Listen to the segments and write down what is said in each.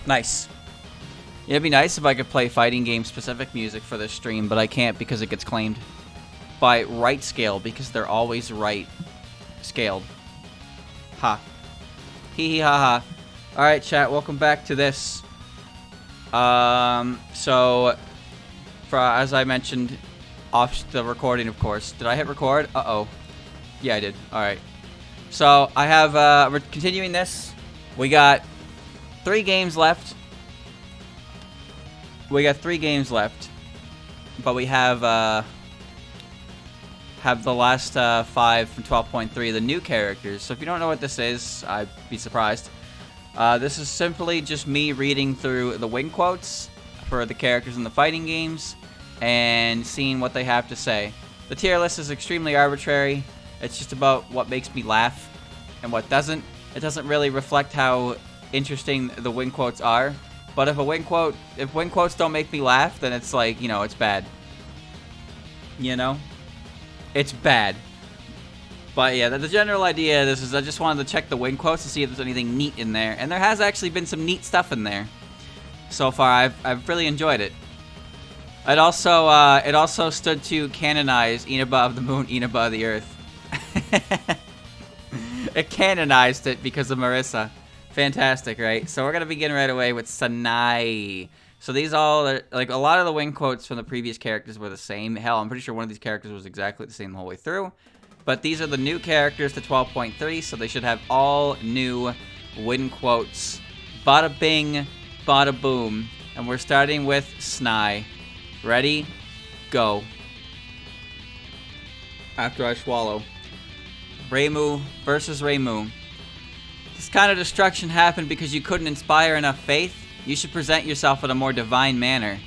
Nice. Yeah, it'd be nice if I could play fighting game specific music for this stream, but I can't because it gets claimed by right scale because they're always right scaled. Ha. Hee hee ha ha. Alright, chat, welcome back to this. So, as I mentioned off the recording, of course. Did I hit record? Uh-oh. Yeah, I did. Alright. So, I have, we're continuing this. We got 3 games left. We got 3 games left. But we have the last 5 from 12.3, the new characters. So if you don't know what this is, I'd be surprised. This is simply just me reading through the wing quotes for the characters in the fighting games and seeing what they have to say. The tier list is extremely arbitrary. It's just about what makes me laugh and what doesn't. It doesn't really reflect how interesting the wing quotes are. But if wing quotes don't make me laugh, then it's like, you know, it's bad. You know? It's bad. But yeah, the general idea of this is I just wanted to check the wing quotes to see if there's anything neat in there. And there has actually been some neat stuff in there. So far, I've really enjoyed it. It also stood to canonize Inaba of the Moon, Inaba of the Earth. It canonized it because of Marissa. Fantastic, right? So we're going to begin right away with Sanai. So these all are, like, a lot of the wing quotes from the previous characters were the same. Hell, I'm pretty sure one of these characters was exactly the same the whole way through. But these are the new characters to 12.3, so they should have all new wing quotes. Bada bing, bada boom. And we're starting with Snai. Ready? Go. After I swallow. Reimu versus Reimu. This kind of destruction happened because you couldn't inspire enough faith. You should present yourself in a more divine manner.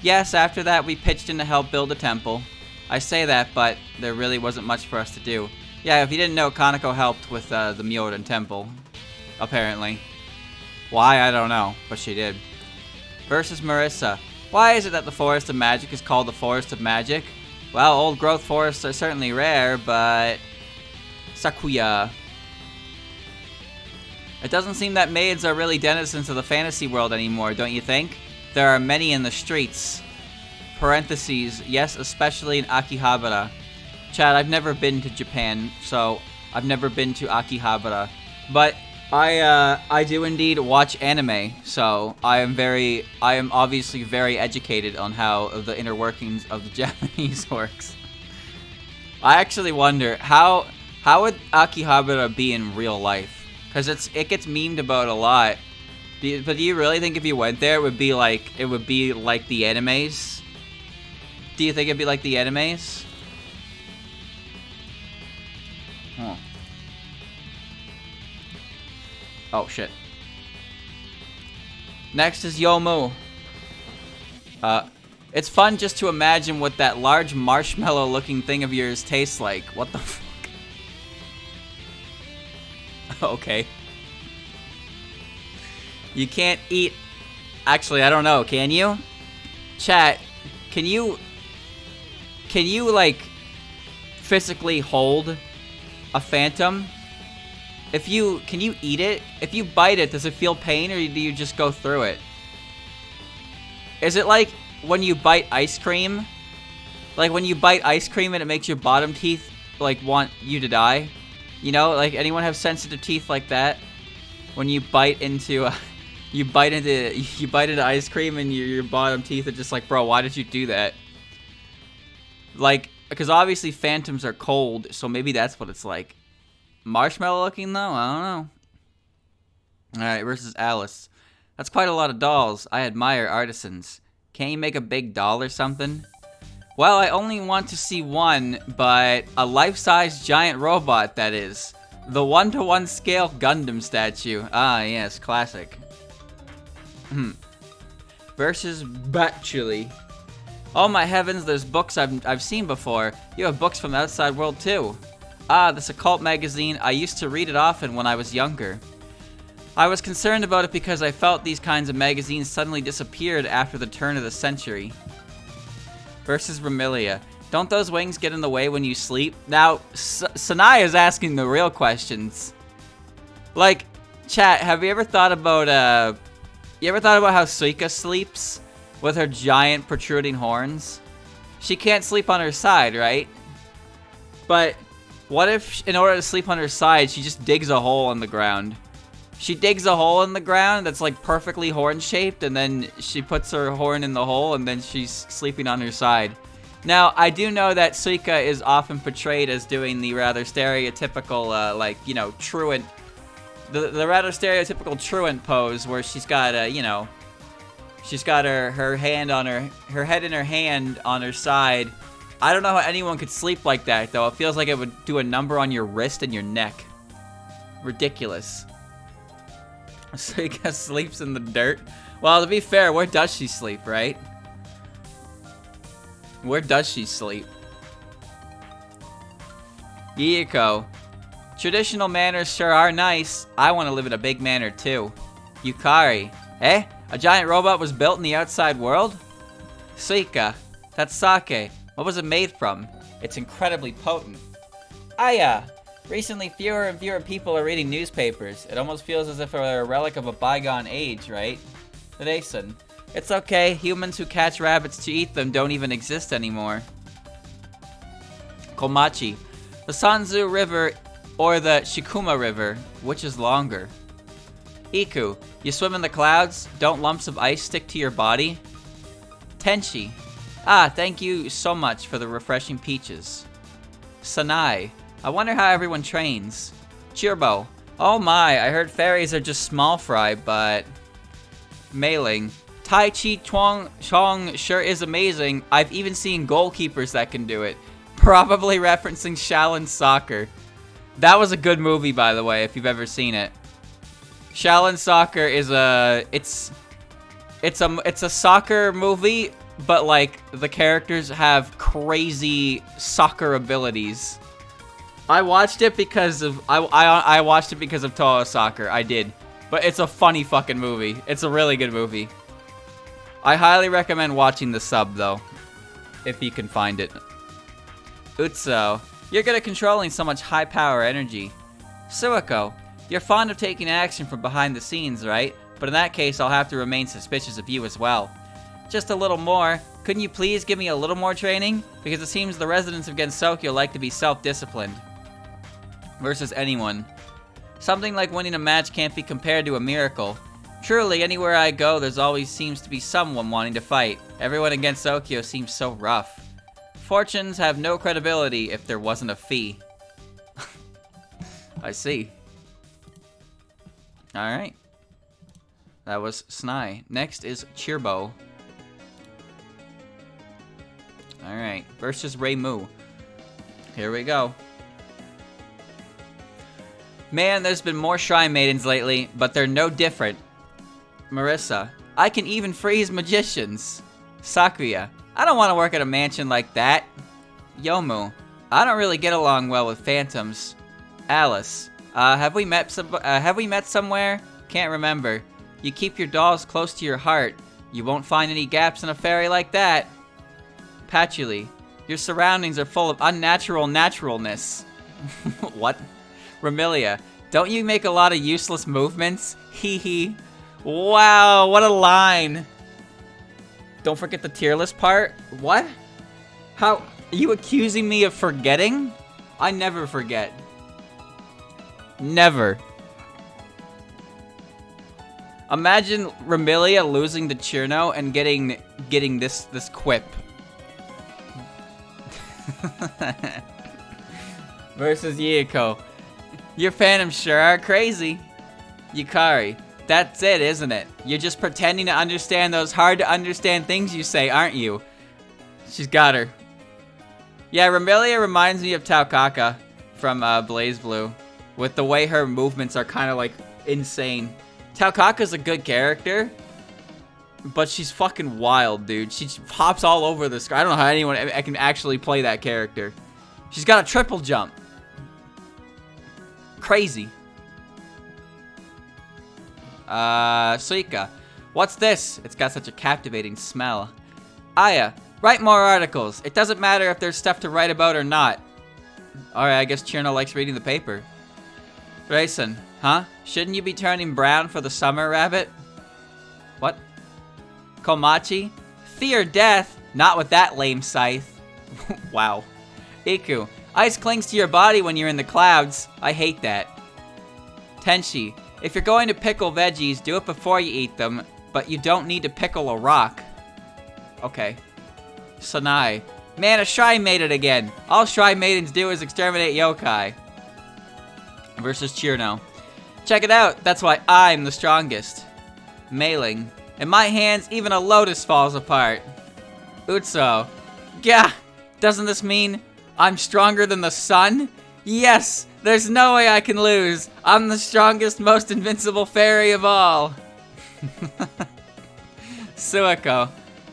Yes, after that we pitched in to help build a temple. I say that, but there really wasn't much for us to do. Yeah, if you didn't know, Kaneko helped with the Myodan temple. Apparently. Why, I don't know, but she did. Versus Marissa. Why is it that the Forest of Magic is called the Forest of Magic? Well, old growth forests are certainly rare, but... Sakuya. It doesn't seem that maids are really denizens of the fantasy world anymore, don't you think? There are many in the streets. Parentheses, yes, especially in Akihabara. Chad, I've never been to Japan, so I've never been to Akihabara. But I do indeed watch anime, so I am obviously very educated on how the inner workings of the Japanese works. I actually wonder how would Akihabara be in real life? Because it gets memed about a lot. But do you really think if you went there, it would be like the animes? Do you think it'd be like the animes? Huh. Oh, shit. Next is Yomu. It's fun just to imagine what that large marshmallow-looking thing of yours tastes like. What the fuck? Okay. You can't eat... Actually, I don't know. Can you? Chat, can you, like, physically hold a phantom? Can you eat it? If you bite it, does it feel pain, or do you just go through it? Is it like when you bite ice cream? Like when you bite ice cream and it makes your bottom teeth, like, want you to die? You know, like, anyone have sensitive teeth like that? When you bite into, you bite into ice cream and your bottom teeth are just like, bro, why did you do that? Like, because obviously phantoms are cold, so maybe that's what it's like. Marshmallow looking though? I don't know. Alright, versus Alice. That's quite a lot of dolls. I admire artisans. Can't you make a big doll or something? Well, I only want to see one, but a life-size giant robot, that is. The 1-to-1 scale Gundam statue. Ah, yes, classic. Versus Batchily. Oh my heavens, there's books I've seen before. You have books from the outside world too. Ah, this occult magazine. I used to read it often when I was younger. I was concerned about it because I felt these kinds of magazines suddenly disappeared after the turn of the century. Versus Ramilia. Don't those wings get in the way when you sleep? Now, Sanai is asking the real questions. Like, chat, have you ever thought about, You ever thought about how Suika sleeps with her giant protruding horns? She can't sleep on her side, right? But what if, in order to sleep on her side, she just digs a hole in the ground? She digs a hole in the ground that's like perfectly horn-shaped, and then she puts her horn in the hole, and then she's sleeping on her side. Now, I do know that Suika is often portrayed as doing the rather stereotypical, like, you know, truant, the rather stereotypical truant pose where she's got, you know, she's got her hand on her head in her hand on her side. I don't know how anyone could sleep like that, though. It feels like it would do a number on your wrist and your neck. Ridiculous. Suika sleeps in the dirt. Well, to be fair, where does she sleep, right? Where does she sleep? Yiko. Traditional manners sure are nice. I want to live in a big manor, too. Yukari. Eh? A giant robot was built in the outside world? Suika. That's sake. What was it made from? It's incredibly potent. Aya. Recently, fewer and fewer people are reading newspapers. It almost feels as if they're a relic of a bygone age, right? Reisen. It's okay. Humans who catch rabbits to eat them don't even exist anymore. Komachi. The Sanzu River or the Shikuma River, which is longer? Iku. You swim in the clouds? Don't lumps of ice stick to your body? Tenchi. Ah, thank you so much for the refreshing peaches. Sanai. I wonder how everyone trains. Chirbo. Oh my, I heard fairies are just small fry, but... Mailing. Tai Chi Chuang Chong sure is amazing. I've even seen goalkeepers that can do it. Probably referencing Shaolin Soccer. That was a good movie, by the way, if you've ever seen it. Shaolin Soccer is a... It's a soccer movie, but like the characters have crazy soccer abilities. I watched it because of I watched it because of Touhou Soccer. I did. But it's a funny fucking movie. It's a really good movie. I highly recommend watching the sub though, if you can find it. Utsu, you're good at controlling so much high power energy. Suiko, you're fond of taking action from behind the scenes, right? But in that case, I'll have to remain suspicious of you as well. Just a little more. Couldn't you please give me a little more training? Because it seems the residents of Gensokyo like to be self-disciplined. Versus anyone. Something like winning a match can't be compared to a miracle. Truly, anywhere I go, there's always seems to be someone wanting to fight. Everyone in Gensokyo seems so rough. Fortunes have no credibility if there wasn't a fee. I see. Alright. That was Snai. Next is Chirbo. Alright. Versus Reimu. Here we go. Man, there's been more Shrine Maidens lately, but they're no different. Marissa. I can even freeze magicians. Sakuya. I don't want to work at a mansion like that. Yomu. I don't really get along well with phantoms. Alice. Have we met somewhere? Can't remember. You keep your dolls close to your heart. You won't find any gaps in a fairy like that. Patchouli. Your surroundings are full of unnatural naturalness. What? Remilia. Don't you make a lot of useless movements? Hee hee. Wow, what a line. Don't forget the tier list part? What? How? Are you accusing me of forgetting? I never forget. Never. Imagine Remilia losing to Chirno and getting this quip. Versus Yiko. Your phantoms sure are crazy. Yukari. That's it, isn't it? You're just pretending to understand those hard to understand things you say, aren't you? She's got her. Yeah, Remilia reminds me of Taukaka from Blaze Blue. With the way her movements are kind of like insane. Taukaka's a good character. But she's fucking wild, dude. She hops all over the screen. I don't know how anyone can actually play that character. She's got a triple jump. Crazy. Suika. What's this? It's got such a captivating smell. Aya. Write more articles. It doesn't matter if there's stuff to write about or not. Alright, I guess Chirno likes reading the paper. Reisen. Huh? Shouldn't you be turning brown for the summer, rabbit? Komachi, fear death, not with that lame scythe. Wow. Iku, ice clings to your body when you're in the clouds. I hate that. Tenshi, if you're going to pickle veggies, do it before you eat them, but you don't need to pickle a rock. Okay. Sanai, man, a shrine made it again. All shrine maidens do is exterminate yokai. Versus Chirno. Check it out, that's why I'm the strongest. Mailing, in my hands, even a lotus falls apart. Utso, gah, doesn't this mean I'm stronger than the sun? Yes, there's no way I can lose. I'm the strongest, most invincible fairy of all. Sueko,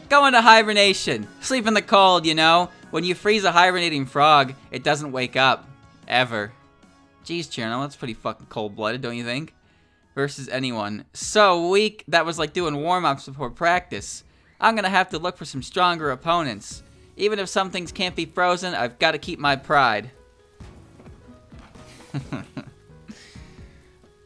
go into hibernation. Sleep in the cold, you know. When you freeze a hibernating frog, it doesn't wake up. Ever. Jeez, Chirno, that's pretty fucking cold-blooded, don't you think? Versus anyone. So weak, that was like doing warm-ups before practice. I'm gonna have to look for some stronger opponents. Even if some things can't be frozen, I've got to keep my pride.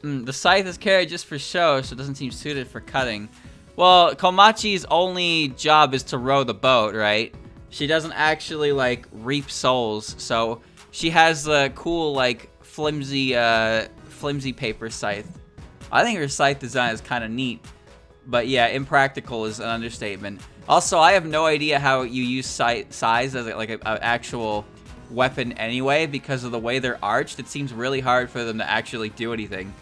The scythe is carried just for show, so it doesn't seem suited for cutting. Well, Komachi's only job is to row the boat, right? She doesn't actually, like, reap souls, so she has the cool, like, flimsy paper scythe. I think her scythe design is kind of neat, but yeah, impractical is an understatement. Also, I have no idea how you use size as like an actual weapon anyway, because of the way they're arched. It seems really hard for them to actually do anything.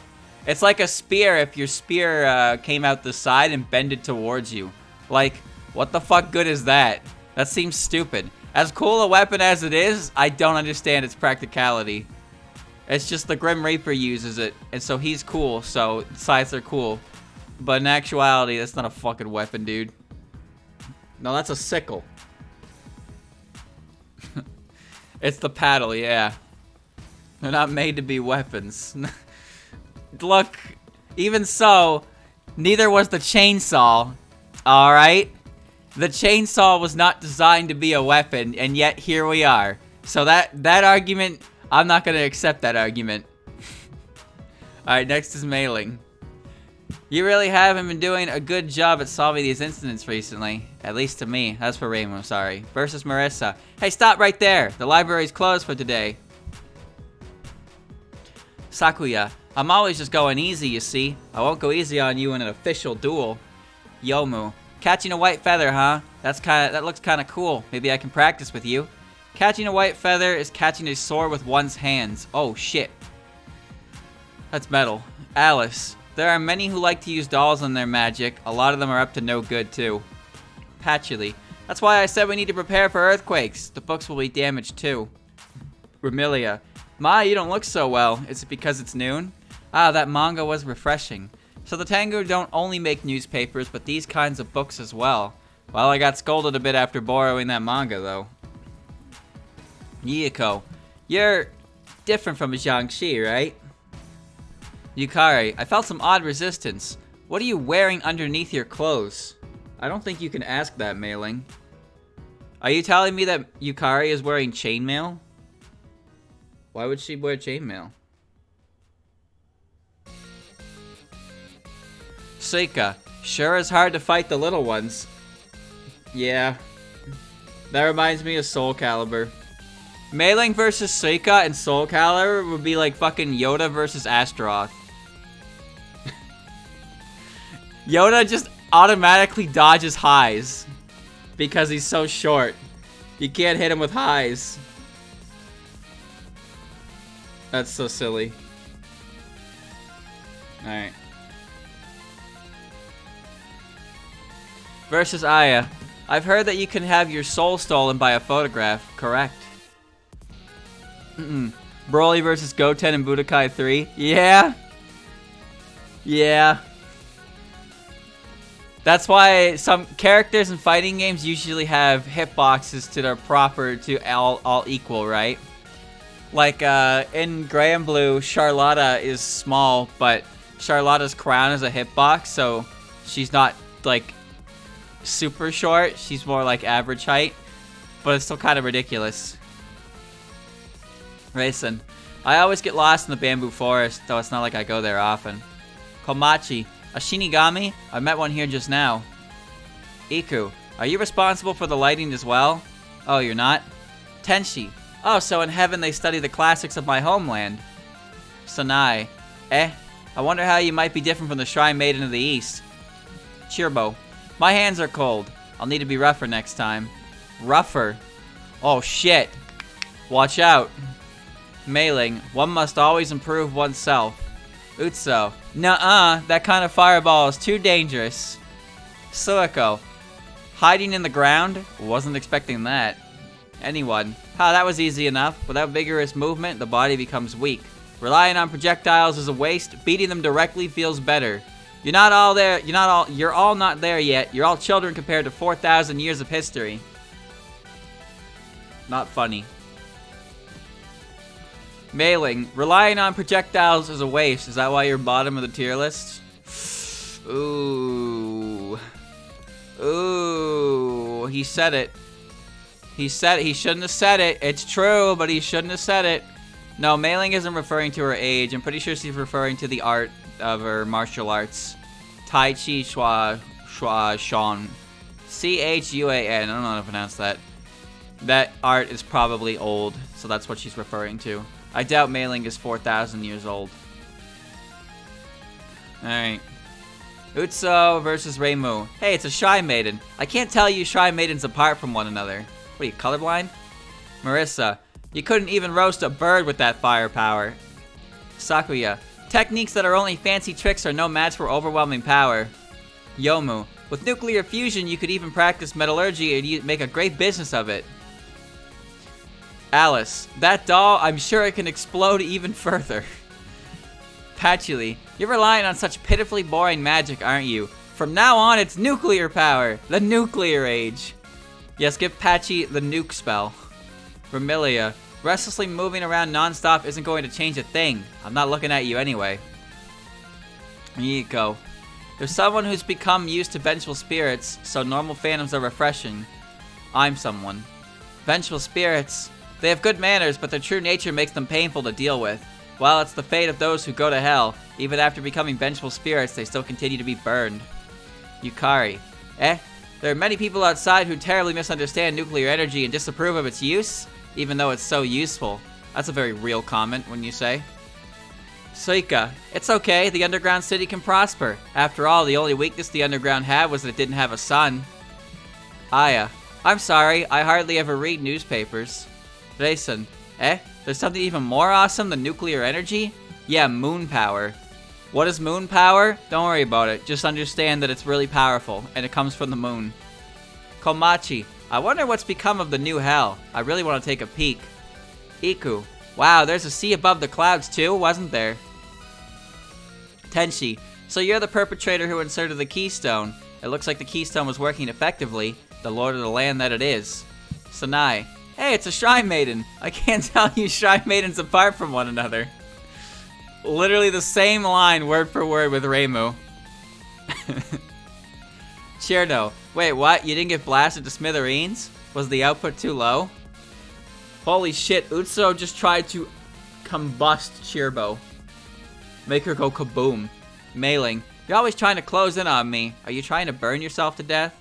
It's like a spear if your spear came out the side and bended towards you. Like, what the fuck good is that? That seems stupid. As cool a weapon as it is, I don't understand its practicality. It's just the Grim Reaper uses it, and so he's cool, so scythes are cool. But in actuality, that's not a fucking weapon, dude. No, that's a sickle. It's the paddle, yeah. They're not made to be weapons. Look, even so, neither was the chainsaw. Alright? The chainsaw was not designed to be a weapon, and yet here we are. So that argument, I'm not going to accept that argument. Alright, next is mailing. You really haven't been doing a good job at solving these incidents recently. At least to me. That's for Rainbow, sorry. Versus Marissa. Hey, stop right there. The library's closed for today. Sakuya. I'm always just going easy, you see. I won't go easy on you in an official duel. Yomu. Catching a white feather, huh? That looks kinda cool. Maybe I can practice with you. Catching a white feather is catching a sword with one's hands. Oh, shit. That's metal. Alice. There are many who like to use dolls in their magic. A lot of them are up to no good, too. Patchouli. That's why I said we need to prepare for earthquakes. The books will be damaged, too. Remilia. Ma, you don't look so well. Is it because it's noon? Ah, that manga was refreshing. So the Tengu don't only make newspapers, but these kinds of books as well. Well, I got scolded a bit after borrowing that manga, though. Yiko. You're different from a Jiangxi, right? Yukari, I felt some odd resistance. What are you wearing underneath your clothes? I don't think you can ask that, Mailing. Are you telling me that Yukari is wearing chainmail? Why would she wear chainmail? Suika, sure is hard to fight the little ones. Yeah. That reminds me of Soul Calibur. Mailing versus Suika and Soul Calibur would be like fucking Yoda versus Astaroth. Yoda just automatically dodges highs because he's so short. You can't hit him with highs. That's so silly. Alright. Versus Aya. I've heard that you can have your soul stolen by a photograph. Correct. Broly versus Goten in Budokai 3. Yeah. Yeah. That's why some characters in fighting games usually have hitboxes to their proper to all equal, right? Like in Gray and Blue, Charlotta is small, but Charlotta's crown is a hitbox, so she's not like super short. She's more like average height, but it's still kind of ridiculous. Raisin. I always get lost in the bamboo forest, though it's not like I go there often. Komachi. A Shinigami? I met one here just now. Iku, are you responsible for the lighting as well? Oh, you're not? Tenshi, oh, so in heaven they study the classics of my homeland. Sanai, I wonder how you might be different from the Shrine Maiden of the East. Chirbo, my hands are cold. I'll need to be rougher next time. Rougher? Oh shit. Watch out. Mailing, one must always improve oneself. Utso, nuh-uh, that kind of fireball is too dangerous. Suiko, hiding in the ground? Wasn't expecting that. Anyone, that was easy enough. Without vigorous movement, the body becomes weak. Relying on projectiles is a waste. Beating them directly feels better. You're not all there. You're all not there yet. You're all children compared to 4,000 years of history. Not funny. Mailing. Relying on projectiles is a waste. Is that why you're bottom of the tier list? Ooh. Ooh. He said it. He said it. He shouldn't have said it. It's true, but he shouldn't have said it. No, Mailing isn't referring to her age. I'm pretty sure she's referring to the art of her martial arts. Tai Chi Shua Shan. Chuan. I don't know how to pronounce that. That art is probably old, so that's what she's referring to. I doubt Mailing is 4,000 years old. Alright. Utso versus Reimu. Hey, it's a Shrine Maiden. I can't tell you Shrine Maidens apart from one another. What are you, colorblind? Marissa. You couldn't even roast a bird with that firepower. Sakuya. Techniques that are only fancy tricks are no match for overwhelming power. Yomu. With nuclear fusion, you could even practice metallurgy and you'd make a great business of it. Alice. That doll, I'm sure it can explode even further. Patchouli. You're relying on such pitifully boring magic, aren't you? From now on, it's nuclear power. The nuclear age. Yes, give Patchy the nuke spell. Vermilia. Restlessly moving around non-stop isn't going to change a thing. I'm not looking at you anyway. Yiko. There's someone who's become used to vengeful spirits, so normal phantoms are refreshing. I'm someone. Vengeful spirits. They have good manners, but their true nature makes them painful to deal with. While it's the fate of those who go to hell, even after becoming vengeful spirits, they still continue to be burned. Yukari. There are many people outside who terribly misunderstand nuclear energy and disapprove of its use, even though it's so useful. That's a very real comment, wouldn't you say? Suika. It's okay, the underground city can prosper. After all, the only weakness the underground had was that it didn't have a sun. Aya. I'm sorry, I hardly ever read newspapers. Rayson. There's something even more awesome than nuclear energy? Yeah, moon power. What is moon power? Don't worry about it. Just understand that it's really powerful, and it comes from the moon. Komachi. I wonder what's become of the new hell. I really want to take a peek. Iku. Wow, there's a sea above the clouds too, wasn't there? Tenshi. So you're the perpetrator who inserted the keystone. It looks like the keystone was working effectively. The lord of the land that it is. Sanai. Hey, it's a Shrine Maiden. I can't tell you Shrine Maidens apart from one another. Literally the same line, word for word, with Reimu. Cherno. Wait, what? You didn't get blasted to smithereens? Was the output too low? Holy shit, Utso just tried to combust Chirbo. Make her go kaboom. Mailing. You're always trying to close in on me. Are you trying to burn yourself to death?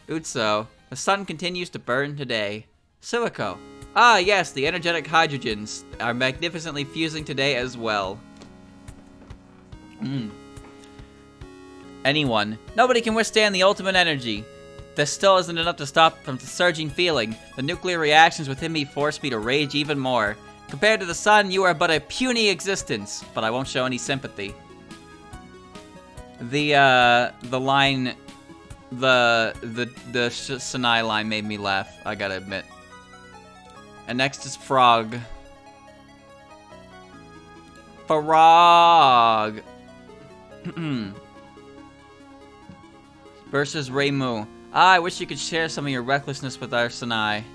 Utso. The sun continues to burn today. Silico. Ah, yes, the energetic hydrogens are magnificently fusing today as well. Anyone. Nobody can withstand the ultimate energy. This still isn't enough to stop from the surging feeling. The nuclear reactions within me force me to rage even more. Compared to the sun, you are but a puny existence, but I won't show any sympathy. The line, the Sanai line made me laugh, I gotta admit. And next is Frog. Frog! Versus Reimu. Ah, I wish you could share some of your recklessness with our Sanai.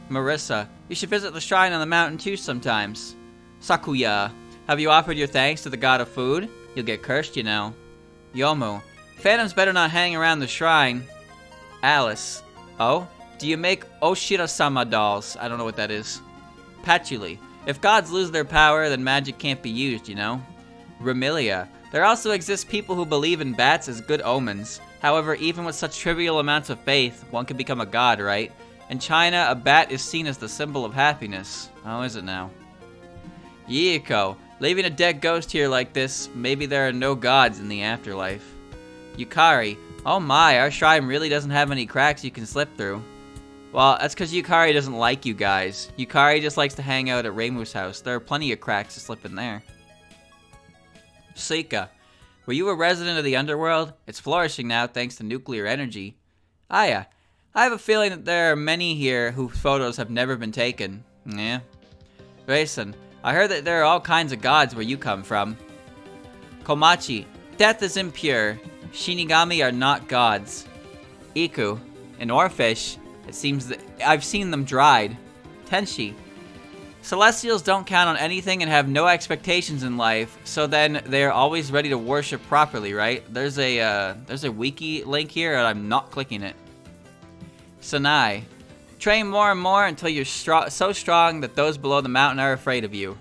Marissa. You should visit the shrine on the mountain too sometimes. Sakuya. Have you offered your thanks to the god of food? You'll get cursed, you know. Yomu. Phantoms better not hang around the shrine. Alice. Oh? Do you make Oshira-sama dolls? I don't know what that is. Patchouli. If gods lose their power, then magic can't be used, you know? Remilia. There also exist people who believe in bats as good omens. However, even with such trivial amounts of faith, one can become a god, right? In China, a bat is seen as the symbol of happiness. How is it now? Yiko, leaving a dead ghost here like this, maybe there are no gods in the afterlife. Yukari, oh my, our shrine really doesn't have any cracks you can slip through. Well, that's because Yukari doesn't like you guys. Yukari just likes to hang out at Reimu's house. There are plenty of cracks to slip in there. Suika, were you a resident of the underworld? It's flourishing now thanks to nuclear energy. Aya, I have a feeling that there are many here whose photos have never been taken. Yeah. Grayson, I heard that there are all kinds of gods where you come from. Komachi, death is impure. Shinigami are not gods. Iku, an oarfish. It seems that I've seen them dried. Tenshi, Celestials don't count on anything and have no expectations in life, so then they are always ready to worship properly, right? There's a wiki link here, and I'm not clicking it. Sanai, train more and more until you're so strong that those below the mountain are afraid of you.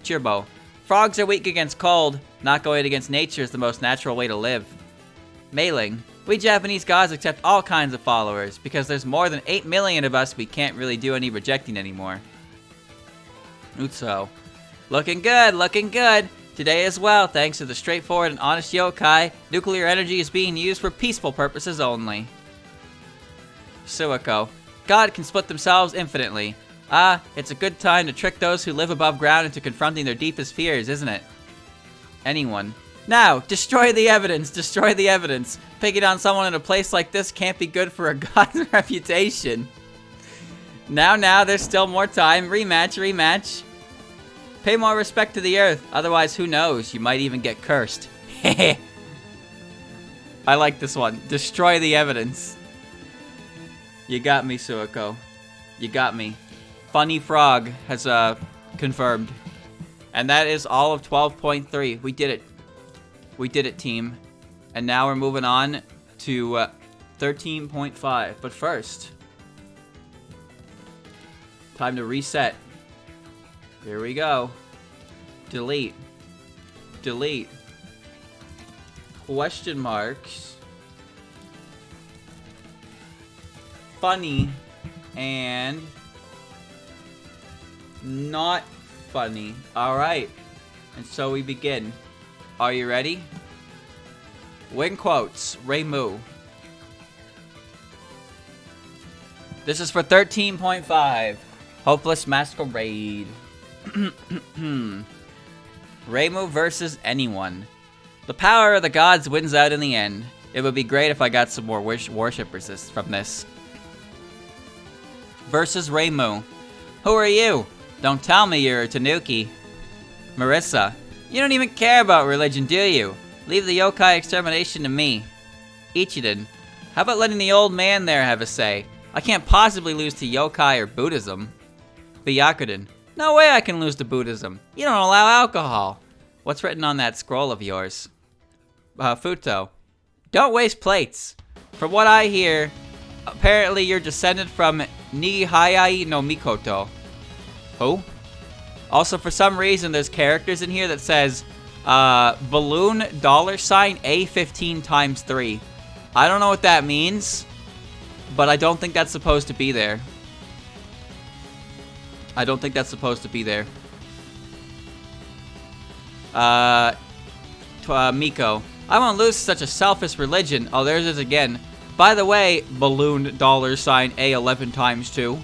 Chirbo, frogs are weak against cold. Not going against nature is the most natural way to live. Mailing, we Japanese gods accept all kinds of followers, because there's more than 8 million of us, we can't really do any rejecting anymore. Utso, looking good, looking good. Today as well, thanks to the straightforward and honest yokai, nuclear energy is being used for peaceful purposes only. Suiko, God can split themselves infinitely. Ah, it's a good time to trick those who live above ground into confronting their deepest fears, isn't it? Anyone. Now, destroy the evidence, destroy the evidence. Picking on someone in a place like this can't be good for a god's reputation. Now, there's still more time. Rematch, rematch. Pay more respect to the earth, otherwise who knows, you might even get cursed. Heh. I like this one. Destroy the evidence. You got me, Suiko. You got me. Funny Frog has confirmed. And that is all of 12.3. We did it. We did it, team. And now we're moving on to 13.5. But first, time to reset. Here we go. Delete. Delete. Question marks. Funny and not funny. Alright. And so we begin. Are you ready? Wing quotes. Reimu. This is for 13.5. Hopeless Masquerade. Reimu versus anyone. The power of the gods wins out in the end. It would be great if I got some more worshippers from this. Versus Reimu. Who are you? Don't tell me you're a Tanuki. Marissa. You don't even care about religion, do you? Leave the yokai extermination to me. Ichiden. How about letting the old man there have a say? I can't possibly lose to yokai or Buddhism. Byakuden. No way I can lose to Buddhism. You don't allow alcohol. What's written on that scroll of yours? Futo. Don't waste plates. From what I hear, apparently you're descended from Nihayai no Mikoto. Who? Also, for some reason, there's characters in here that says, balloon $sign A15 times 3. I don't know what that means, but I don't think that's supposed to be there. I don't think that's supposed to be there. Miko. I won't lose such a selfish religion. Oh, there's it again. By the way, balloon $sign A11 times 2.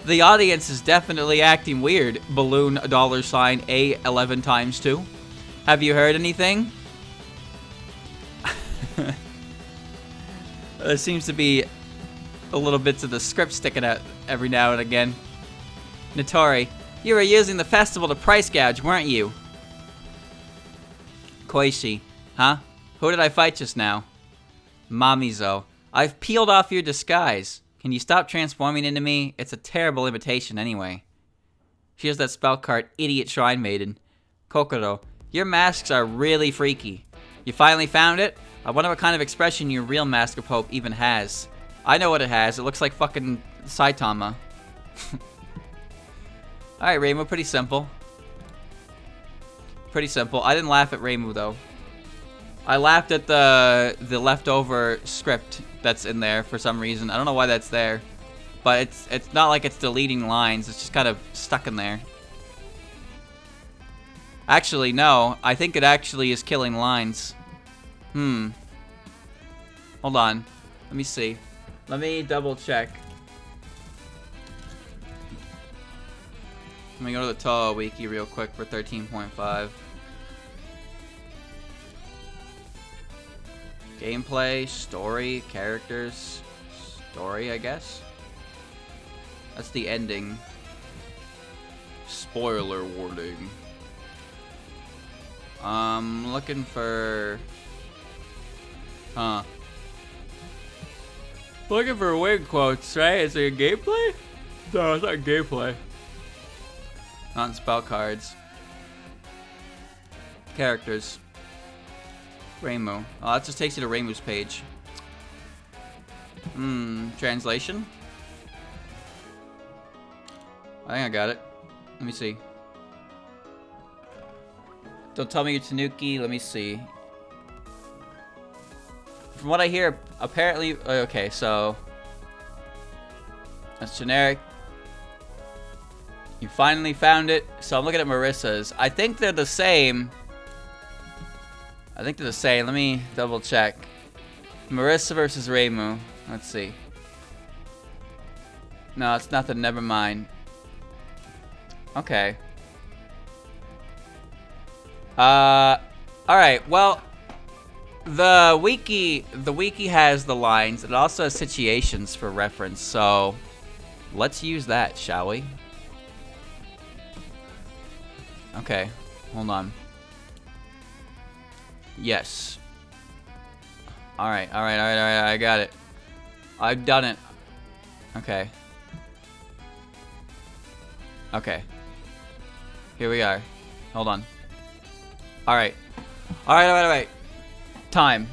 The audience is definitely acting weird. Balloon $sign A11 times 2. Have you heard anything? There seems to be a little bits of the script sticking out every now and again. Notori, you were using the festival to price gouge, weren't you? Koichi, huh? Who did I fight just now? Mamizo, I've peeled off your disguise. Can you stop transforming into me? It's a terrible imitation anyway. Here's that spell card, idiot shrine maiden. Kokoro, your masks are really freaky. You finally found it? I wonder what kind of expression your real Mask of Hope even has. I know what it has. It looks like fucking Saitama. Alright, Reimu, pretty simple. Pretty simple. I didn't laugh at Reimu, though. I laughed at the leftover script that's in there for some reason. I don't know why that's there. But it's not like it's deleting lines. It's just kind of stuck in there. Actually, no. I think it actually is killing lines. Hold on. Let me see. Let me double check. Let me go to the Touhou wiki real quick for 13.5. Gameplay, story, characters. Story, I guess. That's the ending. Spoiler warning. Looking for... Looking for wig quotes, right? Is there a gameplay? No, it's not gameplay. Not in spell cards. Characters. Reimu. Oh, that just takes you to Reimu's page. Translation? I think I got it. Let me see. Don't tell me you're Tanuki. Let me see. From what I hear, apparently... Okay, so... That's generic. You finally found it. So I'm looking at Marissa's. I think they're the same. I think they're the same. Let me double check. Marissa versus Reimu. Let's see. No, it's nothing. Never mind. Okay. Alright, well... The wiki has the lines. It also has situations for reference, so... Let's use that, shall we? Okay, hold on. Yes. Alright, I got it. I've done it. Okay. Okay. Here we are. Hold on. Alright. Alright. Time.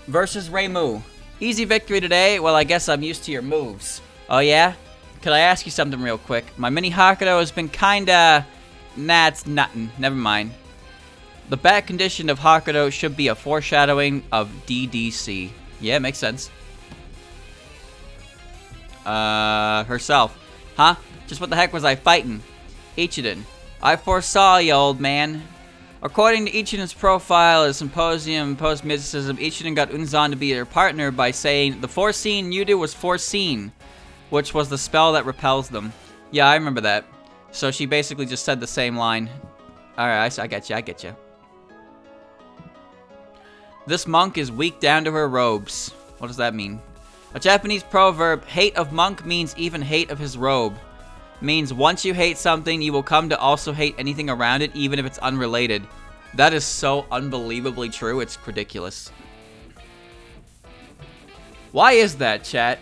Versus Reimu. Easy victory today. Well, I guess I'm used to your moves. Oh, yeah? Could I ask you something real quick? My mini Hakuto has been kinda... Nah, it's nothing. Never mind. The bad condition of Hakuto should be a foreshadowing of DDC. Yeah, makes sense. Herself. Huh? Just what the heck was I fighting? Ichiden. I foresaw you, old man. According to Ichiden's profile at Symposium Post-Mysticism, Ichiden got Unzan to be her partner by saying, the foreseen Yudu was foreseen, which was the spell that repels them. Yeah, I remember that. So she basically just said the same line. Alright, I get you. This monk is weak down to her robes. What does that mean? A Japanese proverb, hate of monk means even hate of his robe. Means once you hate something, you will come to also hate anything around it, even if it's unrelated. That is so unbelievably true, it's ridiculous. Why is that, chat?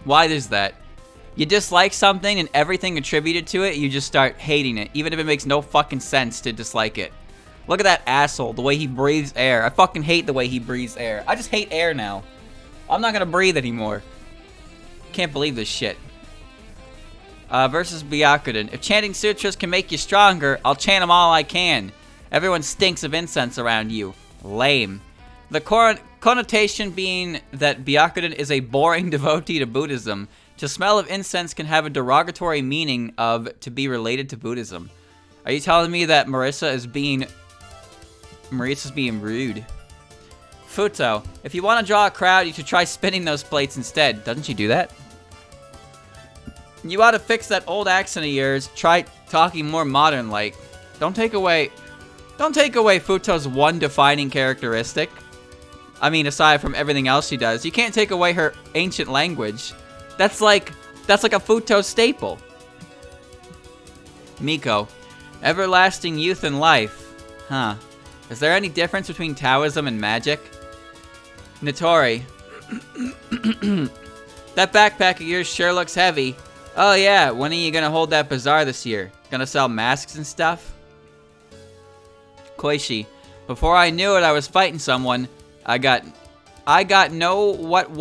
Why is that? You dislike something and everything attributed to it, you just start hating it, even if it makes no fucking sense to dislike it. Look at that asshole, the way he breathes air. I fucking hate the way he breathes air. I just hate air now. I'm not gonna breathe anymore. Can't believe this shit. Versus Byakuden. If chanting sutras can make you stronger, I'll chant them all I can. Everyone stinks of incense around you. Lame. The connotation being that Byakuden is a boring devotee to Buddhism. To smell of incense can have a derogatory meaning of to be related to Buddhism. Are you telling me that Marissa's being rude? Futo. If you want to draw a crowd, you should try spinning those plates instead. Doesn't she do that? You ought to fix that old accent of yours. Try talking more modern-like. Don't take away Futo's one defining characteristic. I mean, aside from everything else she does, you can't take away her ancient language. That's like a Futo staple. Miko. Everlasting youth and life. Huh. Is there any difference between Taoism and magic? Notori. That backpack of yours sure looks heavy. Oh yeah, when are you gonna hold that bazaar this year? Gonna sell masks and stuff? Koishi. Before I knew it, I was fighting someone. I got no what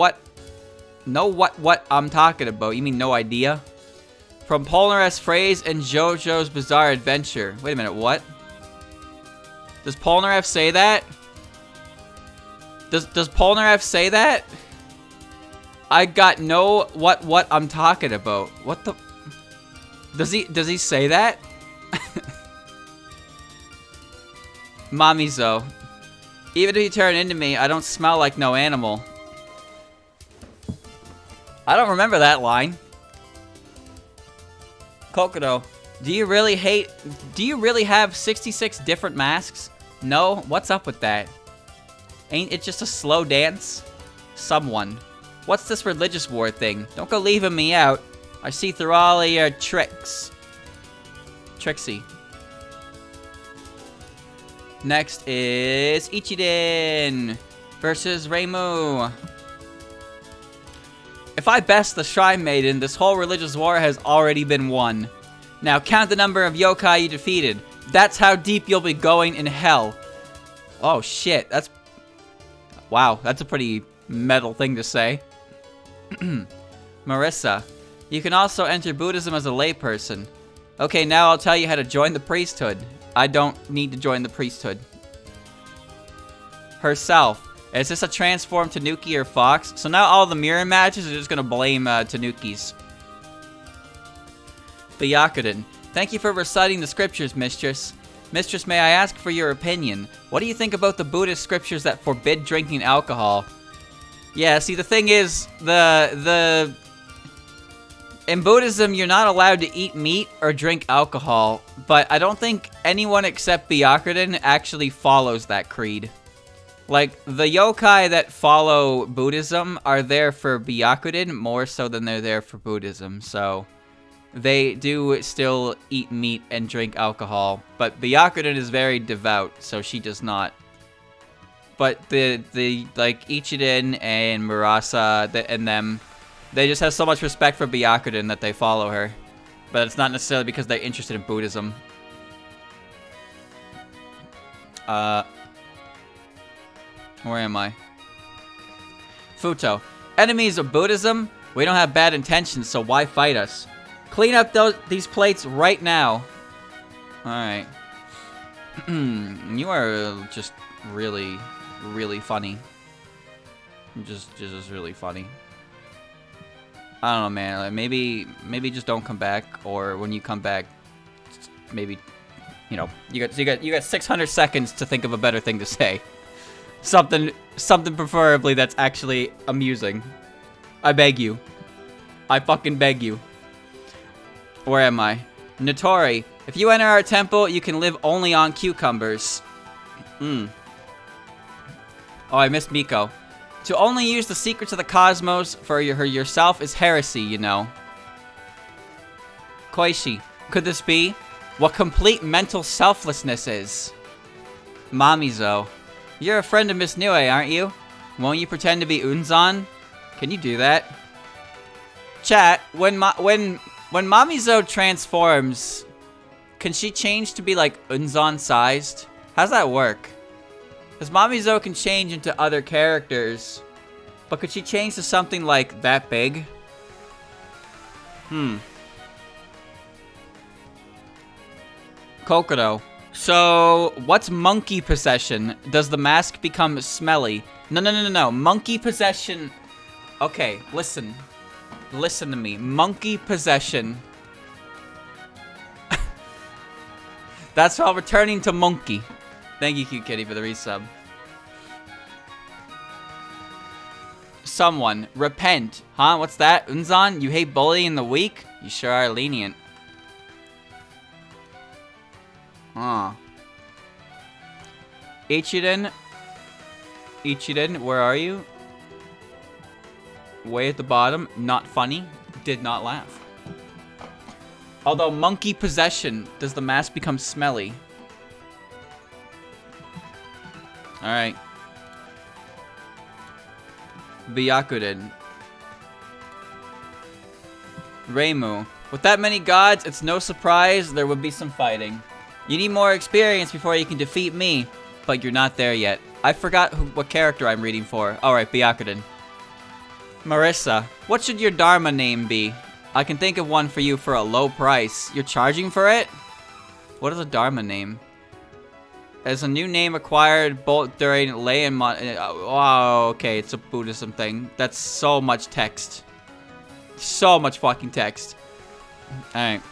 I'm talking about. You mean no idea? From Polnareff's phrase and JoJo's Bizarre Adventure. Wait a minute, what? Does Polnareff say that? Does Polnareff say that? I got no what I'm talking about. What the? Does he say that? Mamizo. Even if you turn into me, I don't smell like no animal. I don't remember that line. Kokodo, do you really have 66 different masks? No? What's up with that? Ain't it just a slow dance? Someone. What's this religious war thing? Don't go leaving me out. I see through all of your tricks. Trixie. Next is Ichiden versus Reimu. If I best the Shrine Maiden, this whole religious war has already been won. Now count the number of yokai you defeated. That's how deep you'll be going in hell. Oh shit, that's... Wow, that's a pretty metal thing to say. Marissa, you can also enter Buddhism as a layperson. Okay, now I'll tell you how to join the priesthood. I don't need to join the priesthood. Herself. Is this a transformed Tanuki or Fox? So now all the mirror matches are just gonna blame Tanukis. Byakudan. Thank you for reciting the scriptures, Mistress. Mistress, may I ask for your opinion? What do you think about the Buddhist scriptures that forbid drinking alcohol? Yeah, see, the thing is, in Buddhism, you're not allowed to eat meat or drink alcohol, but I don't think anyone except Byakudan actually follows that creed. Like, the yokai that follow Buddhism are there for Byakudan more so than they're there for Buddhism, so they do still eat meat and drink alcohol, but Byakudan is very devout, so she does not. But like, Ichiden and Murasa and them, they just have so much respect for Byakudan that they follow her. But it's not necessarily because they're interested in Buddhism. Where am I? Futo. Enemies of Buddhism? We don't have bad intentions, so why fight us? Clean up these plates right now. Alright. You are just really, really funny. Just really funny. I don't know, man. Like, maybe just don't come back, or when you come back, maybe, you know, you got 600 seconds to think of a better thing to say. Something preferably that's actually amusing. I beg you. I fucking beg you. Where am I? Notori. If you enter our temple, you can live only on cucumbers. Oh, I missed Miko. To only use the secrets of the cosmos for yourself is heresy, you know. Koishi. Could this be what complete mental selflessness is? Mamizo. You're a friend of Miss Nue, aren't you? Won't you pretend to be Unzan? Can you do that? Chat, when Mamizo transforms, can she change to be like Unzan sized? How's that work? Because Mamizo can change into other characters, but could she change to something like that big? Kokodo. So, what's monkey possession? Does the mask become smelly? No. Monkey possession... Okay, listen. Listen to me. Monkey possession. That's while returning to monkey. Thank you, Cute Kitty, for the resub. Someone. Repent. Huh? What's that? Unzan? You hate bullying the weak? You sure are lenient. Ichiden, where are you? Way at the bottom. Not funny. Did not laugh. Although monkey possession, does the mask become smelly? Alright. Byakudan. Reimu. With that many gods, it's no surprise there would be some fighting. You need more experience before you can defeat me, but you're not there yet. I forgot what character I'm reading for. Alright, Byakudan. Marissa, what should your Dharma name be? I can think of one for you for a low price. You're charging for it? What is a Dharma name? As a new name acquired both during Lei and oh, okay, it's a Buddhism thing. That's so much text. So much fucking text. Alright.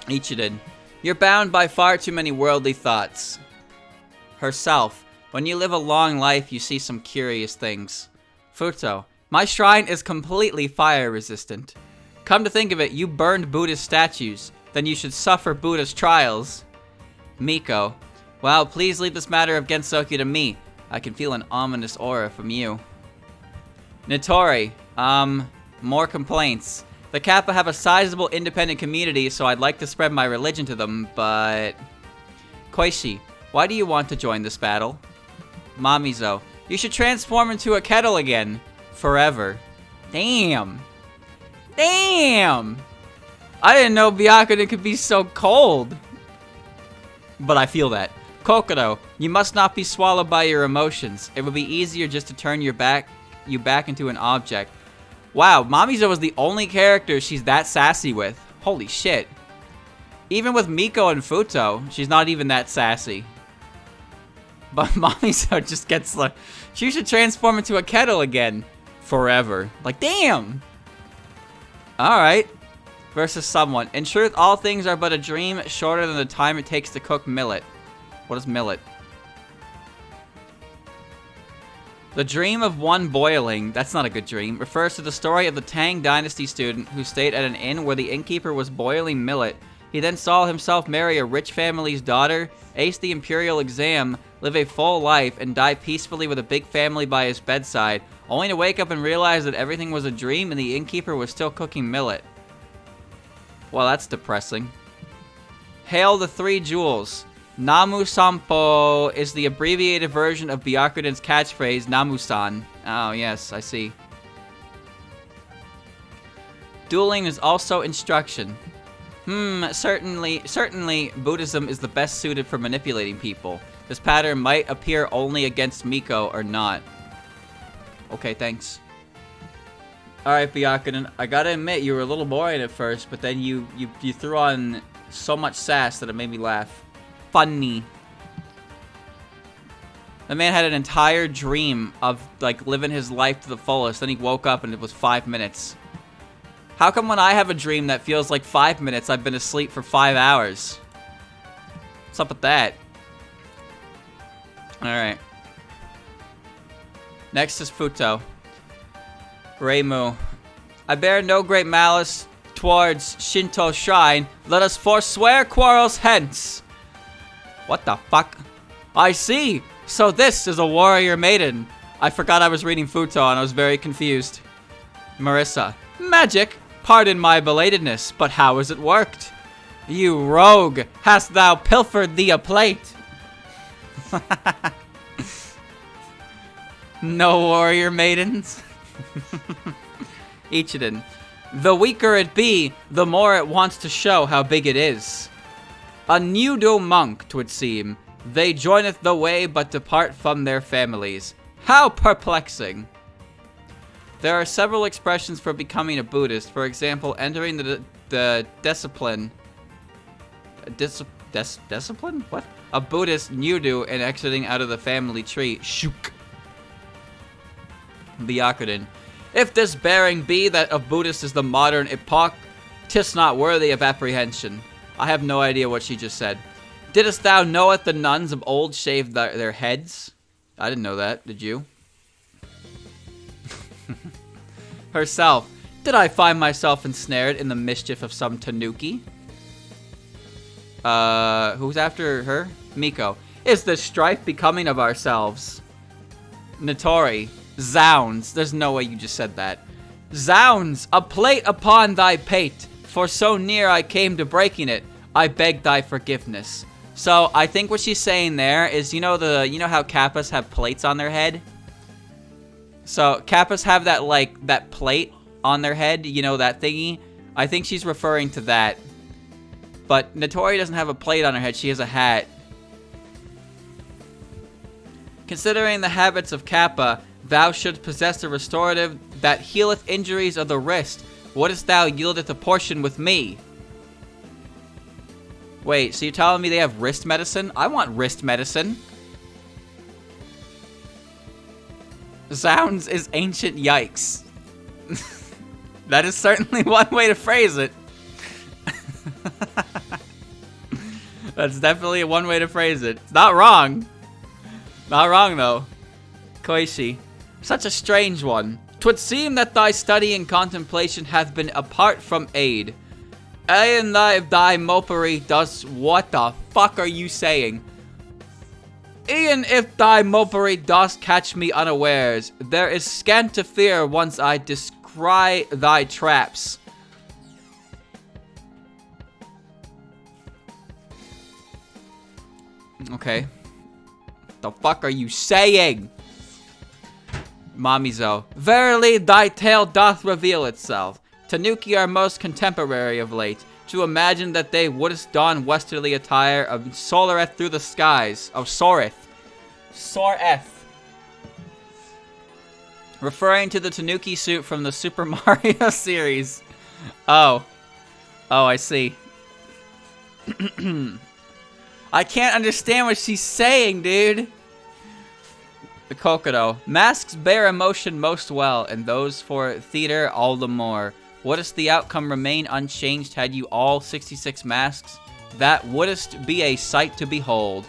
Ichiden. You're bound by far too many worldly thoughts. Herself. When you live a long life, you see some curious things. Futo. My shrine is completely fire resistant. Come to think of it, you burned Buddhist statues. Then you should suffer Buddhist trials. Miko. Well, please leave this matter of Gensoku to me. I can feel an ominous aura from you. Nitori. More complaints. The Kappa have a sizable independent community, so I'd like to spread my religion to them, but... Koishi. Why do you want to join this battle? Mamizo. You should transform into a kettle again. Forever. Damn. Damn! I didn't know Byakuya could be so cold. But I feel that. Kokoro, you must not be swallowed by your emotions. It would be easier just to turn you back into an object. Wow, Mamizo was the only character she's that sassy with. Holy shit. Even with Miko and Futo, she's not even that sassy. But Mamizo just gets like, she should transform into a kettle again. Forever. Like, damn! Alright. Versus someone. In truth, all things are but a dream shorter than the time it takes to cook millet. What is millet? The dream of one boiling, that's not a good dream, refers to the story of the Tang Dynasty student who stayed at an inn where the innkeeper was boiling millet. He then saw himself marry a rich family's daughter, ace the imperial exam, live a full life, and die peacefully with a big family by his bedside, only to wake up and realize that everything was a dream and the innkeeper was still cooking millet. Well, that's depressing. Hail the Three Jewels. Namu Sampo is the abbreviated version of Byakuden's catchphrase, Namu-san. Oh, yes, I see. Dueling is also instruction. Certainly, Buddhism is the best suited for manipulating people. This pattern might appear only against Miko or not. Okay, thanks. Alright, Byakuden, I gotta admit, you were a little boring at first, but then you threw on so much sass that it made me laugh. Funny. The man had an entire dream of, like, living his life to the fullest, then he woke up and it was 5 minutes. How come when I have a dream that feels like 5 minutes, I've been asleep for 5 hours? What's up with that? Alright. Next is Futo. Reimu. I bear no great malice towards Shinto Shrine. Let us forswear quarrels hence. What the fuck? I see. So this is a warrior maiden. I forgot I was reading Futo and I was very confused. Marissa. Magic? Pardon my belatedness, but how has it worked? You rogue! Hast thou pilfered thee a plate? No warrior maidens? Ichiden. The weaker it be, the more it wants to show how big it is. A Nudo monk, 'twould seem. They joineth the way, but depart from their families. How perplexing! There are several expressions for becoming a Buddhist. For example, entering the discipline. Discipline? What? A Buddhist Nudo and exiting out of the family tree. Shuk. Byakuden. If this bearing be that of Buddhist is the modern epoch, 'tis not worthy of apprehension. I have no idea what she just said. Didst thou know it the nuns of old shaved their heads? I didn't know that, did you? Herself. Did I find myself ensnared in the mischief of some tanuki? Who's after her? Miko. Is this strife becoming of ourselves? Nitori. Zounds. There's no way you just said that. Zounds! A plate upon thy pate! For so near I came to breaking it. I beg thy forgiveness. So, I think what she's saying there is, you know how Kappas have plates on their head? So, Kappas have that, like, that plate on their head, you know, that thingy? I think she's referring to that. But Nitori doesn't have a plate on her head, she has a hat. Considering the habits of Kappa, thou shouldst possess a restorative that healeth injuries of the wrist. Wouldst thou yieldeth a portion with me? Wait, so you're telling me they have wrist medicine? I want wrist medicine. Sounds is ancient yikes. That is certainly one way to phrase it. That's definitely one way to phrase it. It's not wrong. Not wrong, though. Koishi. Such a strange one. 'Twould seem that thy study and contemplation hath been apart from aid. And thy mopery does... What the fuck are you saying? E'en if thy mopery does catch me unawares, there is scant to fear once I descry thy traps. Okay. The fuck are you saying? Mamizo. Verily, thy tale doth reveal itself. Tanuki are most contemporary of late. To imagine that they wouldst don westerly attire of Solareth through the skies. Of Soreth. Soreth. Referring to the Tanuki suit from the Super Mario series. Oh. Oh, I see. I can't understand what she's saying, dude. The Kokodo. Masks bear emotion most well, and those for theater all the more. Wouldst the outcome remain unchanged had you all 66 masks? That wouldst be a sight to behold.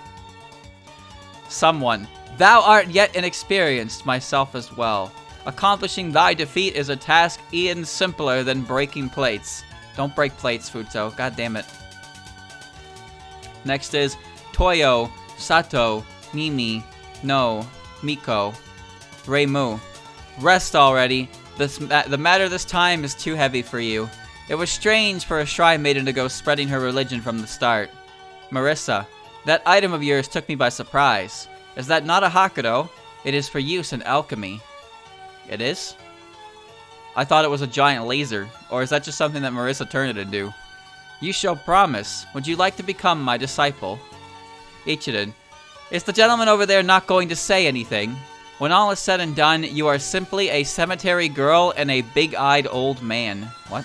Someone. Thou art yet inexperienced, myself as well. Accomplishing thy defeat is a task e'en simpler than breaking plates. Don't break plates, Futo. God damn it. Next is Toyo, Sato, Mimi, No, Miko, Reimu. Rest already. The matter this time is too heavy for you. It was strange for a shrine maiden to go spreading her religion from the start. Marissa, that item of yours took me by surprise. Is that not a Hakudo? It is for use in alchemy. It is? I thought it was a giant laser. Or is that just something that Marissa turned it into? You show promise. Would you like to become my disciple? Ichiden. Is the gentleman over there not going to say anything? When all is said and done, you are simply a cemetery girl and a big-eyed old man. What?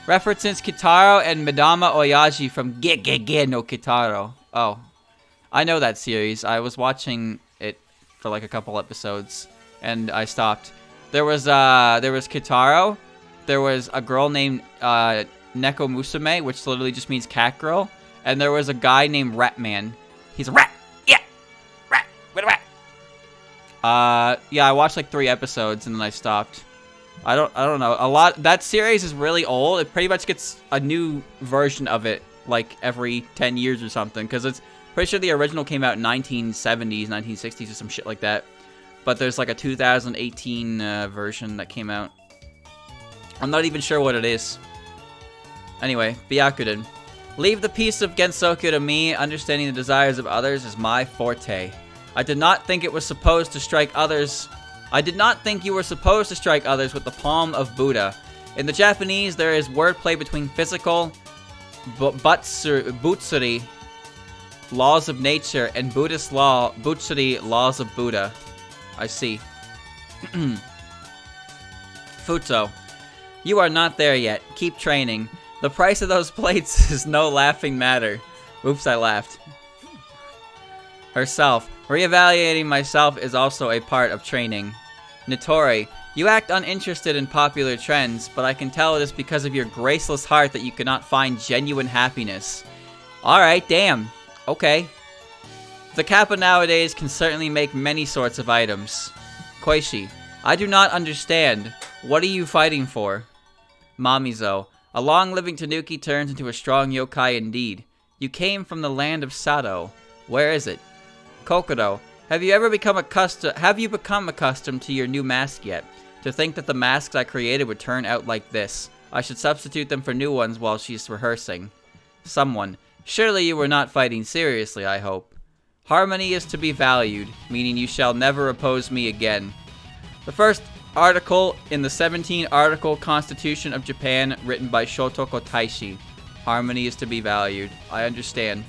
References Kitaro and Madama Oyaji from Gegege no Kitaro. Oh. I know that series. I was watching it for like a couple episodes, and I stopped. There was Kitaro. There was a girl named Neko Musume, which literally just means cat girl. And there was a guy named Ratman. He's a rat! Yeah! Rat! What a rat! Yeah, I watched like 3 episodes and then I stopped. I don't know. That series is really old. It pretty much gets a new version of it like every 10 years or something. Because it's pretty sure the original came out in 1970s, 1960s or some shit like that. But there's like a 2018 version that came out. I'm not even sure what it is. Anyway, Byakuden. Leave the peace of Gensoku to me. Understanding the desires of others is my forte. I did not think it was supposed to strike others. I did not think you were supposed to strike others with the palm of Buddha. In the Japanese, there is wordplay between physical butsuri, laws of nature, and Buddhist law, butsuri, laws of Buddha. I see. Futo. You are not there yet. Keep training. The price of those plates is no laughing matter. Oops, I laughed. Herself. Reevaluating myself is also a part of training. Nitori. You act uninterested in popular trends, but I can tell it is because of your graceless heart that you cannot find genuine happiness. Alright, damn. Okay. The Kappa nowadays can certainly make many sorts of items. Koishi. I do not understand. What are you fighting for? Mamizo. A long-living Tanuki turns into a strong yokai indeed. You came from the land of Sato. Where is it? Kokodo. Have you become accustomed to your new mask yet? To think that the masks I created would turn out like this. I should substitute them for new ones while she's rehearsing. Someone. Surely you were not fighting seriously, I hope. Harmony is to be valued, meaning you shall never oppose me again. The first article in the 17-article Constitution of Japan, written by Shotoko Taishi. Harmony is to be valued. I understand.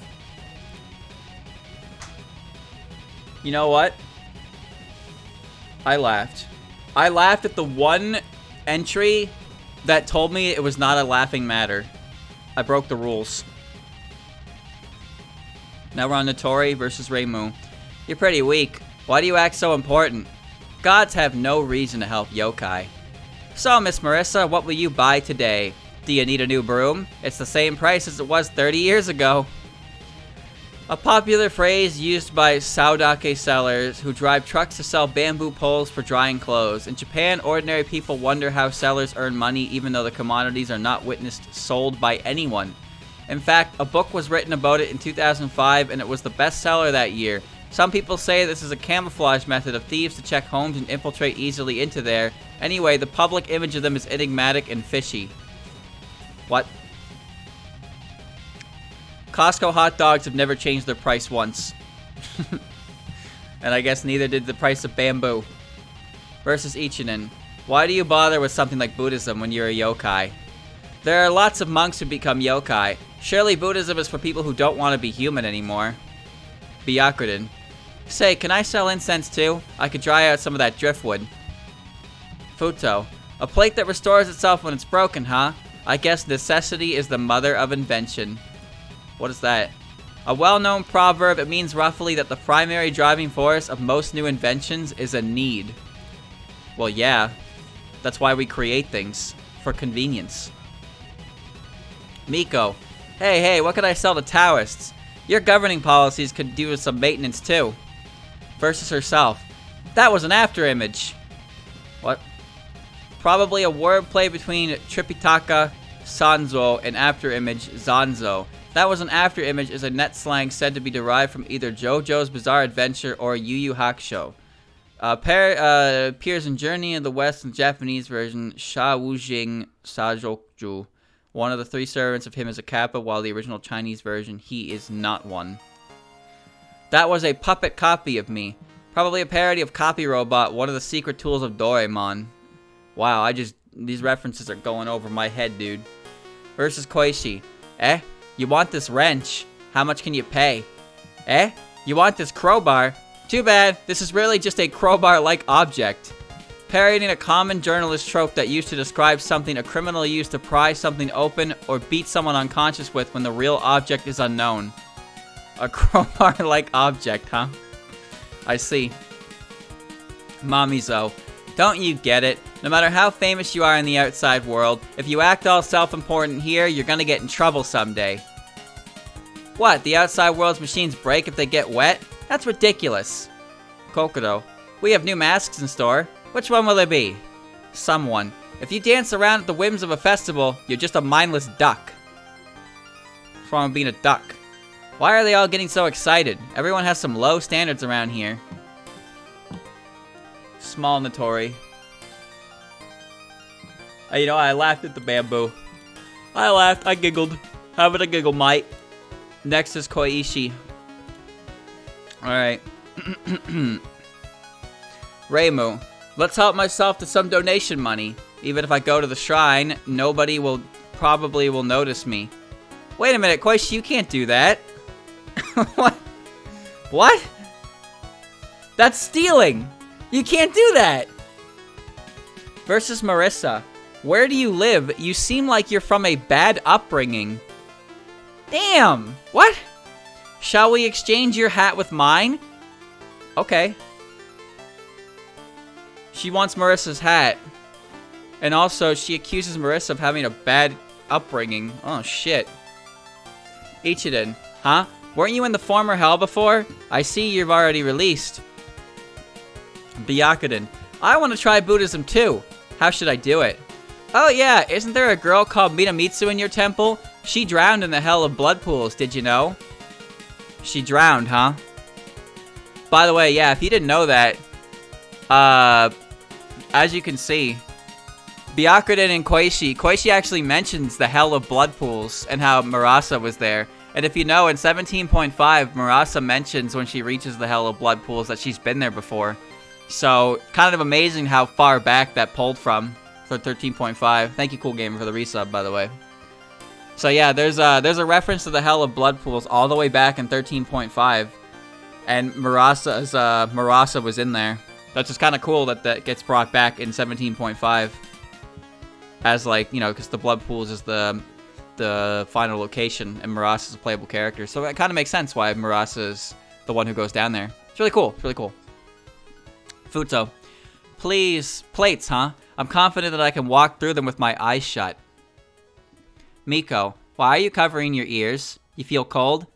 You know what? I laughed. I laughed at the one entry that told me it was not a laughing matter. I broke the rules. Now we're on Notori versus Reimu. You're pretty weak. Why do you act so important? Gods have no reason to help yokai. So, Miss Marissa, what will you buy today? Do you need a new broom? It's the same price as it was 30 years ago. A popular phrase used by saudake sellers who drive trucks to sell bamboo poles for drying clothes. In Japan, ordinary people wonder how sellers earn money even though the commodities are not witnessed sold by anyone. In fact, a book was written about it in 2005 and it was the bestseller that year. Some people say this is a camouflage method of thieves to check homes and infiltrate easily into there. Anyway, the public image of them is enigmatic and fishy. What? Costco hot dogs have never changed their price once. And I guess neither did the price of bamboo. Versus Ichinen. Why do you bother with something like Buddhism when you're a yokai? There are lots of monks who become yokai. Surely Buddhism is for people who don't want to be human anymore. Byakurin. Say, can I sell incense too? I could dry out some of that driftwood. Futo. A plate that restores itself when it's broken, huh? I guess necessity is the mother of invention. What is that? A well-known proverb. It means roughly that the primary driving force of most new inventions is a need. Well, yeah. That's why we create things. For convenience. Miko. Hey, what could I sell to Taoists? Your governing policies could do with some maintenance too. Versus herself. That was an afterimage. What? Probably a wordplay between Tripitaka, Sanzo, and afterimage, Zanzo. That was an afterimage is a net slang said to be derived from either JoJo's Bizarre Adventure or Yu Yu Hakusho. Appears in Journey in the West in the Japanese version, Sha Wujing Sajoju. One of the three servants of him is a kappa, while the original Chinese version, he is not one. That was a puppet copy of me. Probably a parody of Copy Robot, one of the secret tools of Doraemon. Wow, these references are going over my head, dude. Versus Koishi. Eh? You want this wrench? How much can you pay? Eh? You want this crowbar? Too bad, this is really just a crowbar-like object. Parodying a common journalist trope that used to describe something a criminal used to pry something open or beat someone unconscious with when the real object is unknown. A crowbar-like object, huh? I see. Mamizo. Don't you get it? No matter how famous you are in the outside world, if you act all self-important here, you're gonna get in trouble someday. What, the outside world's machines break if they get wet? That's ridiculous. Kokodo. We have new masks in store. Which one will it be? Someone. If you dance around at the whims of a festival, you're just a mindless duck. What's wrong with being a duck? Why are they all getting so excited? Everyone has some low standards around here. Small Notori. You know, I laughed at the bamboo. I laughed, I giggled. Having a giggle, mate. Next is Koishi. Alright. Reimu. Let's help myself to some donation money. Even if I go to the shrine, nobody probably will notice me. Wait a minute, Koishi, you can't do that. What? What? That's stealing! You can't do that! Versus Marissa. Where do you live? You seem like you're from a bad upbringing. Damn! What? Shall we exchange your hat with mine? Okay. She wants Marissa's hat. And also, she accuses Marissa of having a bad upbringing. Oh, shit. Ichiden. Huh? Weren't you in the former hell before? I see you've already released. Byakurin. I want to try Buddhism too. How should I do it? Oh yeah, isn't there a girl called Minamitsu in your temple? She drowned in the hell of blood pools, did you know? She drowned, huh? By the way, yeah, if you didn't know that, as you can see, Byakurin and Koishi actually mentions the hell of blood pools and how Marasa was there. And if you know, in 17.5, Marasa mentions when she reaches the hell of blood pools that she's been there before. So, kind of amazing how far back that pulled from for 13.5. Thank you, Cool Gamer, for the resub, by the way. So yeah, there's a reference to the hell of blood pools all the way back in 13.5, and Marasa was in there. That's just kind of cool that gets brought back in 17.5 as, like, you know, because the blood pools is the the final location, and Murasa's a playable character. So it kind of makes sense why Murasa's the one who goes down there. It's really cool. It's really cool. Futo. Please. Plates, huh? I'm confident that I can walk through them with my eyes shut. Miko. Why are you covering your ears? You feel cold?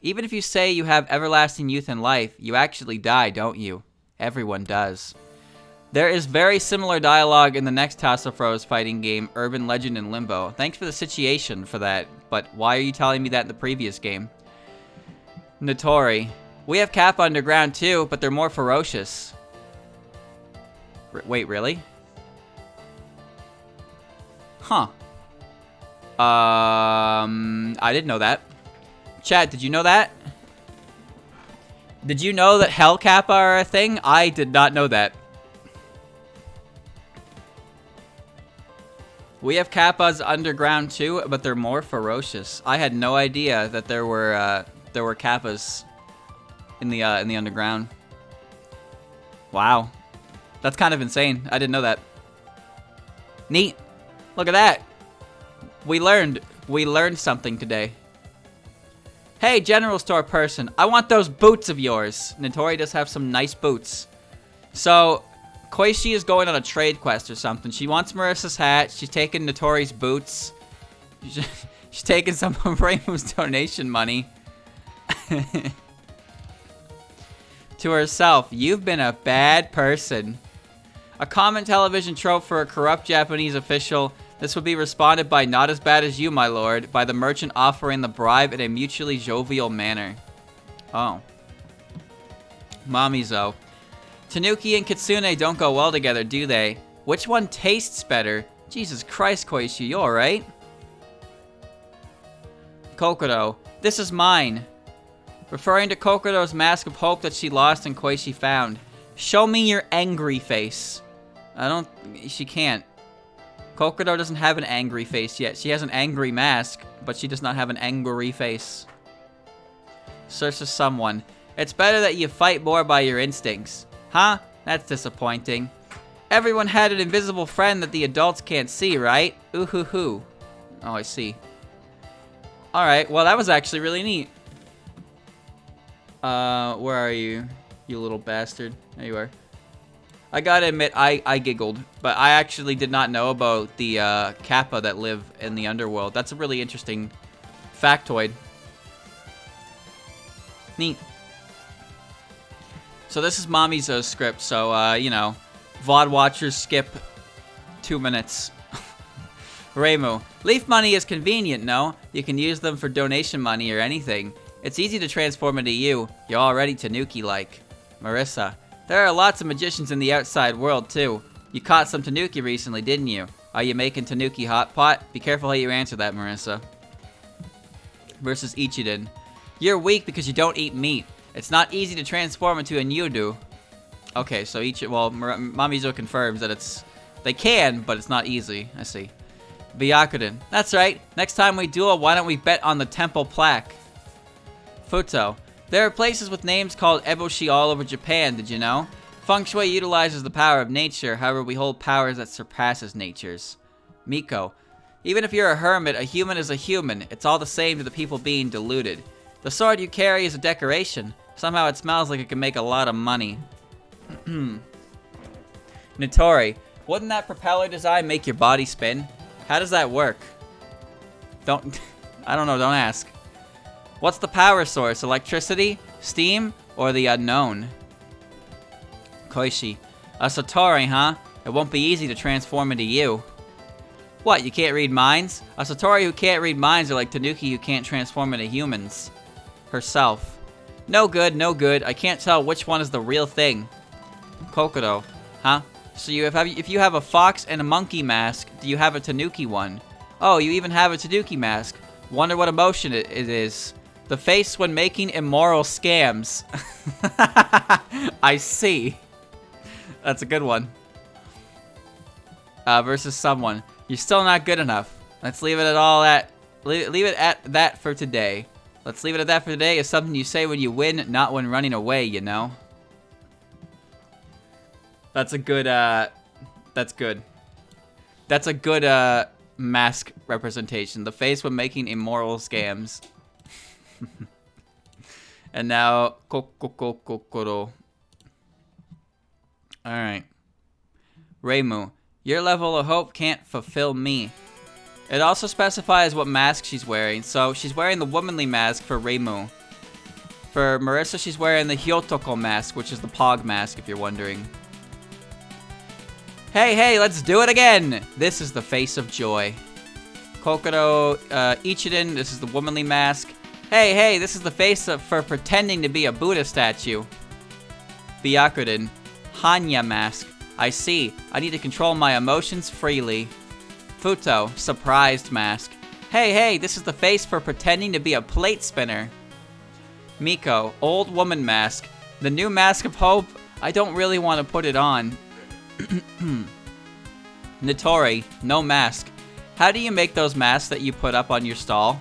Even if you say you have everlasting youth and life, you actually die, don't you? Everyone does. There is very similar dialogue in the next House of Rose fighting game, Urban Legend in Limbo. Thanks for the situation for that, but why are you telling me that in the previous game? Notori. We have Kappa Underground too, but they're more ferocious. Wait, really? Huh. I didn't know that. Chat, did you know that? Did you know that Hell Kappa are a thing? I did not know that. We have Kappas underground too, but they're more ferocious. I had no idea that there were Kappas in the underground. Wow, that's kind of insane. I didn't know that. Neat. Look at that. We learned something today. Hey, general store person, I want those boots of yours. Notori does have some nice boots. So, Koishi is going on a trade quest or something. She wants Marissa's hat. She's taking Notori's boots. She's taking some of Reimu's donation money. To herself, you've been a bad person. A common television trope for a corrupt Japanese official. This would be responded by not as bad as you, my lord, by the merchant offering the bribe in a mutually jovial manner. Oh. Mamizo. Tanuki and Kitsune don't go well together, do they? Which one tastes better? Jesus Christ, Koichi, you alright? Kokoro. This is mine. Referring to Kokoro's mask of hope that she lost and Koichi found. Show me your angry face. She can't. Kokoro doesn't have an angry face yet. She has an angry mask, but she does not have an angry face. Search for someone. It's better that you fight more by your instincts. Huh? That's disappointing. Everyone had an invisible friend that the adults can't see, right? Ooh hoo hoo. Oh, I see. Alright, well that was actually really neat. Where are you? You little bastard. There you are. I gotta admit, I giggled, but I actually did not know about the Kappa that live in the underworld. That's a really interesting factoid. Neat. So this is Mamizo's script, so, you know, VOD watchers skip 2 minutes. Reimu. Leaf money is convenient, no? You can use them for donation money or anything. It's easy to transform into you. You're already Tanuki-like. Marissa. There are lots of magicians in the outside world, too. You caught some Tanuki recently, didn't you? Are you making Tanuki hot pot? Be careful how you answer that, Marissa. Versus Ichiden. You're weak because you don't eat meat. It's not easy to transform into a Nyudu. Okay, so Mamizo confirms that they can, but it's not easy. I see. Byakuden. That's right. Next time we duel, why don't we bet on the temple plaque? Futo. There are places with names called Eboshi all over Japan, did you know? Feng Shui utilizes the power of nature, however we hold powers that surpasses nature's. Miko. Even if you're a hermit, a human is a human. It's all the same to the people being deluded. The sword you carry is a decoration. Somehow it smells like it can make a lot of money. Notori. Wouldn't that propeller design make your body spin? How does that work? I don't know, don't ask. What's the power source? Electricity? Steam? Or the unknown? Koishi. A Satori, huh? It won't be easy to transform into you. What, you can't read minds? A Satori who can't read minds are like Tanuki who can't transform into humans. Herself. No good, no good. I can't tell which one is the real thing. Kokoro. Huh? So if you have a fox and a monkey mask, do you have a Tanuki one? Oh, you even have a Tanuki mask. Wonder what emotion it is. The face when making immoral scams. I see. That's a good one. Versus someone. You're still not good enough. Let's leave it at leave it at that for today. Let's leave it at that for today. It's something you say when you win, not when running away, you know? That's a good, that's good. That's a good, mask representation. The face when making immoral scams. And now, Kokoro. Alright. Reimu. Your level of hope can't fulfill me. It also specifies what mask she's wearing. So, she's wearing the womanly mask for Reimu. For Marissa, she's wearing the Hyotoko mask, which is the Pog mask, if you're wondering. Hey, let's do it again! This is the face of joy. Kokoro, Ichiden, this is the womanly mask. Hey, this is the face for pretending to be a Buddha statue. Byakuden, Hanya mask. I see. I need to control my emotions freely. Futo, surprised mask. Hey, this is the face for pretending to be a plate spinner. Miko, old woman mask. The new mask of hope, I don't really want to put it on. Nitori, no mask. How do you make those masks that you put up on your stall?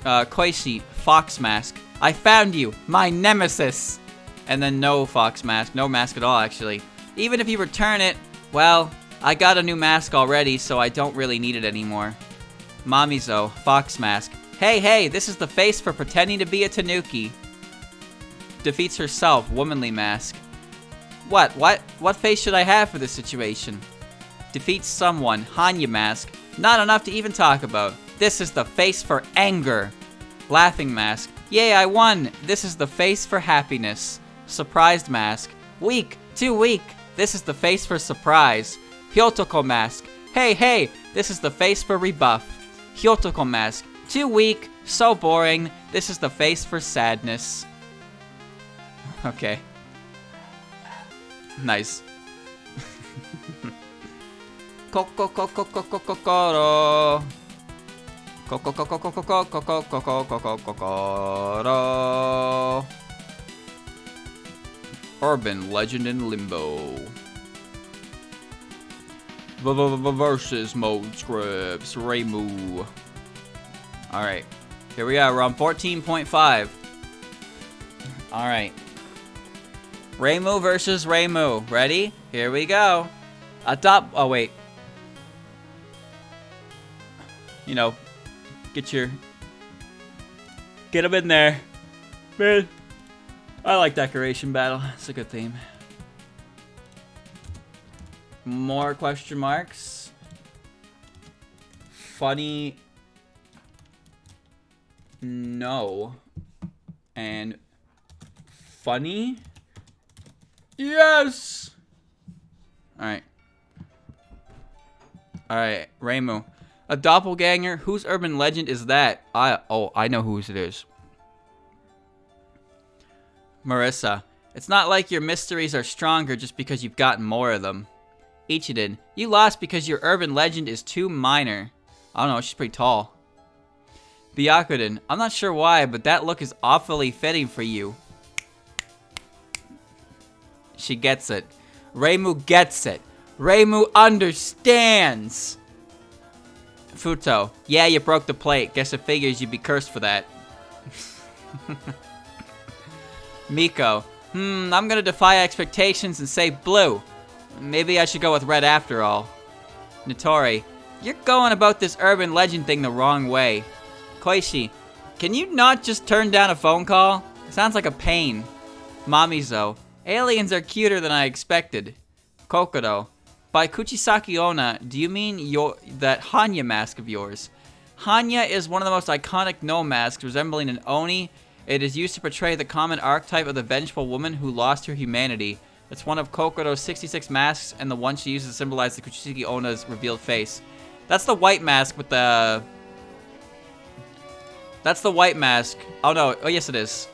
Koishi, fox mask. I found you, my nemesis! And then no fox mask, no mask at all actually. Even if you return it, well, I got a new mask already, so I don't really need it anymore. Mamizo, fox mask. Hey, this is the face for pretending to be a tanuki. Defeats herself, womanly mask. What face should I have for this situation? Defeats someone, Hanya mask. Not enough to even talk about. This is the face for anger. Laughing mask. Yay, I won. This is the face for happiness. Surprised mask. Weak, too weak. This is the face for surprise. Hyotoko mask. Hey, this is the face for rebuff. Hyotoko mask. Too weak, so boring. This is the face for sadness. Okay. Nice. Kokoro. Kokoro. Urban Legend in Limbo. Versus mode scripts. Reimu. Alright. Here we are. We're on 14.5. Alright. Reimu versus Reimu. Ready? Here we go. Oh, wait. You know, get him in there. Man, I like decoration battle. It's a good theme. More question marks. Funny. No. And funny. Yes! Alright. Alright, Reimu. A doppelganger? Whose urban legend is that? I know whose it is. Marissa. It's not like your mysteries are stronger just because you've gotten more of them. Ichiden. You lost because your urban legend is too minor. I don't know, she's pretty tall. Byakuden. I'm not sure why, but that look is awfully fitting for you. She gets it. Reimu gets it. Reimu understands. Futo. Yeah, you broke the plate. Guess it figures you'd be cursed for that. Miko. I'm gonna defy expectations and say blue. Maybe I should go with red after all. Nitori. You're going about this urban legend thing the wrong way. Koishi. Can you not just turn down a phone call? It sounds like a pain. Mamizo. Aliens are cuter than I expected. Kokoro. By Kuchisaki Onna, do you mean that Hanya mask of yours? Hanya is one of the most iconic no masks, resembling an Oni. It is used to portray the common archetype of the vengeful woman who lost her humanity. It's one of Kokoro's 66 masks, and the one she uses to symbolize the Kuchisaki Onna's revealed face. That's the white mask with the... That's the white mask. Oh no, oh yes it is.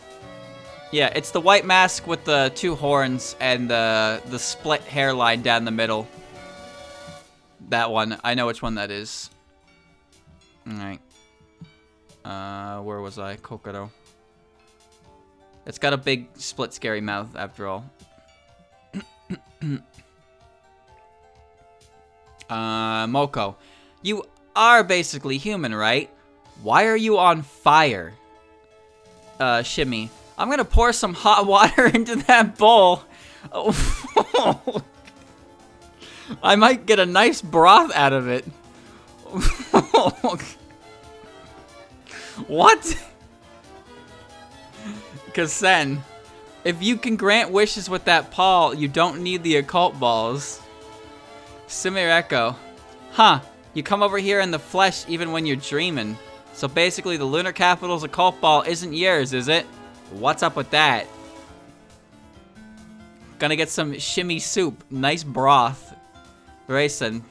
Yeah, it's the white mask with the two horns and the split hairline down the middle. That one. I know which one that is. Alright. Where was I? Kokoro. It's got a big split scary mouth after all. Moko. You are basically human, right? Why are you on fire? Shimmy. I'm gonna pour some hot water into that bowl. Oh. I might get a nice broth out of it. What? Kasen. If you can grant wishes with that paw, you don't need the occult balls. Simireko. Huh. You come over here in the flesh even when you're dreaming. So basically the lunar capital's occult ball isn't yours, is it? What's up with that? Gonna get some shimmy soup. Nice broth. Racing.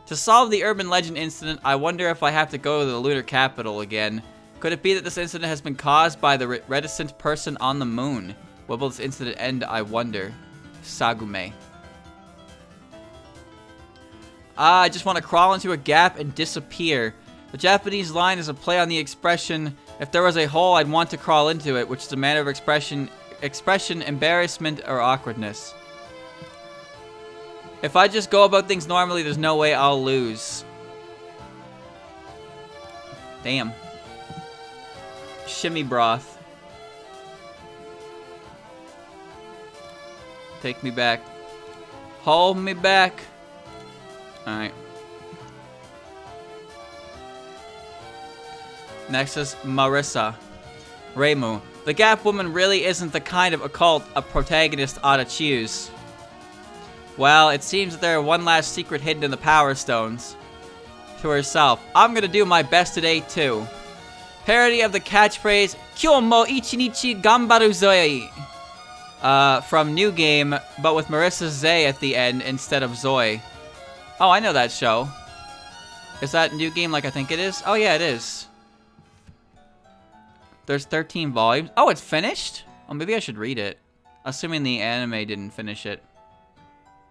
To solve the urban legend incident, I wonder if I have to go to the lunar capital again. Could it be that this incident has been caused by the reticent person on the moon? When will this incident end, I wonder? Sagume. I just want to crawl into a gap and disappear. The Japanese line is a play on the expression, if there was a hole, I'd want to crawl into it, which is a manner of expression, embarrassment, or awkwardness. If I just go about things normally, there's no way I'll lose. Damn. Shimmy broth. Take me back. Hold me back. Alright. Next is Marissa. Reimu. The Gap Woman really isn't the kind of occult a protagonist ought to choose. Well, it seems that there are one last secret hidden in the Power Stones. To herself. I'm gonna do my best today, too. Parody of the catchphrase, Kyou mo ichinichi gambaru zoi. From New Game, but with Marissa Zay at the end instead of Zoe. Oh, I know that show. Is that New Game like I think it is? Oh, yeah, it is. There's 13 volumes. Oh, it's finished? Oh, maybe I should read it. Assuming the anime didn't finish it.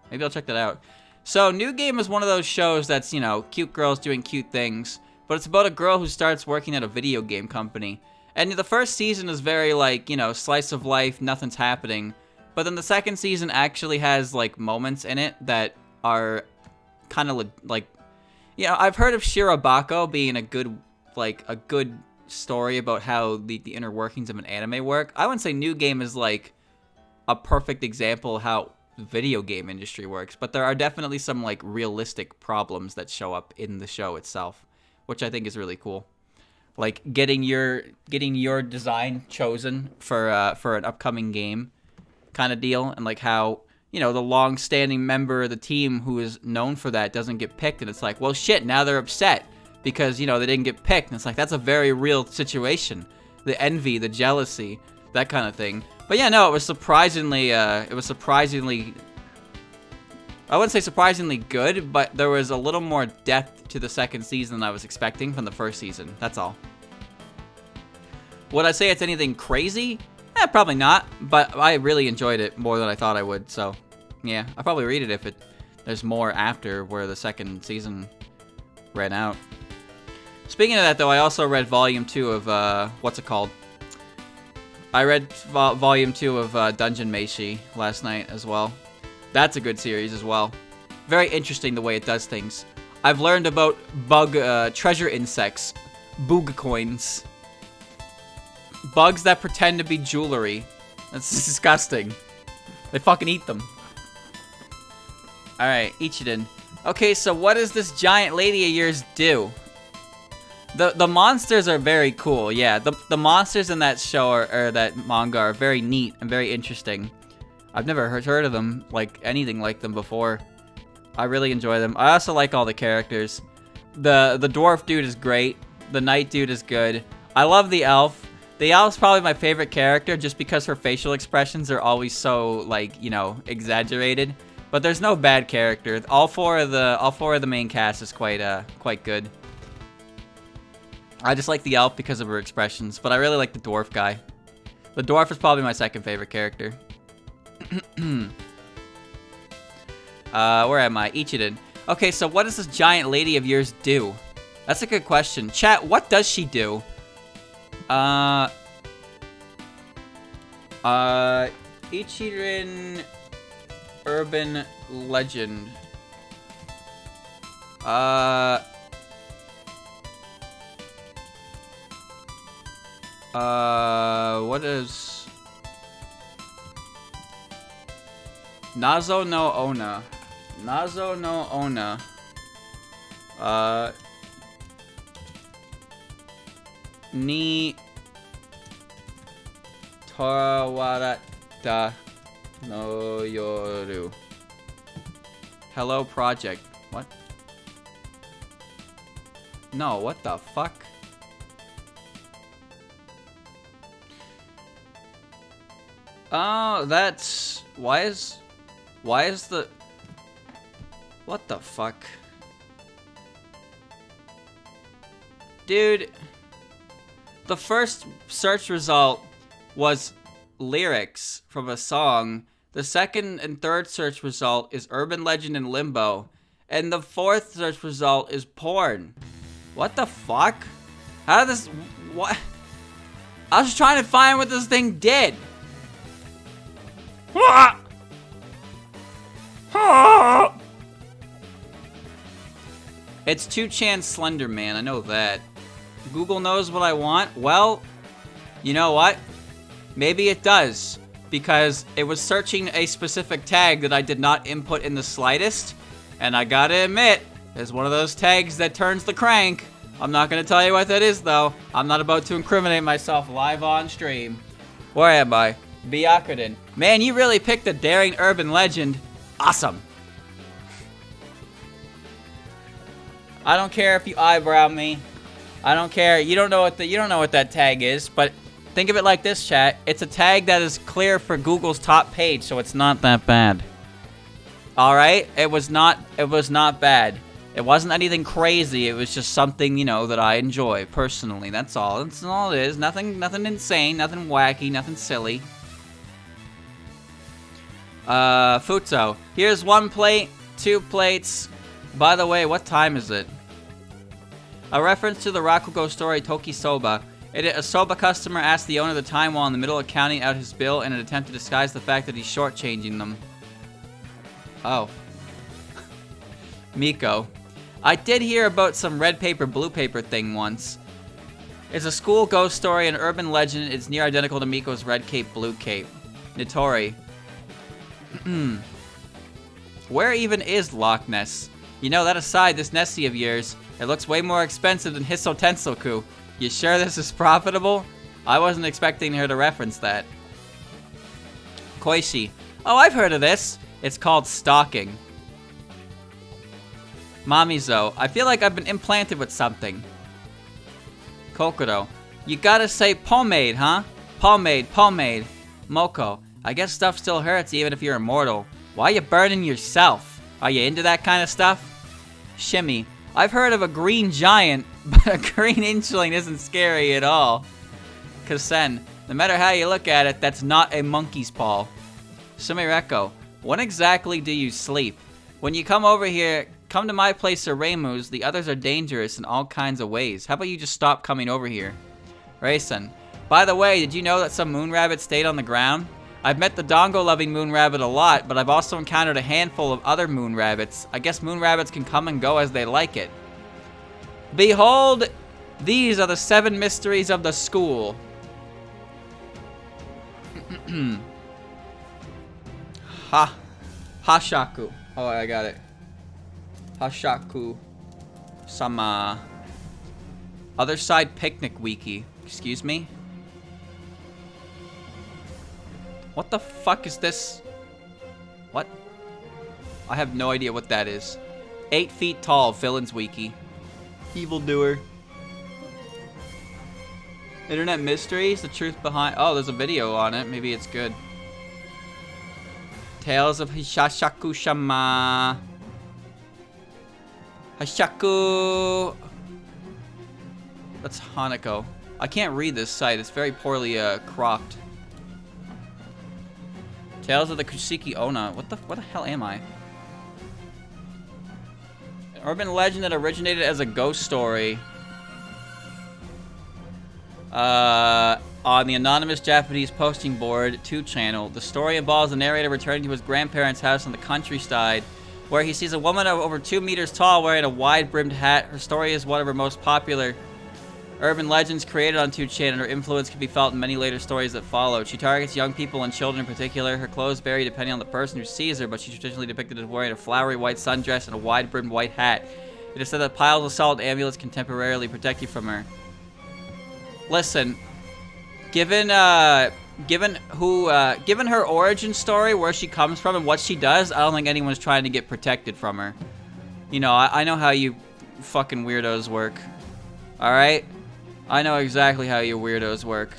Maybe I'll check that out. So, New Game is one of those shows that's, you know, cute girls doing cute things. But it's about a girl who starts working at a video game company. And the first season is very, like, you know, slice of life, nothing's happening. But then the second season actually has, like, moments in it that are kind of, like... You know, I've heard of Shirobako being a good, like, a good story about how the inner workings of an anime work. I wouldn't say New Game is, like, a perfect example of how the video game industry works. But there are definitely some, like, realistic problems that show up in the show itself, which I think is really cool. Like getting your design chosen for an upcoming game kind of deal, and like how, you know, the long-standing member of the team who is known for that doesn't get picked, and it's like, well, shit, now they're upset because, you know, they didn't get picked, and it's like, that's a very real situation. The envy, the jealousy, that kind of thing. But yeah, no, it was surprisingly, I wouldn't say surprisingly good, but there was a little more depth to the second season than I was expecting from the first season. That's all. Would I say it's anything crazy? Probably not, but I really enjoyed it more than I thought I would, so yeah, I'll probably read it if there's more after where the second season ran out. Speaking of that, though, I also read Volume 2 of, what's it called? I read Volume 2 of Dungeon Meshi last night as well. That's a good series as well. Very interesting the way it does things. I've learned about treasure insects, boog coins. Bugs that pretend to be jewelry. That's disgusting. They fucking eat them. Alright, Ichiden. Okay, so what does this giant lady of yours do? The monsters are very cool, yeah. The monsters in that show or that manga are very neat and very interesting. I've never heard of them, like anything like them before. I really enjoy them. I also like all the characters. The dwarf dude is great. The knight dude is good. I love the elf. The elf's probably my favorite character just because her facial expressions are always so, like, you know, exaggerated. But there's no bad character. All four of the main cast is quite good. I just like the elf because of her expressions, but I really like the dwarf guy. The dwarf is probably my second favorite character. Where am I? Ichiden. Okay, so what does this giant lady of yours do? That's a good question. Chat, what does she do? Ichirin Urban Legend. What is... Nazo no Ona. Nazo no Ona. ni Torawarata no yoru. Hello project. What? No, what the fuck? Oh, that's... Why is the... What the fuck? Dude, the first search result was lyrics from a song. The second and third search result is urban legend and limbo. And the fourth search result is porn. What the fuck? How did this... What? I was just trying to find what this thing did. It's 2chan Slender Man, I know that. Google knows what I want. Well, you know what? Maybe it does. Because it was searching a specific tag that I did not input in the slightest. And I gotta admit, it's one of those tags that turns the crank. I'm not gonna tell you what that is, though. I'm not about to incriminate myself live on stream. Where am I? Byakuren. Man, you really picked a daring urban legend. Awesome. I don't care if you eyebrow me. I don't care. You don't know what that tag is, but think of it like this, chat. It's a tag that is clear for Google's top page, so it's not that bad. All right? It was not bad. It wasn't anything crazy. It was just something, you know, that I enjoy personally. That's all. That's all it is. Nothing insane, nothing wacky, nothing silly. Futo. Here's 1 plate, 2 plates. By the way, what time is it? A reference to the Rakugo story Toki Soba. A soba customer asked the owner the time while in the middle of counting out his bill in an attempt to disguise the fact that he's shortchanging them. Oh. Miko. I did hear about some red paper, blue paper thing once. It's a school ghost story, an urban legend. It's near identical to Miko's red cape, blue cape. Nitori. Where even is Loch Ness? You know, that aside, this Nessie of yours, it looks way more expensive than Hisso Tensoku. You sure this is profitable? I wasn't expecting her to reference that. Koishi. Oh, I've heard of this. It's called stalking. Mamizo. I feel like I've been implanted with something. Kokoro. You gotta say pomade, huh? Pomade, pomade. Moko. I guess stuff still hurts even if you're immortal. Why are you burning yourself? Are you into that kind of stuff? Shimmy. I've heard of a green giant, but a green inchling isn't scary at all. Kasen. No matter how you look at it, that's not a monkey's paw. Sumireko. When exactly do you sleep? When you come over here, come to my place or Reimu's. The others are dangerous in all kinds of ways. How about you just stop coming over here? Raisin. By the way, did you know that some moon rabbits stayed on the ground? I've met the dongo-loving moon rabbit a lot, but I've also encountered a handful of other moon rabbits. I guess moon rabbits can come and go as they like it. Behold, these are the 7 mysteries of the school. Hashaku. Oh, I got it. Hashaku. Sama. Other side picnic wiki. Excuse me? What the fuck is this? What? I have no idea what that is. 8 feet tall, villains wiki. Evildoer. Internet mysteries, the truth behind... Oh, there's a video on it. Maybe it's good. Tales of Hishashaku Shama. Hashaku. That's Hanako. I can't read this site. It's very poorly cropped. Tales of the Kushiki Onna. What the hell am I? An urban legend that originated as a ghost story. On the anonymous Japanese posting board 2 channel. The story involves the narrator returning to his grandparents' house in the countryside, where he sees a woman over 2 meters tall wearing a wide-brimmed hat. Her story is one of her most popular urban legends created on 2chan, and her influence can be felt in many later stories that followed. She targets young people and children in particular. Her clothes vary depending on the person who sees her, but she's traditionally depicted as wearing a flowery white sundress and a wide-brimmed white hat. It is said that piles of salt and amulets can temporarily protect you from her. Listen, given her origin story, where she comes from and what she does, I don't think anyone's trying to get protected from her. You know, I know how you fucking weirdos work. Alright? I know exactly how you weirdos work.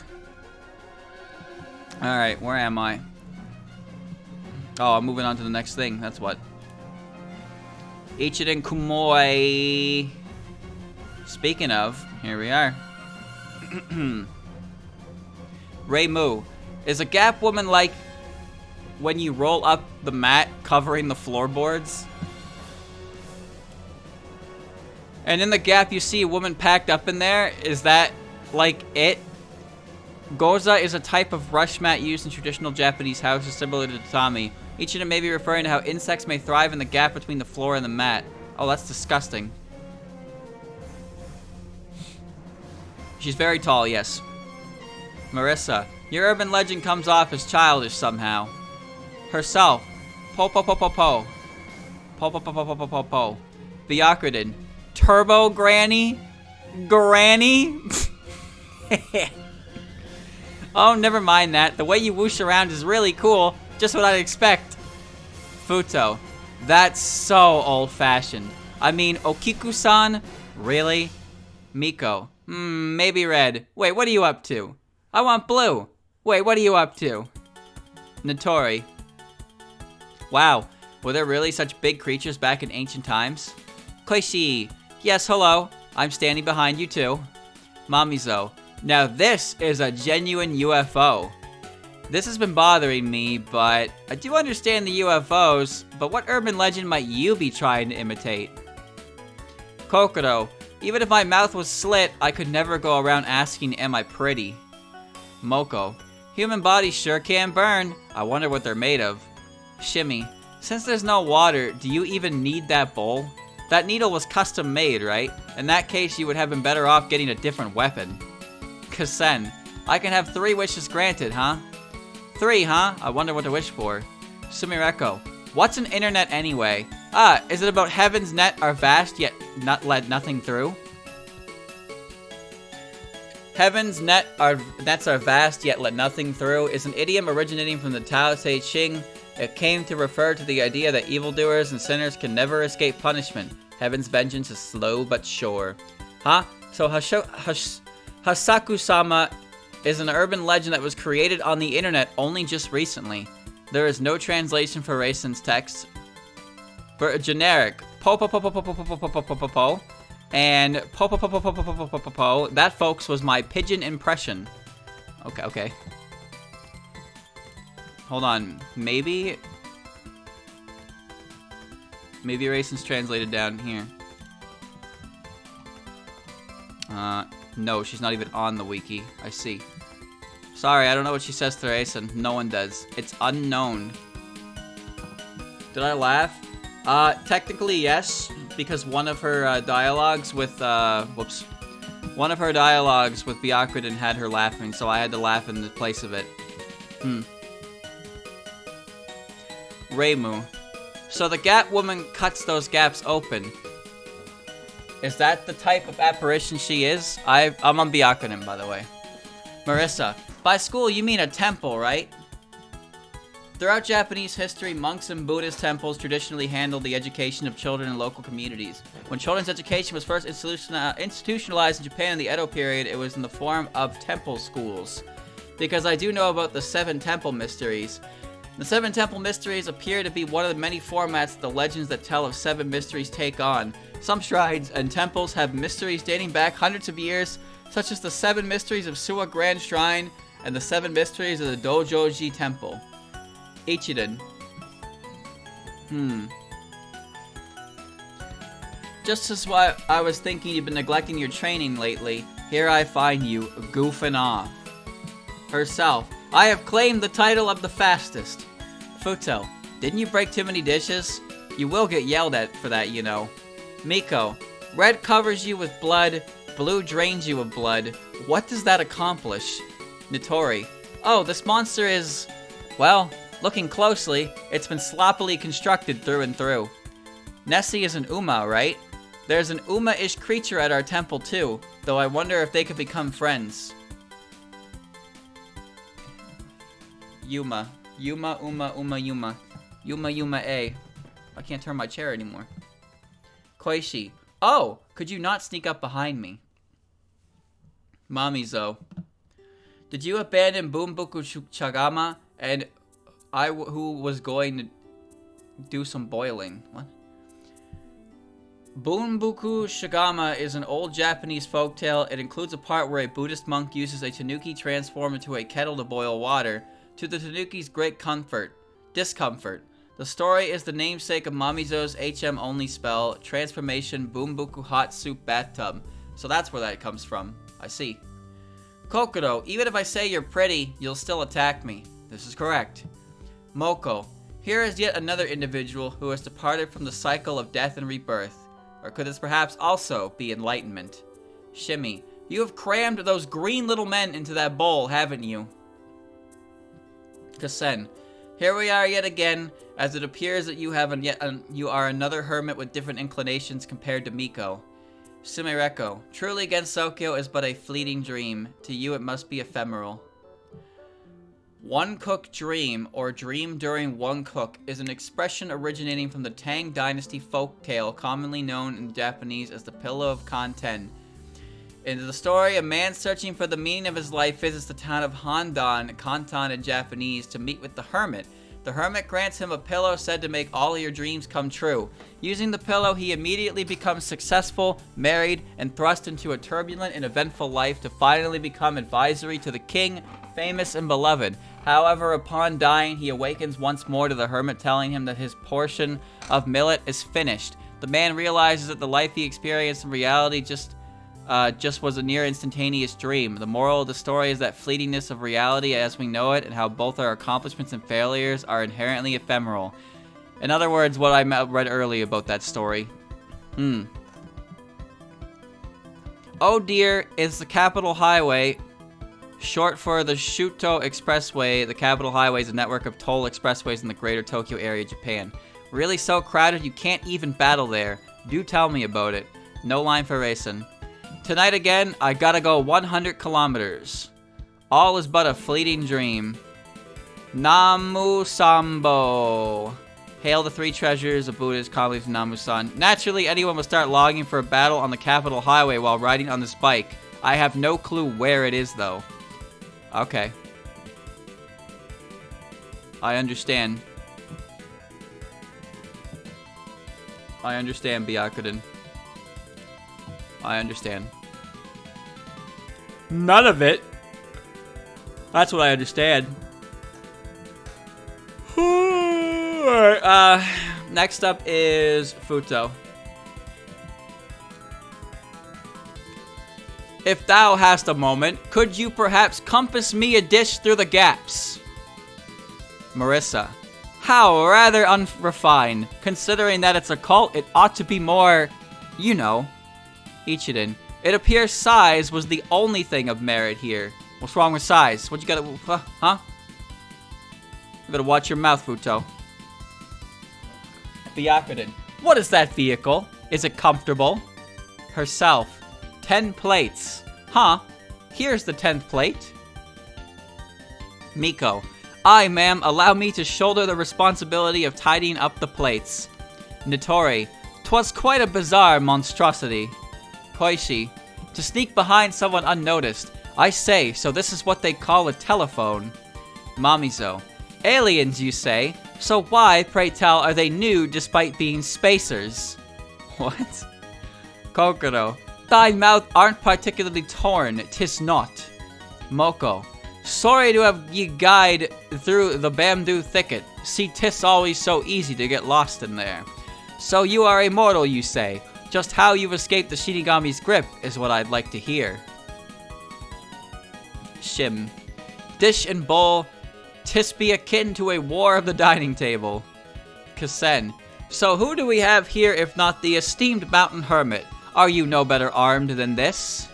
Alright, where am I? Oh, I'm moving on to the next thing. That's what. Ichiden Kumoi. Speaking of, here we are. Reimu. Is a gap woman like when you roll up the mat covering the floorboards? And in the gap you see a woman packed up in there? Is that like it? Goza is a type of rush mat used in traditional Japanese houses similar to tatami. Each of them may be referring to how insects may thrive in the gap between the floor and the mat. Oh, that's disgusting. She's very tall, yes. Marissa, your urban legend comes off as childish somehow. Herself. Po-po-po-po-po. Po-po-po-po-po-po-po. Byakurin. Turbo Granny? Granny? Oh, never mind that. The way you whoosh around is really cool. Just what I'd expect. Futo. That's so old-fashioned. I mean, Okiku-san? Really? Miko. Maybe red. Wait, what are you up to? I want blue. Wait, what are you up to? Notori. Wow, were there really such big creatures back in ancient times? Koishi. Yes, hello. I'm standing behind you too. Mamizo. Now this is a genuine UFO. This has been bothering me, but I do understand the UFOs, but what urban legend might you be trying to imitate? Kokoro. Even if my mouth was slit, I could never go around asking, am I pretty? Moko. Human bodies sure can burn. I wonder what they're made of. Shimmy. Since there's no water, do you even need that bowl? That needle was custom made, right? In that case, you would have been better off getting a different weapon. Kasen. I can have 3 wishes granted, huh? 3, huh? I wonder what to wish for. Sumireko. What's an internet anyway? Is it about heaven's net are vast yet not let nothing through? Heaven's nets are vast yet let nothing through is an idiom originating from the Tao Te Ching. It came to refer to the idea that evildoers and sinners can never escape punishment. Heaven's vengeance is slow but sure. Huh? So Hasaku-sama is an urban legend that was created on the internet only just recently. There is no translation for Raisin's text. Generic. Po-po-po-po-po-po-po-po-po-po-po. And po-po-po-po-po-po-po-po-po. That, folks, was my pigeon impression. Okay. Hold on. Maybe Raisin's translated down here. No, she's not even on the wiki. I see. Sorry, I don't know what she says to Raisin. No one does. It's unknown. Did I laugh? Technically, yes, because one of her dialogues with, one of her dialogues with Byakurin had her laughing, so I had to laugh in the place of it. Reimu. So the Gap Woman cuts those gaps open. Is that the type of apparition she is? I'm on Byakurin, by the way. Marissa. By school, you mean a temple, right? Throughout Japanese history, monks and Buddhist temples traditionally handled the education of children in local communities. When children's education was first institutionalized in Japan in the Edo period, it was in the form of temple schools. Because I do know about the 7 temple mysteries. The 7 temple mysteries appear to be one of the many formats the legends that tell of 7 mysteries take on. Some shrines and temples have mysteries dating back hundreds of years, such as the 7 mysteries of Suwa Grand Shrine and the 7 mysteries of the Dojoji Temple. Ichiden. Just as what I was thinking you've been neglecting your training lately, here I find you goofing off. Herself. I have claimed the title of the fastest. Futo. Didn't you break too many dishes? You will get yelled at for that, you know. Miko. Red covers you with blood, blue drains you of blood. What does that accomplish? Notori. Oh, this monster is... well... looking closely, it's been sloppily constructed through and through. Nessie is an Uma, right? There's an Uma-ish creature at our temple too, though I wonder if they could become friends. Yuma. Yuma, Uma, Uma, Yuma. Yuma, Yuma, A. I can't turn my chair anymore. Koishi. Oh, could you not sneak up behind me? Mamizo. Did you abandon Bunbuku Chagama and who was going to do some boiling? What? Bunbuku Shigama is an old Japanese folktale. It includes a part where a Buddhist monk uses a tanuki transformed into a kettle to boil water, to the tanuki's great discomfort. The story is the namesake of Mamizo's HM-only spell, Transformation Bunbuku Hot Soup Bathtub. So that's where that comes from. I see. Kokoro, even if I say you're pretty, you'll still attack me. This is correct. Moko, here is yet another individual who has departed from the cycle of death and rebirth. Or could this perhaps also be enlightenment? Shimmy, you have crammed those green little men into that bowl, haven't you? Kasen, here we are yet again, as it appears that you are another hermit with different inclinations compared to Miko. Sumereko, truly Gensokyo is but a fleeting dream. To you it must be ephemeral. One Cook Dream, or Dream During One Cook, is an expression originating from the Tang Dynasty folktale commonly known in Japanese as the Pillow of Kanten. In the story, a man searching for the meaning of his life visits the town of Handan, Kantan in Japanese, to meet with the hermit. The hermit grants him a pillow said to make all your dreams come true. Using the pillow, he immediately becomes successful, married, and thrust into a turbulent and eventful life to finally become advisory to the king, famous and beloved. However, upon dying, he awakens once more to the hermit telling him that his portion of millet is finished. The man realizes that the life he experienced in reality just was a near instantaneous dream. The moral of the story is that fleetingness of reality as we know it and how both our accomplishments and failures are inherently ephemeral. In other words, what I read earlier about that story. Oh dear is the Capital Highway, short for the Shuto Expressway. The Capital Highway is a network of toll expressways in the greater Tokyo area, Japan. Really so crowded you can't even battle there. Do tell me about it. No line for racing. Tonight again, I gotta go 100 kilometers. All is but a fleeting dream. Namu Sambo. Hail the three treasures of Buddha's colleagues Namu-san. Naturally, anyone will start longing for a battle on the Capital Highway while riding on this bike. I have no clue where it is, though. Okay. I understand. I understand, Byakuden. I understand. None of it. That's what I understand. Alright, next up is Futo. If thou hast a moment, could you perhaps compass me a dish through the gaps? Marissa. How rather unrefined. Considering that it's a cult, it ought to be more, you know. Ichiden. It appears size was the only thing of merit here. What's wrong with size? What you gotta, huh? You better watch your mouth, Futo. Byakuden. What is that vehicle? Is it comfortable? Herself. 10 plates. Huh? Here's the 10th plate. Miko. Aye, ma'am, allow me to shoulder the responsibility of tidying up the plates. Nitori. 'Twas quite a bizarre monstrosity. Koishi. To sneak behind someone unnoticed. I say, so this is what they call a telephone. Mamizo. Aliens, you say? So why, pray tell, are they nude despite being spacers? What? Kokoro. Thy mouth aren't particularly torn, 'tis not. Moko. Sorry to have ye guide through the bamboo thicket. See, 'tis always so easy to get lost in there. So you are a mortal, you say. Just how you've escaped the Shinigami's grip is what I'd like to hear. Shim. Dish and bowl, 'tis be akin to a war of the dining table. Kasen. So who do we have here if not the esteemed mountain hermit? Are you no better armed than this?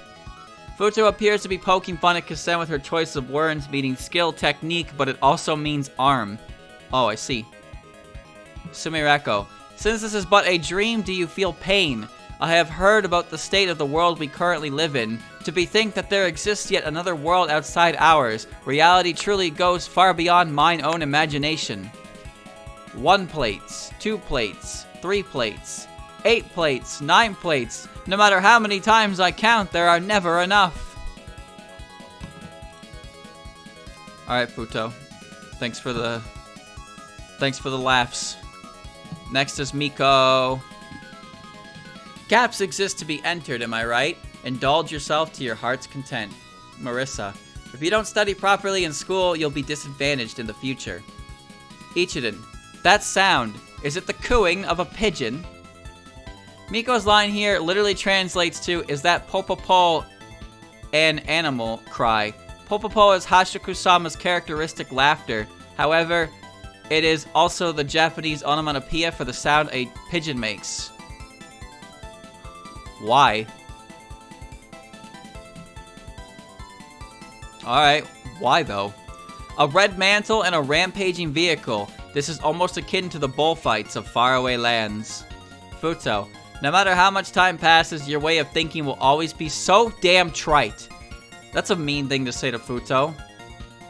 Futo appears to be poking fun at Kasen with her choice of words meaning skill, technique, but it also means arm. Oh, I see. Sumireko. Since this is but a dream, do you feel pain? I have heard about the state of the world we currently live in. To think that there exists yet another world outside ours. Reality truly goes far beyond mine own imagination. 1 plates, 2 plates, 3 plates, 8 plates, 9 plates. No matter how many times I count, there are never enough. Alright, Futo. Thanks for the laughs. Next is Miko. Gaps exist to be entered, am I right? Indulge yourself to your heart's content. Marissa. If you don't study properly in school, you'll be disadvantaged in the future. Ichiden. That sound. Is it the cooing of a pigeon? Miko's line here literally translates to, is that Popopo an animal cry? Popopo is Hashiko-sama's characteristic laughter. However, it is also the Japanese onomatopoeia for the sound a pigeon makes. Why? Alright, why though? A red mantle and a rampaging vehicle. This is almost akin to the bullfights of faraway lands. Futo. No matter how much time passes, your way of thinking will always be so damn trite. That's a mean thing to say to Futo.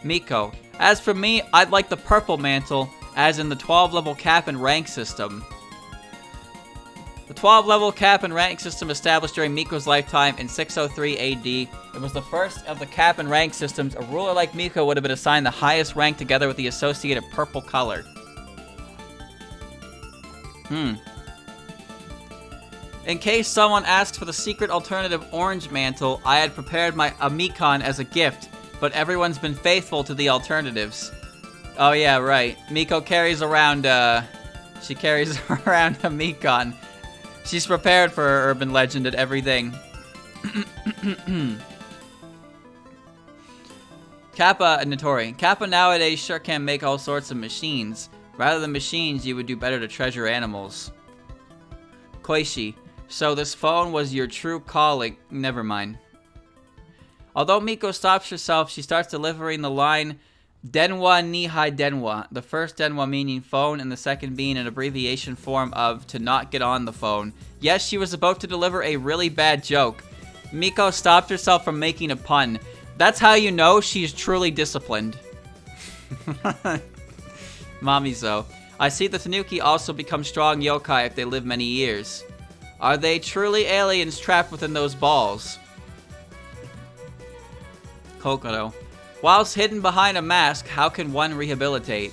Miko. As for me, I'd like the purple mantle, as in the 12-level cap and rank system. The 12-level cap and rank system established during Miko's lifetime in 603 AD. It was the first of the cap and rank systems. A ruler like Miko would have been assigned the highest rank together with the associated purple color. In case someone asks for the secret alternative orange mantle, I had prepared my Amikon as a gift, but everyone's been faithful to the alternatives. Oh yeah, right. Miko carries around, she carries around Amikon. She's prepared for her urban legend and everything. Kappa and Notori. Kappa nowadays sure can make all sorts of machines. Rather than machines, you would do better to treasure animals. Koishi. So this phone was your true calling. Never mind. Although Miko stops herself, she starts delivering the line Denwa Nihai Denwa. The first Denwa meaning phone and the second being an abbreviation form of to not get on the phone. Yes, she was about to deliver a really bad joke. Miko stopped herself from making a pun. That's how you know she's truly disciplined. Mamizo. I see the Tanuki also become strong yokai if they live many years. Are they truly aliens trapped within those balls? Kokoro. Whilst hidden behind a mask, how can one rehabilitate?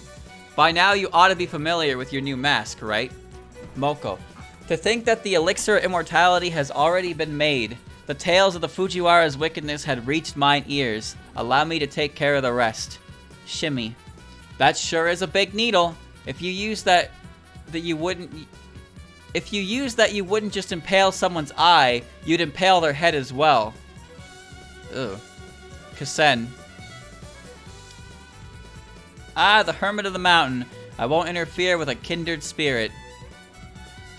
By now you ought to be familiar with your new mask, right? Moko. To think that the elixir of immortality has already been made. The tales of the Fujiwara's wickedness had reached mine ears. Allow me to take care of the rest. Shimmy. That sure is a big needle. If you use that you wouldn't just impale someone's eye, you'd impale their head as well. Ugh. Kasen. Ah, the Hermit of the Mountain. I won't interfere with a kindred spirit.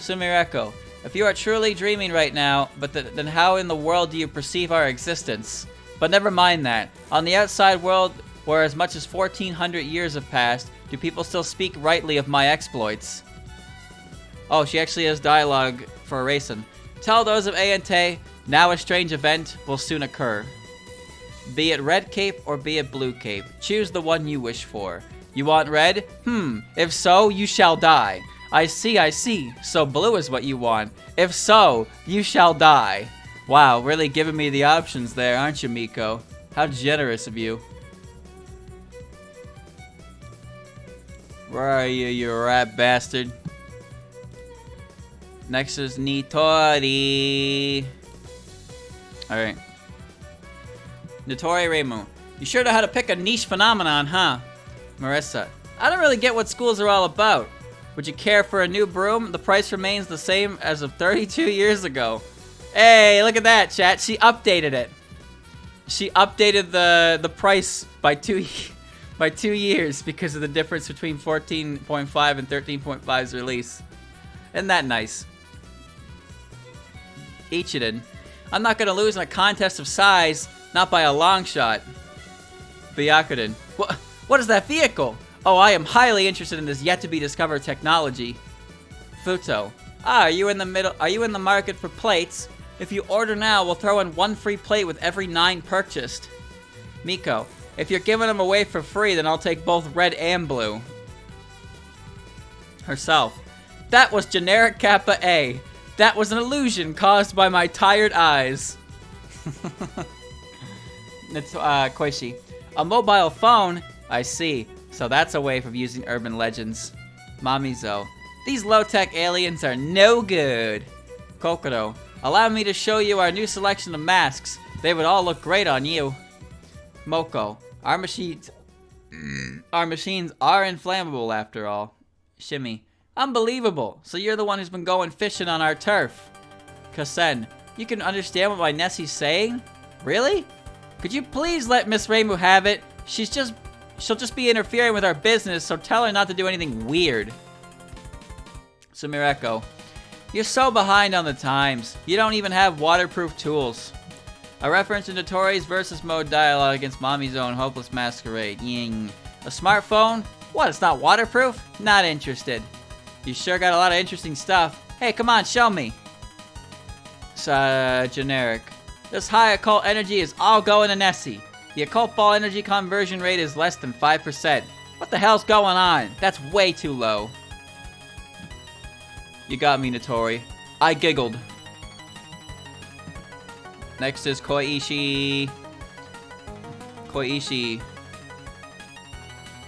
Sumireko. If you are truly dreaming right now, then how in the world do you perceive our existence? But never mind that. On the outside world, where as much as 1400 years have passed, do people still speak rightly of my exploits? Oh, she actually has dialogue for erasing. Tell those of Aente, now a strange event will soon occur. Be it red cape or be it blue cape, choose the one you wish for. You want red? If so, you shall die. I see. So blue is what you want. If so, you shall die. Wow, really giving me the options there, aren't you, Miko? How generous of you. Where are you, you rat bastard? Next is Nitori. Alright. Nitori Reimu. You sure know how to pick a niche phenomenon, huh? Marissa. I don't really get what schools are all about. Would you care for a new broom? The price remains the same as of 32 years ago. Hey, look at that, chat. She updated it. She updated the price by 2 years because of the difference between 14.5 and 13.5's release. Isn't that nice? Ichiden. I'm not gonna lose in a contest of size, not by a long shot. Byakuden. What is that vehicle? Oh, I am highly interested in this yet-to-be-discovered technology. Futo. Are you in the market for plates? If you order now, we'll throw in 1 free plate with every 9 purchased. Miko, if you're giving them away for free, then I'll take both red and blue. Herself, that was generic Kappa A. That was an illusion caused by my tired eyes. It's Koishi. A mobile phone? I see. So that's a way of using urban legends. Mamizo, these low-tech aliens are no good. Kokoro, allow me to show you our new selection of masks. They would all look great on you. Moko, our machines are inflammable after all. Shimmy, unbelievable. So you're the one who's been going fishing on our turf. Kasen, you can understand what my Nessie's saying? Really? Could you please let Miss Reimu have it? She'll just be interfering with our business, so tell her not to do anything weird. Sumireko, you're so behind on the times. You don't even have waterproof tools. A reference into Tori's versus mode dialogue against Mommy's own Hopeless Masquerade. Ying. A smartphone? What, it's not waterproof? Not interested. You sure got a lot of interesting stuff. Hey, come on, show me. Generic. This high occult energy is all going to Nessie. The occult ball energy conversion rate is less than 5%. What the hell's going on? That's way too low. You got me, Notori. I giggled. Next is Koishi.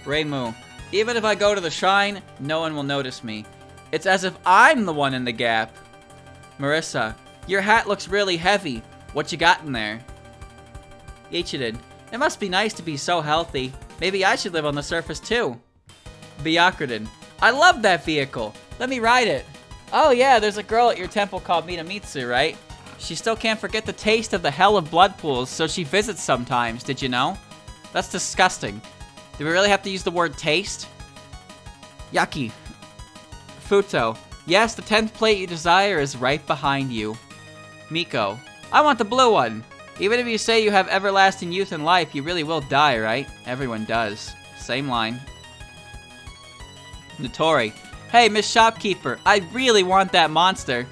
Reimu. Even if I go to the shrine, no one will notice me. It's as if I'm the one in the gap. Marissa. Your hat looks really heavy. What you got in there? Ichiden. It must be nice to be so healthy. Maybe I should live on the surface too. Byakurin. I love that vehicle. Let me ride it. Oh yeah, there's a girl at your temple called Minamitsu, right? She still can't forget the taste of the hell of blood pools, so she visits sometimes, did you know? That's disgusting. Do we really have to use the word taste? Yaki. Futo. Yes, the 10th plate you desire is right behind you. Miko. I want the blue one. Even if you say you have everlasting youth in life, you really will die, right? Everyone does. Same line. Notori. Hey, Miss Shopkeeper, I really want that monster.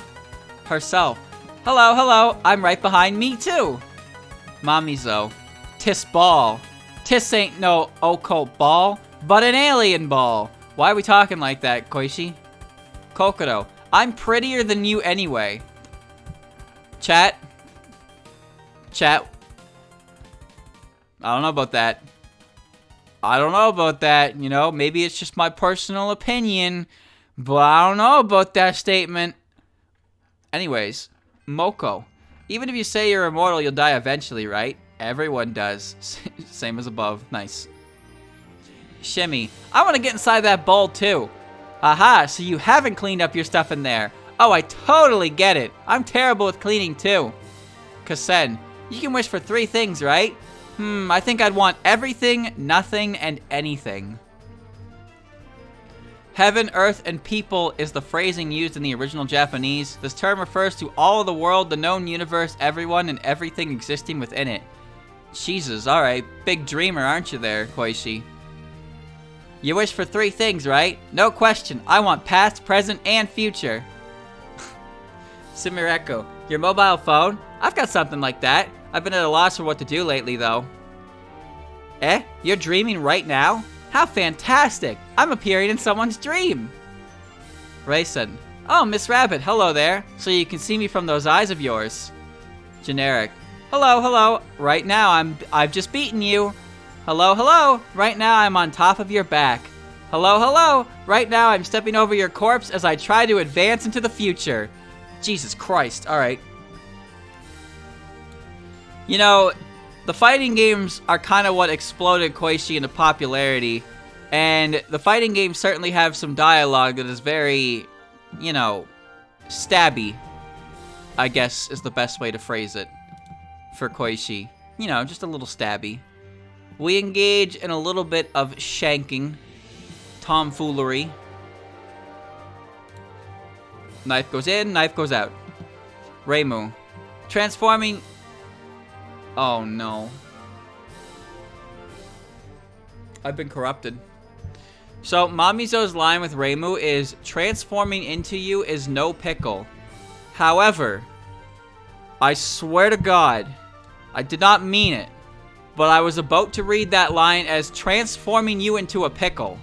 Herself. Hello, hello, I'm right behind me too. Mamizo. Tis ball. Tis ain't no occult ball, but an alien ball. Why are we talking like that, Koishi? Kokoro. I'm prettier than you anyway. Chat. I don't know about that. You know, maybe it's just my personal opinion, but I don't know about that statement. Anyways, Moko. Even if you say you're immortal, you'll die eventually, right? Everyone does. Same as above. Nice. Shimmy. I want to get inside that bowl too. Aha, so you haven't cleaned up your stuff in there. Oh, I totally get it. I'm terrible with cleaning too. Kasen. You can wish for 3 things, right? I think I'd want everything, nothing, and anything. Heaven, earth, and people is the phrasing used in the original Japanese. This term refers to all of the world, the known universe, everyone, and everything existing within it. Jesus, alright. Big dreamer, aren't you there, Koishi? You wish for 3 things, right? No question. I want past, present, and future. Sumireko. Your mobile phone? I've got something like that. I've been at a loss for what to do lately, though. Eh? You're dreaming right now? How fantastic! I'm appearing in someone's dream! Rayson. Oh, Miss Rabbit, hello there. So you can see me from those eyes of yours. Generic. Hello, hello. Right now, I've just beaten you. Hello, hello. Right now, I'm on top of your back. Hello, hello. Right now, I'm stepping over your corpse as I try to advance into the future. Jesus Christ. Alright. You know, the fighting games are kind of what exploded Koishi into popularity, and the fighting games certainly have some dialogue that is very, you know, stabby, I guess is the best way to phrase it for Koishi. You know, just a little stabby. We engage in a little bit of shanking, tomfoolery. Knife goes in, knife goes out. Reimu. Transforming... Oh no. I've been corrupted. So, Mamizo's line with Reimu is, transforming into you is no pickle. However, I swear to God, I did not mean it, but I was about to read that line as transforming you into a pickle.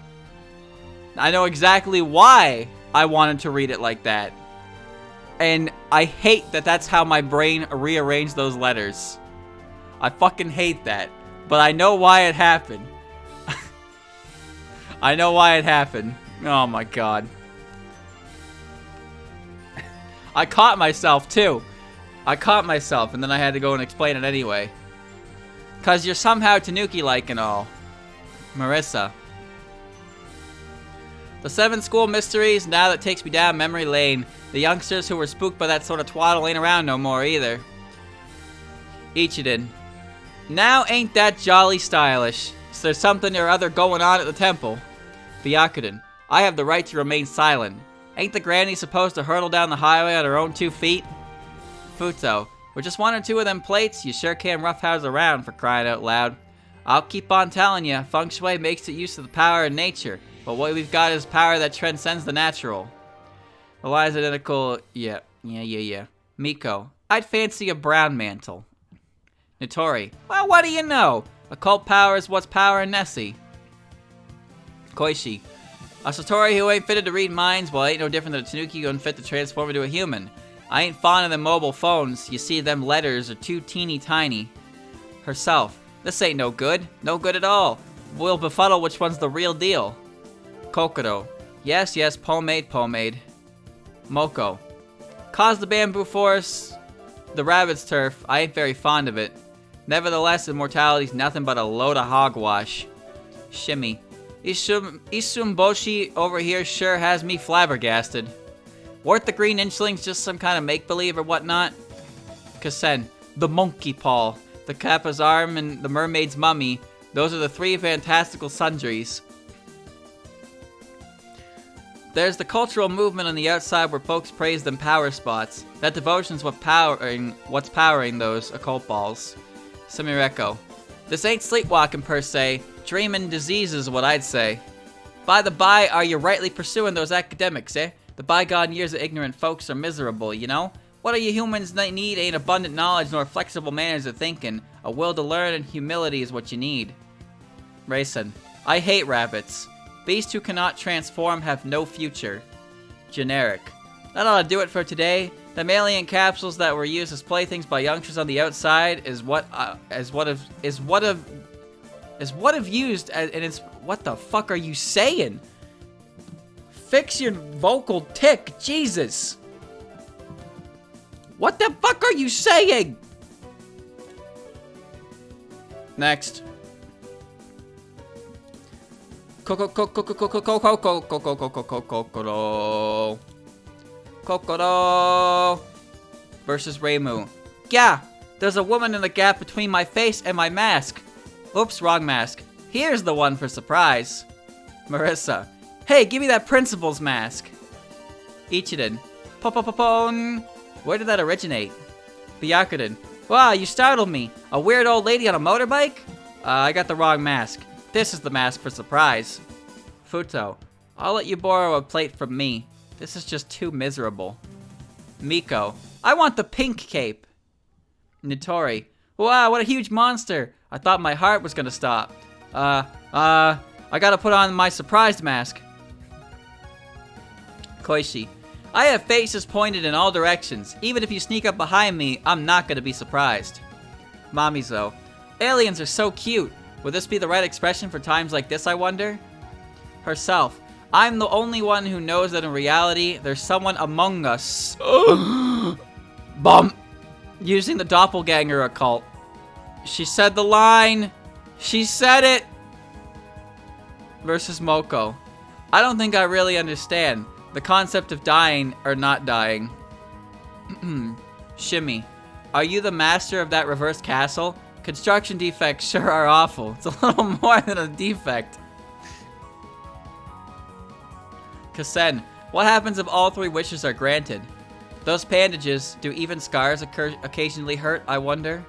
I know exactly why I wanted to read it like that. And I hate that that's how my brain rearranged those letters. I fucking hate that. But I know why it happened. I know why it happened. Oh my god. I caught myself too. I caught myself and then I had to go and explain it anyway. Cause you're somehow Tanuki-like and all. Marissa. The 7 school mysteries, now that takes me down memory lane. The youngsters who were spooked by that sort of twaddle ain't around no more either. Ichiden. Now ain't that jolly stylish. So there's something or other going on at the temple. Byakuden. I have the right to remain silent. Ain't the granny supposed to hurtle down the highway on her own 2 feet? Futo. With just 1 or 2 of them plates, you sure can roughhouse around, for crying out loud. I'll keep on telling you, feng shui makes it use of the power of nature, but what we've got is power that transcends the natural. Why is identical? Yeah. Miko. I'd fancy a brown mantle. Notori. Well, what do you know? Occult power is what's power in Nessie. Koishi. A Satori who ain't fitted to read minds, well, ain't no different than a Tanuki who unfit to transform into a human. I ain't fond of them mobile phones. You see, them letters are too teeny tiny. Herself. This ain't no good. No good at all. We'll befuddle which one's the real deal. Kokoro. Yes, pomade. Moko. Cause the bamboo forest, the rabbit's turf. I ain't very fond of it. Nevertheless, immortality's nothing but a load of hogwash. Shimmy. Isumboshi over here sure has me flabbergasted. Weren't the green inchlings just some kind of make-believe or whatnot? Kasen. The monkey paw. The Kappa's arm and the mermaid's mummy. Those are the 3 fantastical sundries. There's the cultural movement on the outside where folks praise them power spots. That devotion's what's powering those occult balls. Sumireko. This ain't sleepwalking per se. Dreaming disease is what I'd say. By the by, are you rightly pursuing those academics, eh? The bygone years of ignorant folks are miserable, you know? What you humans need ain't abundant knowledge nor flexible manners of thinking. A will to learn and humility is what you need. Raisin. I hate rabbits. Beasts who cannot transform have no future. Generic. That ought to do it for today. The alien capsules that were used as playthings by youngsters on the outside is what the fuck are you saying? Fix your vocal tick, Jesus. What the fuck are you saying? Next. Kokoro versus Reimu. Yeah, there's a woman in the gap between my face and my mask. Oops, wrong mask. Here's the one for surprise. Marissa. Hey, give me that principal's mask. Ichiden. Popopopon. Where did that originate? Byakuden. Wow, you startled me. A weird old lady on a motorbike? I got the wrong mask. This is the mask for surprise. Futo. I'll let you borrow a plate from me. This is just too miserable. Miko. I want the pink cape. Notori. Wow, what a huge monster. I thought my heart was gonna stop. I gotta put on my surprised mask. Koishi. I have faces pointed in all directions. Even if you sneak up behind me, I'm not gonna be surprised. Mamizo. Aliens are so cute. Would this be the right expression for times like this, I wonder? Herself. I'm the only one who knows that in reality, there's someone among us. Bump. Using the doppelganger occult. She said the line. She said it. Versus Moko. I don't think I really understand the concept of dying or not dying. Shimmy. Are you the master of that reverse castle? Construction defects sure are awful. It's a little more than a defect. Kasen. What happens if all 3 wishes are granted? Those bandages, do even scars occasionally hurt, I wonder?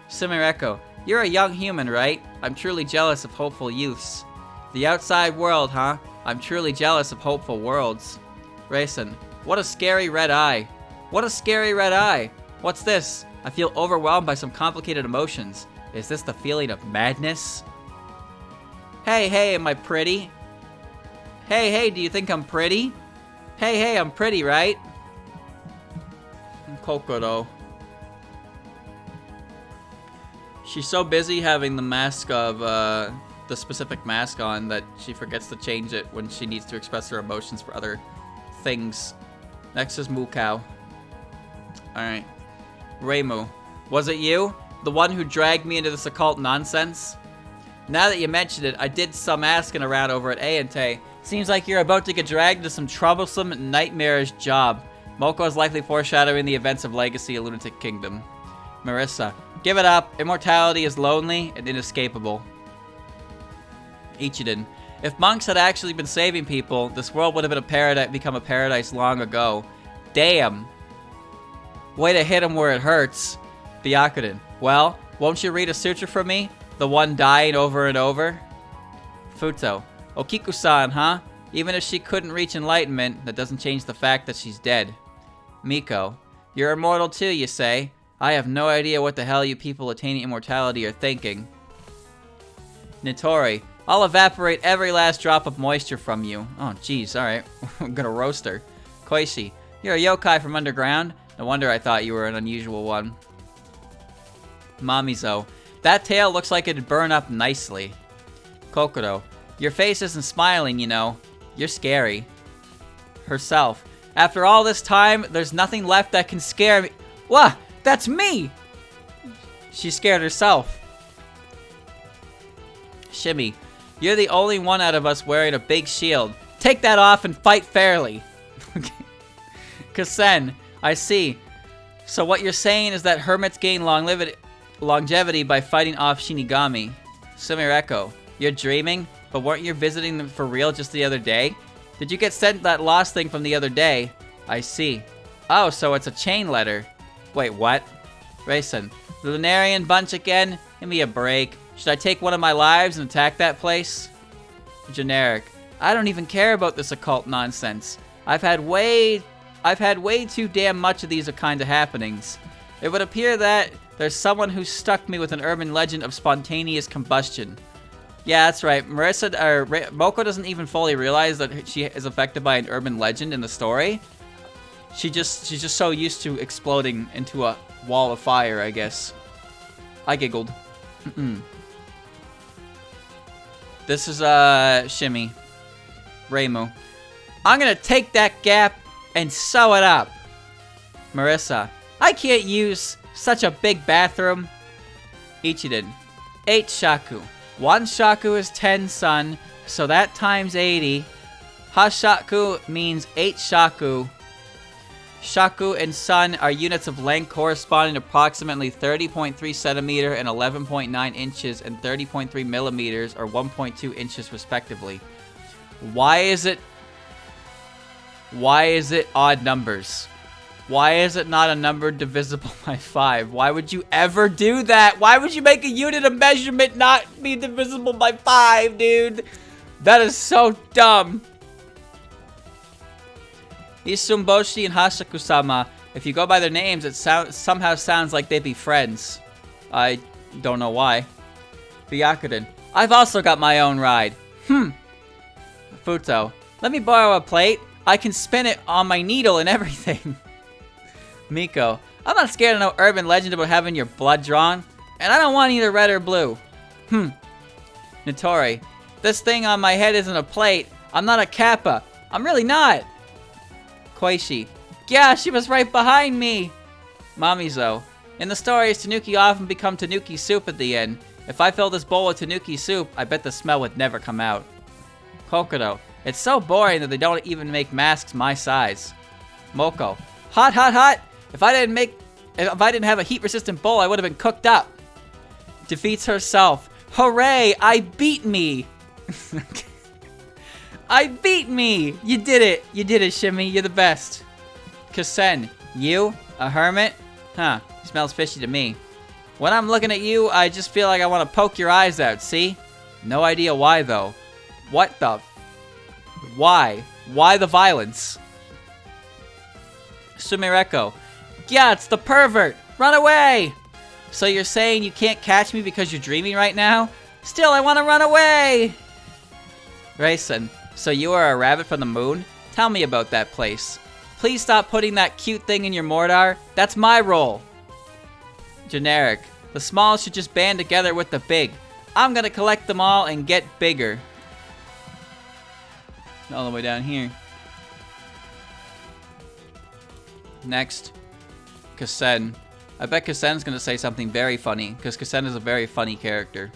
Sumireko. You're a young human, right? I'm truly jealous of hopeful youths. The outside world, huh? I'm truly jealous of hopeful worlds. Raisin. What a scary red eye. What a scary red eye. What's this? I feel overwhelmed by some complicated emotions. Is this the feeling of madness? Hey, am I pretty? Hey, do you think I'm pretty? Hey, I'm pretty, right? Kokoro. She's so busy having the mask of, the specific mask on that she forgets to change it when she needs to express her emotions for other things. Next is Mukau. Alright. Reimu. Was it you? The one who dragged me into this occult nonsense? Now that you mention it, I did some asking around over at Aente. Seems like you're about to get dragged into some troublesome, nightmarish job. Moko is likely foreshadowing the events of Legacy of Lunatic Kingdom. Marissa. Give it up. Immortality is lonely and inescapable. Ichiden. If monks had actually been saving people, this world would have become a paradise long ago. Damn. Way to hit him where it hurts. Byakuren. Well, won't you read a sutra for me? The one dying over and over? Futo. Okiku-san, huh? Even if she couldn't reach enlightenment, that doesn't change the fact that she's dead. Miko. You're immortal too, you say? I have no idea what the hell you people attaining immortality are thinking. Nitori. I'll evaporate every last drop of moisture from you. Oh, jeez, alright. I'm gonna roast her. Koishi. You're a yokai from underground? No wonder I thought you were an unusual one. Mamizo. That tail looks like it'd burn up nicely. Kokoro. Your face isn't smiling, you know. You're scary. Herself. After all this time, there's nothing left that can scare me. Wah! That's me! She scared herself. Shimmy. You're the only one out of us wearing a big shield. Take that off and fight fairly. Kasen. I see. So what you're saying is that hermits gain longevity by fighting off Shinigami. Sumireko. You're dreaming? But weren't you visiting them for real just the other day? Did you get sent that lost thing from the other day? I see. Oh, so it's a chain letter. Wait, what? Raisin. The Lunarian bunch again? Give me a break. Should I take one of my lives and attack that place? Generic. I don't even care about this occult nonsense. I've had way too damn much of these kind of happenings. It would appear that there's someone who stuck me with an urban legend of spontaneous combustion. Yeah, that's right. Moko doesn't even fully realize that she is affected by an urban legend in the story. She's just so used to exploding into a wall of fire, I guess. I giggled. This is Shimmy. Reimu. I'm gonna take that gap and sew it up. Marissa. I can't use such a big bathroom. Ichiden. 8 shaku. 1 shaku is 10 sun, so that times 80. Hashaku means 8 shaku. Shaku and sun are units of length corresponding to approximately 30.3 centimeter and 11.9 inches and 30.3 millimeters or 1.2 inches respectively. Why is it odd numbers? Why is it not a number divisible by 5? Why would you ever do that? Why would you make a unit of measurement not be divisible by 5, dude? That is so dumb. Isumboshi and Hashaku-sama. If you go by their names, it somehow sounds like they'd be friends. I don't know why. Byakuren. I've also got my own ride. Futo. Let me borrow a plate. I can spin it on my needle and everything. Miko. I'm not scared of no urban legend about having your blood drawn. And I don't want either red or blue. Notori. This thing on my head isn't a plate. I'm not a kappa. I'm really not. Koishi. Yeah, she was right behind me. Mamizo. In the stories, tanuki often become tanuki soup at the end. If I fill this bowl with tanuki soup, I bet the smell would never come out. Kokoro. It's so boring that they don't even make masks my size. Moko. Hot, hot, hot! If I didn't have a heat-resistant bowl, I would have been cooked up. Defeats herself. Hooray! I beat me! I beat me! You did it! You did it, Shimmy. You're the best. Kasen. You? A hermit? Huh. Smells fishy to me. When I'm looking at you, I just feel like I want to poke your eyes out, see? No idea why, though. What the... Why? Why the violence? Sumireko. Yeah, it's the pervert! Run away! So you're saying you can't catch me because you're dreaming right now? Still, I want to run away! Raisin, so you are a rabbit from the moon? Tell me about that place. Please stop putting that cute thing in your mortar. That's my role. Generic, the small should just band together with the big. I'm gonna collect them all and get bigger. All the way down here. Next, Kasen. I bet Kasen's gonna say something very funny, because Kasen is a very funny character.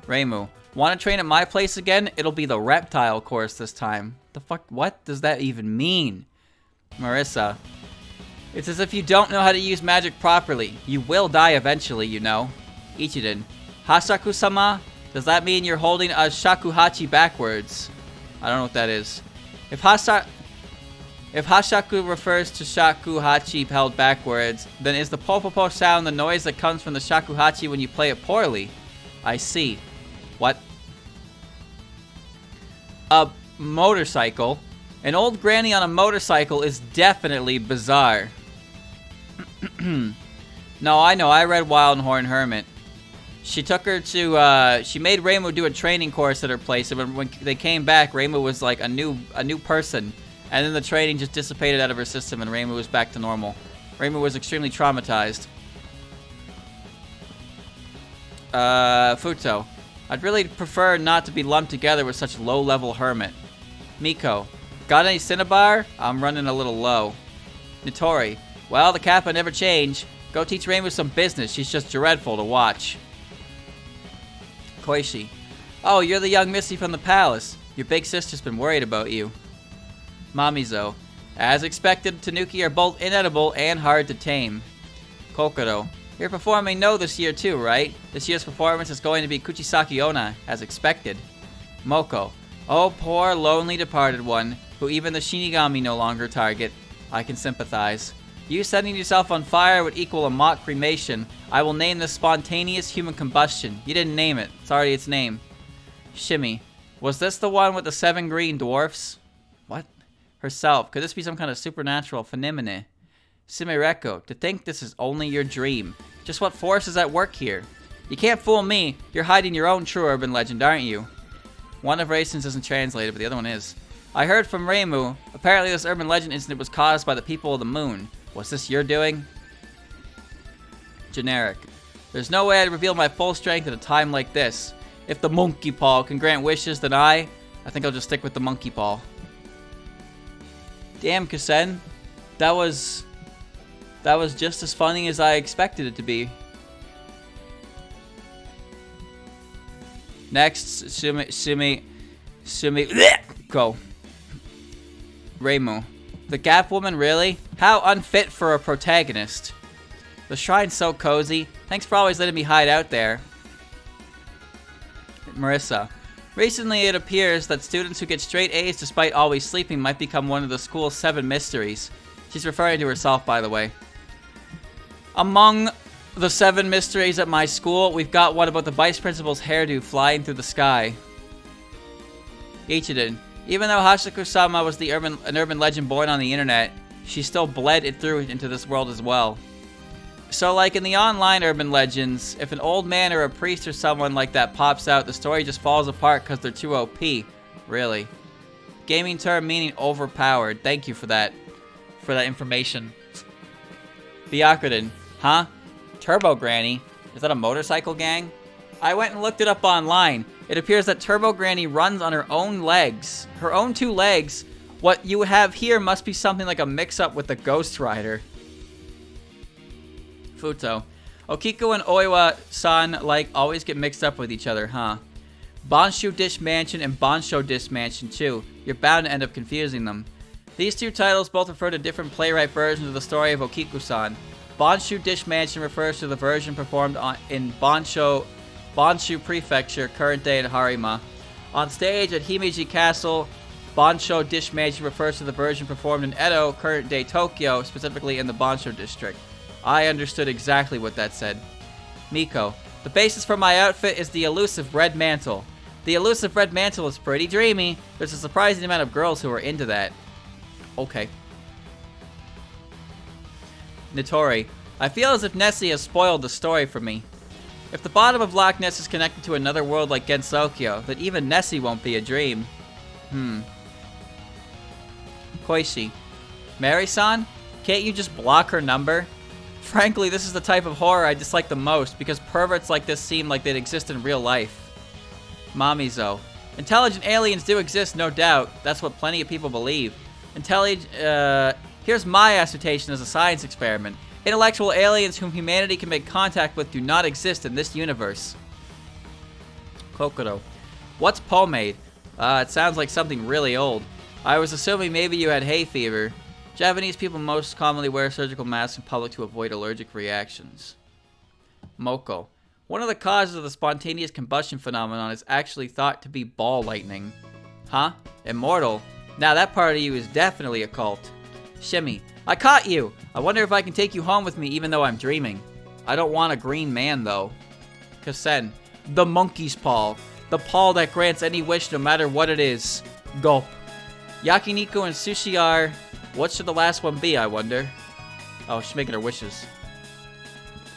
Reimu, wanna train at my place again? It'll be the reptile course this time. The fuck, what does that even mean? Marissa, it's as if you don't know how to use magic properly. You will die eventually, you know. Ichiden, Hashaku-sama? Does that mean you're holding a shakuhachi backwards? I don't know what that is. If Hashaku refers to shakuhachi held backwards, then is the popopo sound the noise that comes from the shakuhachi when you play it poorly? I see. What? A motorcycle? An old granny on a motorcycle is definitely bizarre. No, I know. I read Wild Horn Hermit. She took her to, she made Reimu do a training course at her place, and when they came back, Reimu was like a new person. And then the training just dissipated out of her system, and Reimu was back to normal. Reimu was extremely traumatized. Futo. I'd really prefer not to be lumped together with such low-level hermit. Miko. Got any Cinnabar? I'm running a little low. Nitori. Well, the Kappa never change. Go teach Reimu some business. She's just dreadful to watch. Koishi. Oh, you're the young Missy from the palace. Your big sister's been worried about you. Mamizo. As expected, Tanuki are both inedible and hard to tame. Kokoro. You're performing No this year too, right? This year's performance is going to be Kuchisaki Onna, as expected. Moko. Oh, poor, lonely departed one, who even the Shinigami no longer target. I can sympathize. You setting yourself on fire would equal a mock cremation. I will name this spontaneous human combustion. You didn't name it. It's already its name. Shimmy. Was this the one with the 7 green dwarfs? What? Herself. Could this be some kind of supernatural phenomenon? Simireko. To think this is only your dream. Just what force is at work here? You can't fool me. You're hiding your own true urban legend, aren't you? One of Raisin's isn't translated, but the other one is. I heard from Reimu. Apparently this urban legend incident was caused by the people of the moon. Was this your doing? Generic. There's no way I'd reveal my full strength at a time like this. If the monkey paw can grant wishes, then I think I'll just stick with the monkey paw. Damn, Kasen. That was just as funny as I expected it to be. Next, Sumi, go. Reimu. The Gap Woman, really? How unfit for a protagonist. The shrine's so cozy. Thanks for always letting me hide out there. Marissa. Recently, it appears that students who get straight A's despite always sleeping might become one of the school's 7 mysteries. She's referring to herself, by the way. Among the 7 mysteries at my school, we've got one about the vice principal's hairdo flying through the sky. Ichiden. Even though Hashaku-sama was an urban legend born on the internet, she still bled it through into this world as well. So like in the online urban legends, if an old man or a priest or someone like that pops out, the story just falls apart because they're too OP. Really. Gaming term meaning overpowered. Thank you for that information. Byakuren. Huh? Turbo Granny? Is that a motorcycle gang? I went and looked it up online. It appears that Turbo Granny runs on her own legs. Her own 2 legs. What you have here must be something like a mix-up with the Ghost Rider. Futo. Okiko and Oiwa-san, always get mixed up with each other, huh? Bonshu Dish Mansion and Bonsho Dish Mansion, too. You're bound to end up confusing them. These 2 titles both refer to different playwright versions of the story of Okiko-san. Bonshu Dish Mansion refers to the version performed in Bonshu Prefecture, current day in Harima. On stage at Himeji Castle, Bonsho Dish Mansion refers to the version performed in Edo, current day Tokyo, specifically in the Bonsho district. I understood exactly what that said. Miko. The basis for my outfit is the elusive red mantle. The elusive red mantle is pretty dreamy. There's a surprising amount of girls who are into that. Okay. Nitori, I feel as if Nessie has spoiled the story for me. If the bottom of Loch Ness is connected to another world like Gensokyo, then even Nessie won't be a dream. Koishi, Mary-san, can't you just block her number? Frankly, this is the type of horror I dislike the most because perverts like this seem like they'd exist in real life. Mamizo, intelligent aliens do exist, no doubt. That's what plenty of people believe. Here's my assertion as a science experiment. Intellectual aliens whom humanity can make contact with do not exist in this universe. Kokoro, what's pomade? It sounds like something really old. I was assuming maybe you had hay fever. Japanese people most commonly wear surgical masks in public to avoid allergic reactions. Moko, one of the causes of the spontaneous combustion phenomenon is actually thought to be ball lightning. Huh? Immortal? Now that part of you is definitely a cult. Shimmy, I caught you! I wonder if I can take you home with me even though I'm dreaming. I don't want a green man though. Kasen, the monkey's paw. The paw that grants any wish no matter what it is. Gulp. Yakiniku and sushi are... What should the last one be, I wonder? Oh, she's making her wishes.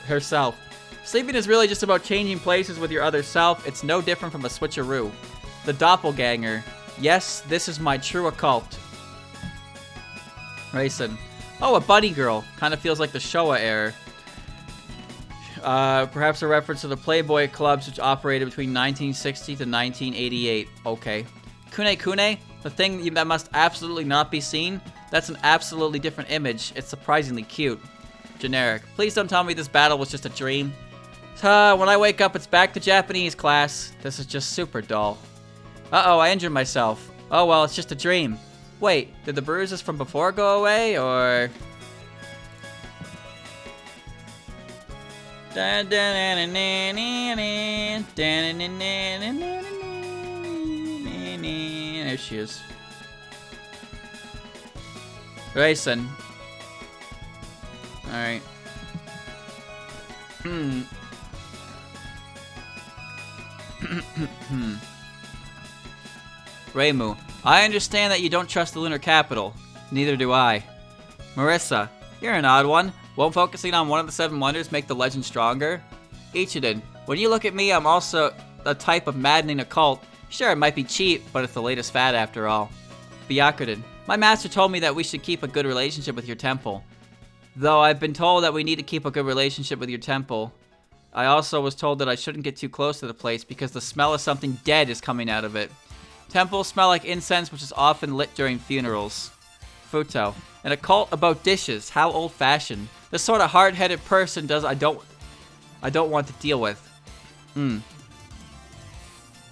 Herself. Sleeping is really just about changing places with your other self. It's no different from a switcheroo. The doppelganger. Yes, this is my true occult. Raisin. Oh, a bunny girl. Kind of feels like the Showa era. Perhaps a reference to the Playboy clubs which operated between 1960 to 1988. Okay. Kune-kune, the thing that must absolutely not be seen. That's an absolutely different image. It's surprisingly cute. Generic. Please don't tell me this battle was just a dream. When I wake up, it's back to Japanese class. This is just super dull. Uh-oh, I injured myself. Oh, well, it's just a dream. Wait, did the bruises from before go away, or... There she is. Racing. Alright. Reimu, I understand that you don't trust the lunar capital. Neither do I. Marissa, you're an odd one. Won't focusing on one of the 7 wonders make the legend stronger? Ichiden, when you look at me, I'm also a type of maddening occult. Sure, it might be cheap, but it's the latest fad after all. Byakuden, my master told me that we should keep a good relationship with your temple. Though I've been told that we need to keep a good relationship with your temple. I also was told that I shouldn't get too close to the place because the smell of something dead is coming out of it. Temples smell like incense, which is often lit during funerals. Futo, an occult about dishes. How old-fashioned. The sort of hard-headed person I don't want to deal with.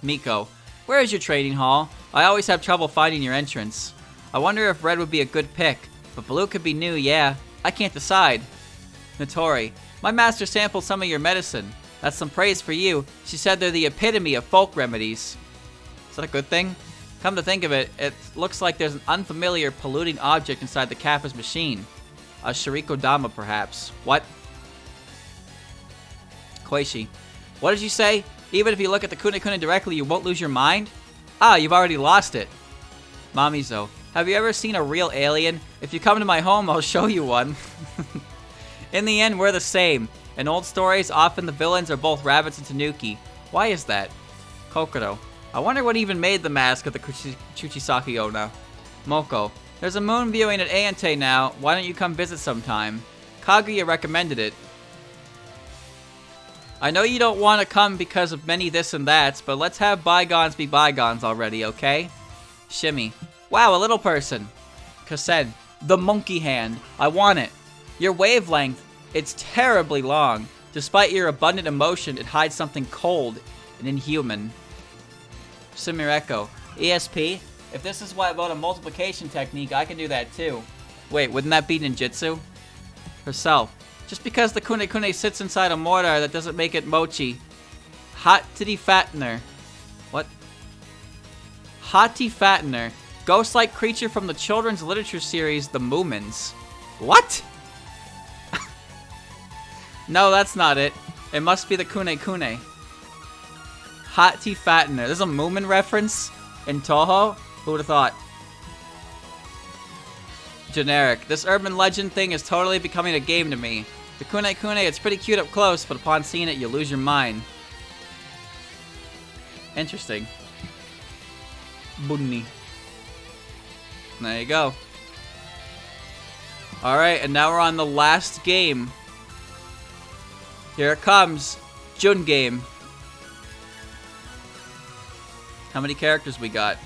Miko, where is your trading hall? I always have trouble finding your entrance. I wonder if red would be a good pick, but blue could be new, yeah. I can't decide. Notori, my master sampled some of your medicine. That's some praise for you. She said they're the epitome of folk remedies. Is that a good thing? Come to think of it, it looks like there's an unfamiliar polluting object inside the Kappas machine. A Shirikodama, perhaps. What? Koishi, what did you say? Even if you look at the Kune-kune directly, you won't lose your mind? Ah, you've already lost it. Mamizo, have you ever seen a real alien? If you come to my home, I'll show you one. In the end, we're the same. In old stories, often the villains are both rabbits and tanuki. Why is that? Kokoro, I wonder what even made the mask of the Chuchisaki Onna. Moko, there's a moon viewing at Aante now. Why don't you come visit sometime? Kaguya recommended it. I know you don't want to come because of many this and that's, but let's have bygones be bygones already, okay? Shimmy, wow, a little person. Kasen, the monkey hand. I want it. Your wavelength, it's terribly long. Despite your abundant emotion, it hides something cold and inhuman. Sumireko, ESP, if this is what about a multiplication technique, I can do that too. Wait, wouldn't that be ninjutsu? Herself, just because the Kune-kune sits inside a mortar, that doesn't make it mochi. Hot titty fattener. What? Hottie fattener. Ghost-like creature from the children's literature series, The Moomins. What? No, that's not it. It must be the Kune-kune. Hottie fattener. There's a Moomin reference in Touhou? Who would have thought? Generic. This urban legend thing is totally becoming a game to me. The Kune Kune, it's pretty cute up close, but upon seeing it, you lose your mind. Interesting. Bunny. There you go. Alright, and now we're on the last game. Here it comes. Jun game. How many characters we got?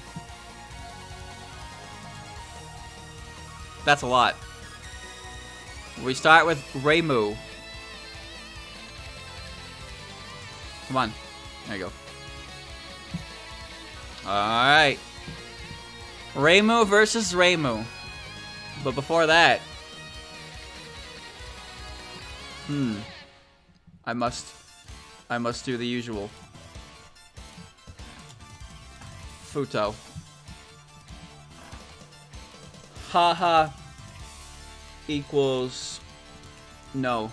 That's a lot. We start with Reimu. Come on. There you go. Alright. Reimu versus Reimu. But before that... I must do the usual. Futo. Haha equals no.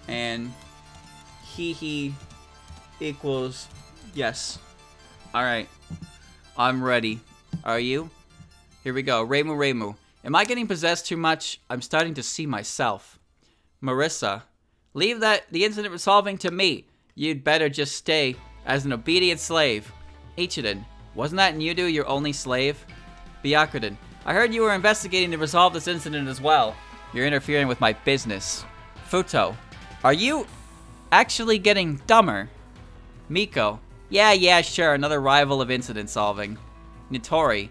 And he equals yes. Alright. I'm ready. Are you? Here we go. Reimu. Am I getting possessed too much? I'm starting to see myself. Marissa. Leave the incident resolving to me. You'd better just stay as an obedient slave. Ichiden. Wasn't that Nyudu your only slave? Byakuden. I heard you were investigating to resolve this incident as well. You're interfering with my business. Futo. Are you actually getting dumber? Miko. Yeah, sure. Another rival of incident solving. Nitori.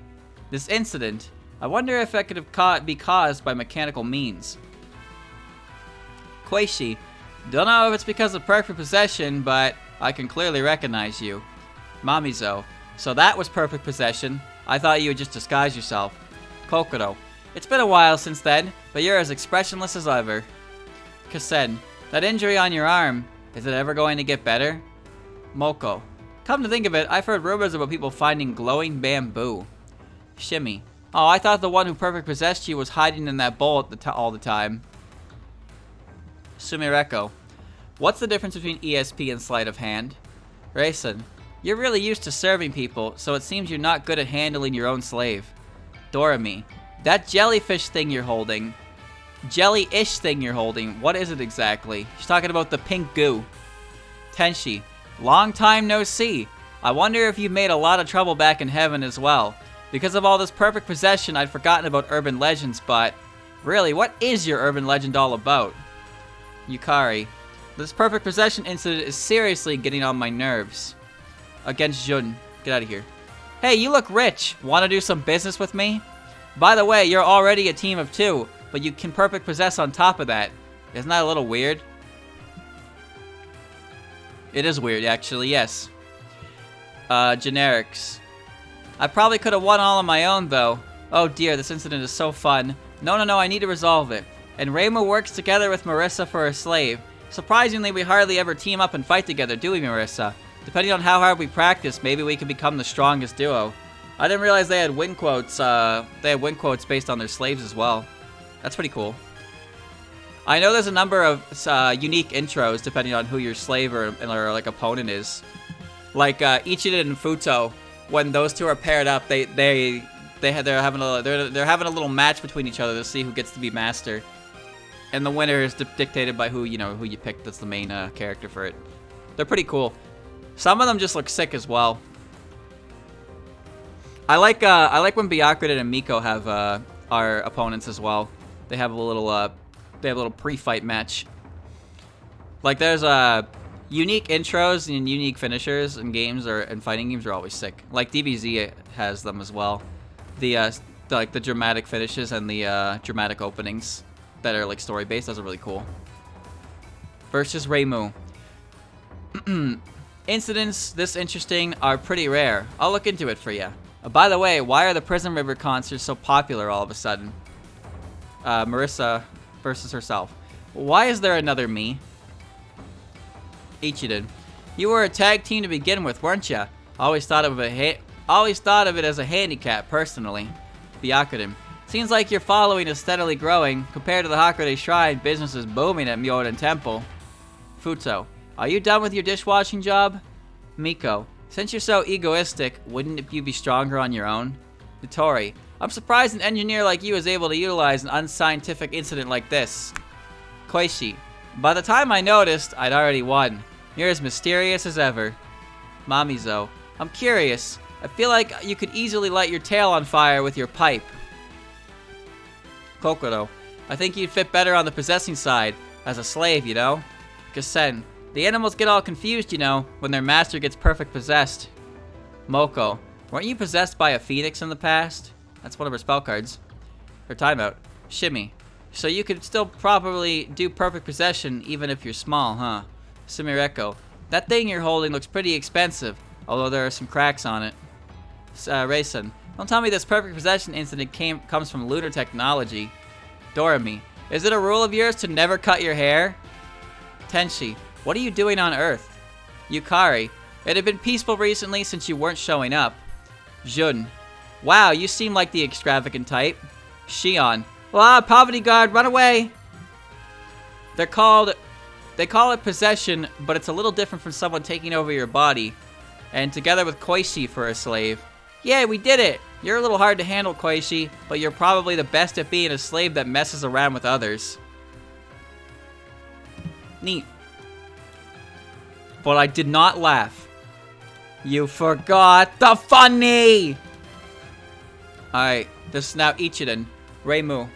This incident. I wonder if it could be caused by mechanical means. Quaishi. Don't know if it's because of perfect possession, but I can clearly recognize you. Mamizo. So that was perfect possession. I thought you would just disguise yourself. Kokoro. It's been a while since then, but you're as expressionless as ever. Kasen. That injury on your arm, is it ever going to get better? Moko. Come to think of it, I've heard rumors about people finding glowing bamboo. Shimmy. Oh, I thought the one who perfect possessed you was hiding in that bowl all the time. Sumireko. What's the difference between ESP and sleight of hand? Raisin. You're really used to serving people, so it seems you're not good at handling your own slave. Dorami. That jellyfish thing you're holding. Jelly-ish thing you're holding. What is it exactly? She's talking about the pink goo. Tenshi. Long time no see. I wonder if you've made a lot of trouble back in heaven as well. Because of all this perfect possession, I'd forgotten about urban legends, but... Really, what is your urban legend all about? Yukari. This perfect possession incident is seriously getting on my nerves. Against Jun. Get out of here. Hey, you look rich. Want to do some business with me? By the way, you're already a team of 2, but you can perfect possess on top of that. Isn't that a little weird? It is weird, actually, yes. Generics. I probably could have won all on my own, though. Oh dear, this incident is so fun. No, I need to resolve it. And Reimu works together with Marissa for her slave. Surprisingly, we hardly ever team up and fight together, do we, Marissa? Depending on how hard we practice, maybe we can become the strongest duo. I didn't realize they had win quotes. They had win quotes based on their slaves as well. That's pretty cool. I know there's a number of unique intros depending on who your slave or like opponent is. Like Ichiden and Futo, when those two are paired up, they're having a little match between each other to see who gets to be master. And the winner is dictated by who you pick that's the main character for it. They're pretty cool. Some of them just look sick as well. I like when Byakuden and Miko have our opponents as well. They have a little pre-fight match. Like there's unique intros and unique finishers in games and fighting games are always sick. Like DBZ has them as well. The dramatic finishes and the dramatic openings that are like story based. Those are really cool. Versus Reimu. Incidents this interesting are pretty rare. I'll look into it for you. By the way, why are the Prison River concerts so popular all of a sudden? Marissa versus herself. Why is there another me? Ichiden. You were a tag team to begin with, weren't ya? Always thought of it as a handicap, personally. Byakuden. Seems like your following is steadily growing. Compared to the Hakurei Shrine, business is booming at Myoden Temple. Futo. Are you done with your dishwashing job? Miko. Since you're so egoistic, wouldn't you be stronger on your own? Nitori. I'm surprised an engineer like you is able to utilize an unscientific incident like this. Koichi. By the time I noticed, I'd already won. You're as mysterious as ever. Mamizo. I'm curious. I feel like you could easily light your tail on fire with your pipe. Kokoro. I think you'd fit better on the possessing side, as a slave, you know? Kasen. The animals get all confused, you know, when their master gets perfect possessed. Moko. Weren't you possessed by a phoenix in the past? That's one of her spell cards. Her timeout. Shimmy. So you could still probably do perfect possession even if you're small, huh? Sumireko. That thing you're holding looks pretty expensive, although there are some cracks on it. Raisin. Don't tell me this perfect possession incident comes from lunar technology. Doremi. Is it a rule of yours to never cut your hair? Tenshi. What are you doing on Earth? Yukari. It had been peaceful recently since you weren't showing up. Jun. Wow, you seem like the extravagant type. Shion. Ah, poverty guard, run away! They call it possession, but it's a little different from someone taking over your body. And together with Koichi for a slave. Yeah, we did it! You're a little hard to handle, Koichi, but you're probably the best at being a slave that messes around with others. Neat. But I did not laugh. You forgot the funny! Alright, this is now Ichiden. Reimu.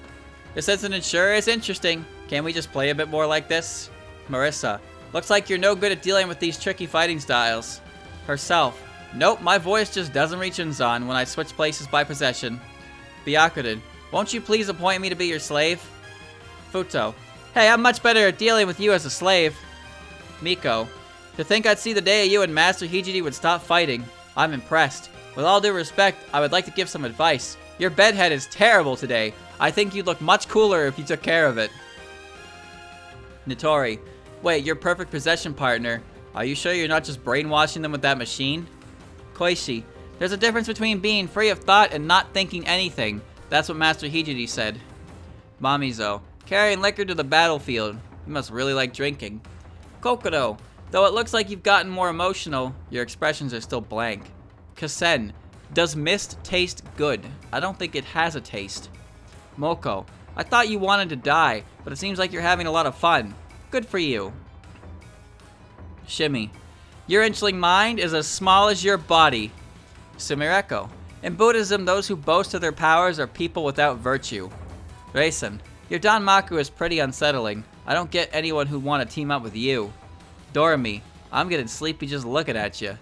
This incident sure is interesting. Can't we just play a bit more like this? Marissa. Looks like you're no good at dealing with these tricky fighting styles. Herself. Nope, my voice just doesn't reach Unzan when I switch places by possession. Byakuren. Won't you please appoint me to be your slave? Futo. Hey, I'm much better at dealing with you as a slave. Miko. To think I'd see the day you and Master Hijiri would stop fighting. I'm impressed. With all due respect, I would like to give some advice. Your bedhead is terrible today. I think you'd look much cooler if you took care of it. Nitori. Wait, your perfect possession partner. Are you sure you're not just brainwashing them with that machine? Koichi. There's a difference between being free of thought and not thinking anything. That's what Master Hijiri said. Mamizo. Carrying liquor to the battlefield. You must really like drinking. Kokoro. Though it looks like you've gotten more emotional, your expressions are still blank. Kasen. Does mist taste good? I don't think it has a taste. Moko. I thought you wanted to die, but it seems like you're having a lot of fun. Good for you. Shimmy. Your inchling mind is as small as your body. Sumireko. In Buddhism, those who boast of their powers are people without virtue. Raisin. Your Danmaku is pretty unsettling. I don't get anyone who'd want to team up with you. Doremi. I'm getting sleepy just looking at you.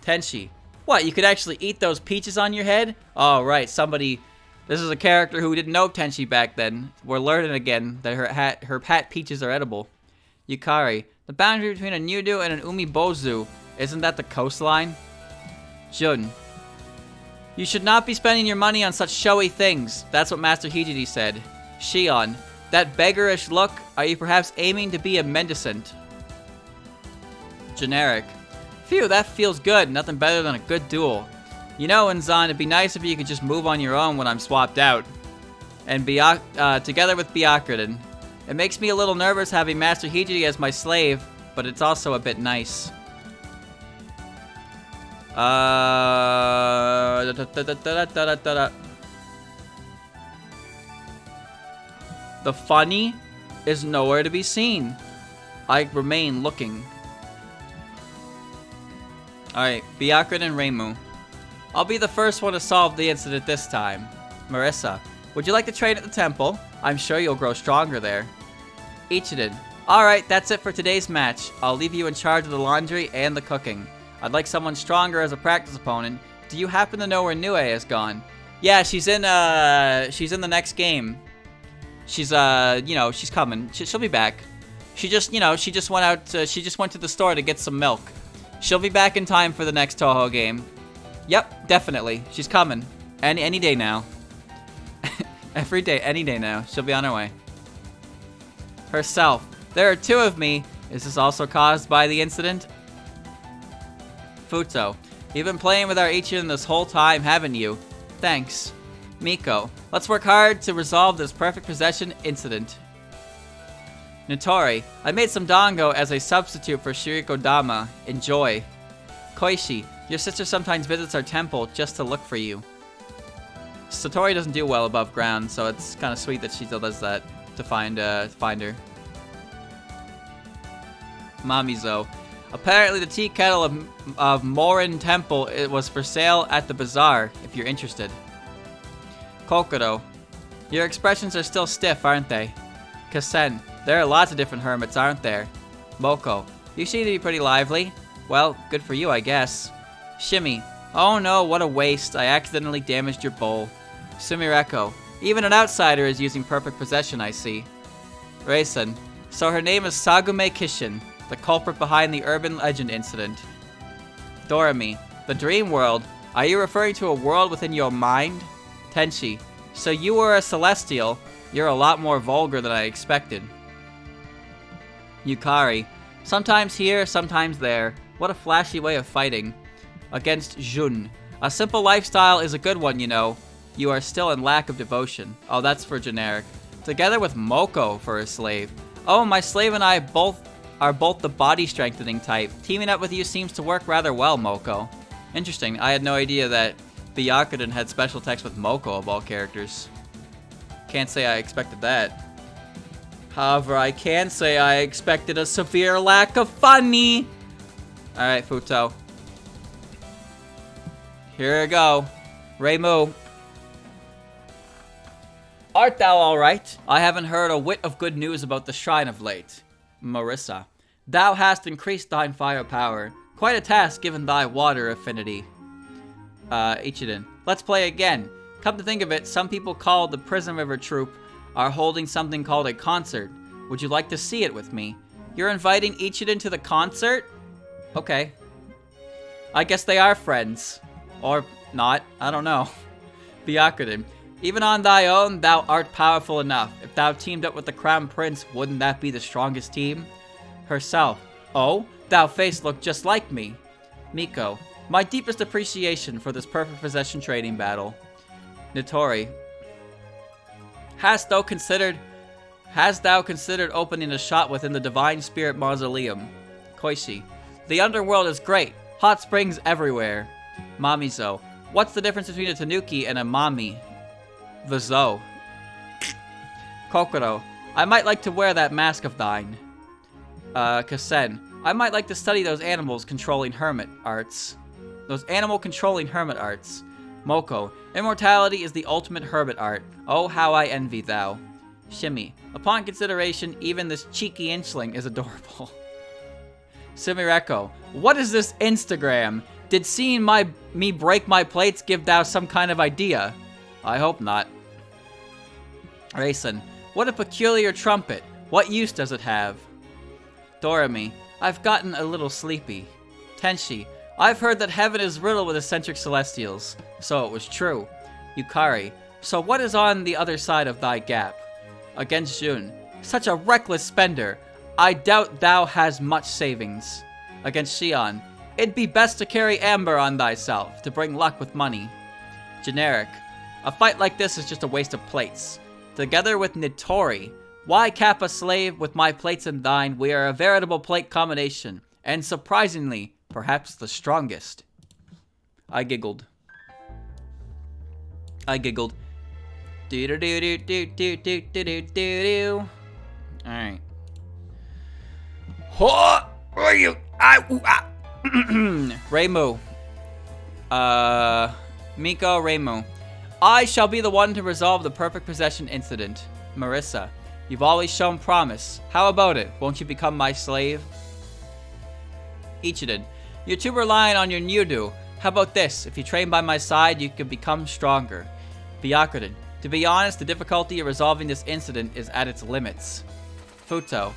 Tenshi. What, you could actually eat those peaches on your head? Oh, right, somebody... This is a character who didn't know Tenshi back then. We're learning again that her hat peaches are edible. Yukari. The boundary between a Nudu and an Umibozu. Isn't that the coastline? Jun. You should not be spending your money on such showy things. That's what Master Hijiri said. Shion. That beggarish look, are you perhaps aiming to be a mendicant? Generic. Phew, that feels good. Nothing better than a good duel. You know, Unzan, it'd be nice if you could just move on your own when I'm swapped out. And together with Byakuren. It makes me a little nervous having Master Hijiri as my slave, but it's also a bit nice. The funny is nowhere to be seen. I remain looking. Alright, Byakuren and Reimu. I'll be the first one to solve the incident this time. Marissa. Would you like to train at the temple? I'm sure you'll grow stronger there. Ichiden. Alright, that's it for today's match. I'll leave you in charge of the laundry and the cooking. I'd like someone stronger as a practice opponent. Do you happen to know where Nue has gone? Yeah, she's in the next game. She's, she's coming. She'll be back. She just went out, she just went to the store to get some milk. She'll be back in time for the next Touhou game. Yep, definitely. She's coming. Any day now. Every day, any day now. She'll be on her way. Herself. There are two of me. Is this also caused by the incident? Futo. You've been playing with our Ichiden this whole time, haven't you? Thanks. Miko. Let's work hard to resolve this perfect possession incident. Nitori. I made some dango as a substitute for Shiriko Dama. Enjoy. Koichi. Your sister sometimes visits our temple just to look for you. Satori doesn't do well above ground, so it's kind of sweet that she still does that to find her. Mamizo. Apparently the tea kettle of Morin Temple it was for sale at the bazaar, if you're interested. Kokoro. Your expressions are still stiff, aren't they? Kasen. There are lots of different hermits, aren't there? Moko. You seem to be pretty lively. Well, good for you, I guess. Shimmy. Oh no, what a waste. I accidentally damaged your bowl. Sumireko. Even an outsider is using perfect possession, I see. Reisen. So her name is Sagume Kishin, the culprit behind the urban legend incident. Doremi. The dream world. Are you referring to a world within your mind? Tenchi. So you were a celestial. You're a lot more vulgar than I expected. Yukari. Sometimes here, sometimes there. What a flashy way of fighting. Against Jun. A simple lifestyle is a good one, you know. You are still in lack of devotion. Oh, that's for generic. Together with Moko for a slave. Oh, my slave and I are both the body strengthening type. Teaming up with you seems to work rather well, Moko. Interesting. I had no idea that Byakuren had special text with Moko of all characters. Can't say I expected that. However, I can say I expected a severe lack of funny. Alright, Futo. Here we go. Reimu. Art thou alright? I haven't heard a whit of good news about the shrine of late. Marissa. Thou hast increased thine firepower. Quite a task given thy water affinity. Ichiden. Let's play again. Come to think of it, some people called the Prison River Troupe are holding something called a concert. Would you like to see it with me? You're inviting Ichiden to the concert? Okay. I guess they are friends. Or not. I don't know. Byakuren. Even on thy own, thou art powerful enough. If thou teamed up with the Crown Prince, wouldn't that be the strongest team? Herself. Oh, thou face look just like me. Miko. My deepest appreciation for this perfect possession trading battle. Nitori. Hast thou considered opening a shop within the Divine Spirit Mausoleum? Koishi. The underworld is great. Hot springs everywhere. Mamizo. What's the difference between a tanuki and a mami? The Zo. Kokoro. I might like to wear that mask of thine. Kasen. I might like to study those animals controlling hermit arts. Moko. Immortality is the ultimate hermit art. Oh, how I envy thou. Shimmy. Upon consideration, even this cheeky inchling is adorable. Sumireko. What is this Instagram? Did seeing me break my plates give thou some kind of idea? I hope not. Reisen. What a peculiar trumpet. What use does it have? Doremi. I've gotten a little sleepy. Tenshi. I've heard that heaven is riddled with eccentric celestials. So it was true. Yukari. So what is on the other side of thy gap? Against Jun. Such a reckless spender. I doubt thou has much savings. Against Shion. It'd be best to carry amber on thyself, to bring luck with money. Generic. A fight like this is just a waste of plates. Together with Nitori. Why cap a slave with my plates and thine? We are a veritable plate combination. And surprisingly, perhaps the strongest. I giggled. Do-do-do-do-do-do-do-do-do-do. Alright. Where are you? Reimu. Miko Reimu. I shall be the one to resolve the perfect possession incident. Marissa. You've always shown promise. How about it? Won't you become my slave? Ichiden. You're too reliant on your Nyudu. How about this? If you train by my side, you can become stronger. Byakuren. To be honest, the difficulty of resolving this incident is at its limits. Futo.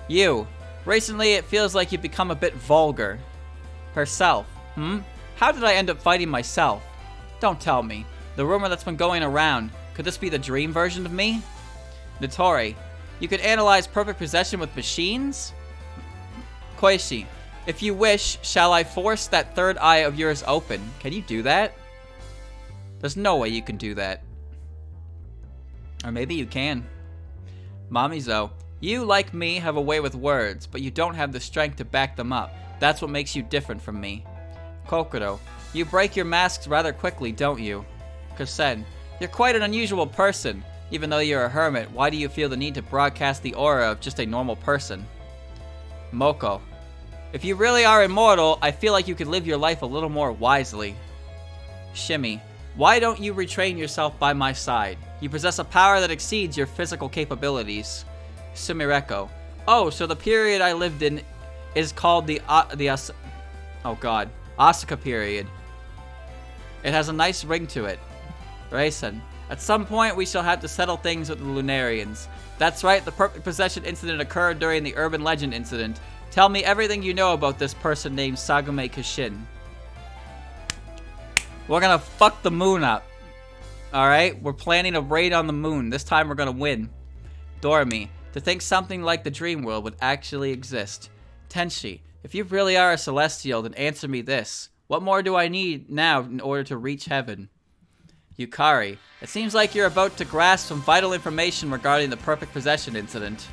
You. Recently, it feels like you've become a bit vulgar. Herself. How did I end up fighting myself? Don't tell me. The rumor that's been going around. Could this be the dream version of me? Nitori. You could analyze perfect possession with machines? Koishi. If you wish, shall I force that third eye of yours open? Can you do that? There's no way you can do that. Or maybe you can. Mamizo. You, like me, have a way with words, but you don't have the strength to back them up. That's what makes you different from me. Kokoro. You break your masks rather quickly, don't you? Kasen. You're quite an unusual person. Even though you're a hermit, why do you feel the need to broadcast the aura of just a normal person? Moko. If you really are immortal, I feel like you could live your life a little more wisely. Shimmy. Why don't you retrain yourself by my side? You possess a power that exceeds your physical capabilities. Sumireko. Oh, so the period I lived in is called the Asuka period. It has a nice ring to it. Raisin. At some point, we shall have to settle things with the Lunarians. That's right, the perfect possession incident occurred during the urban legend incident. Tell me everything you know about this person named Sagume Kishin. We're gonna fuck the moon up. Alright? We're planning a raid on the moon. This time we're gonna win. Doremi. To think something like the dream world would actually exist. Tenshi. If you really are a celestial, then answer me this. What more do I need now in order to reach heaven? Yukari. It seems like you're about to grasp some vital information regarding the perfect possession incident.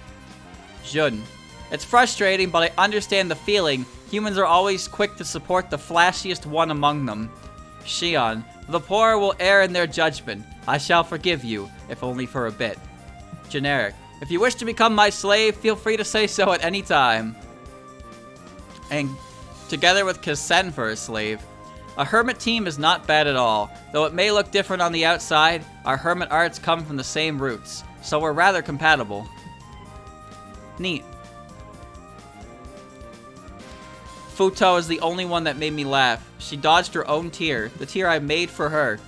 Jun. It's frustrating, but I understand the feeling. Humans are always quick to support the flashiest one among them. Shion. The poor will err in their judgment. I shall forgive you, if only for a bit. Generic. If you wish to become my slave, feel free to say so at any time. And together with Kasen for a slave. A hermit team is not bad at all. Though it may look different on the outside, our hermit arts come from the same roots, so we're rather compatible. Neat. Futo is the only one that made me laugh. She dodged her own tear, the tear I made for her.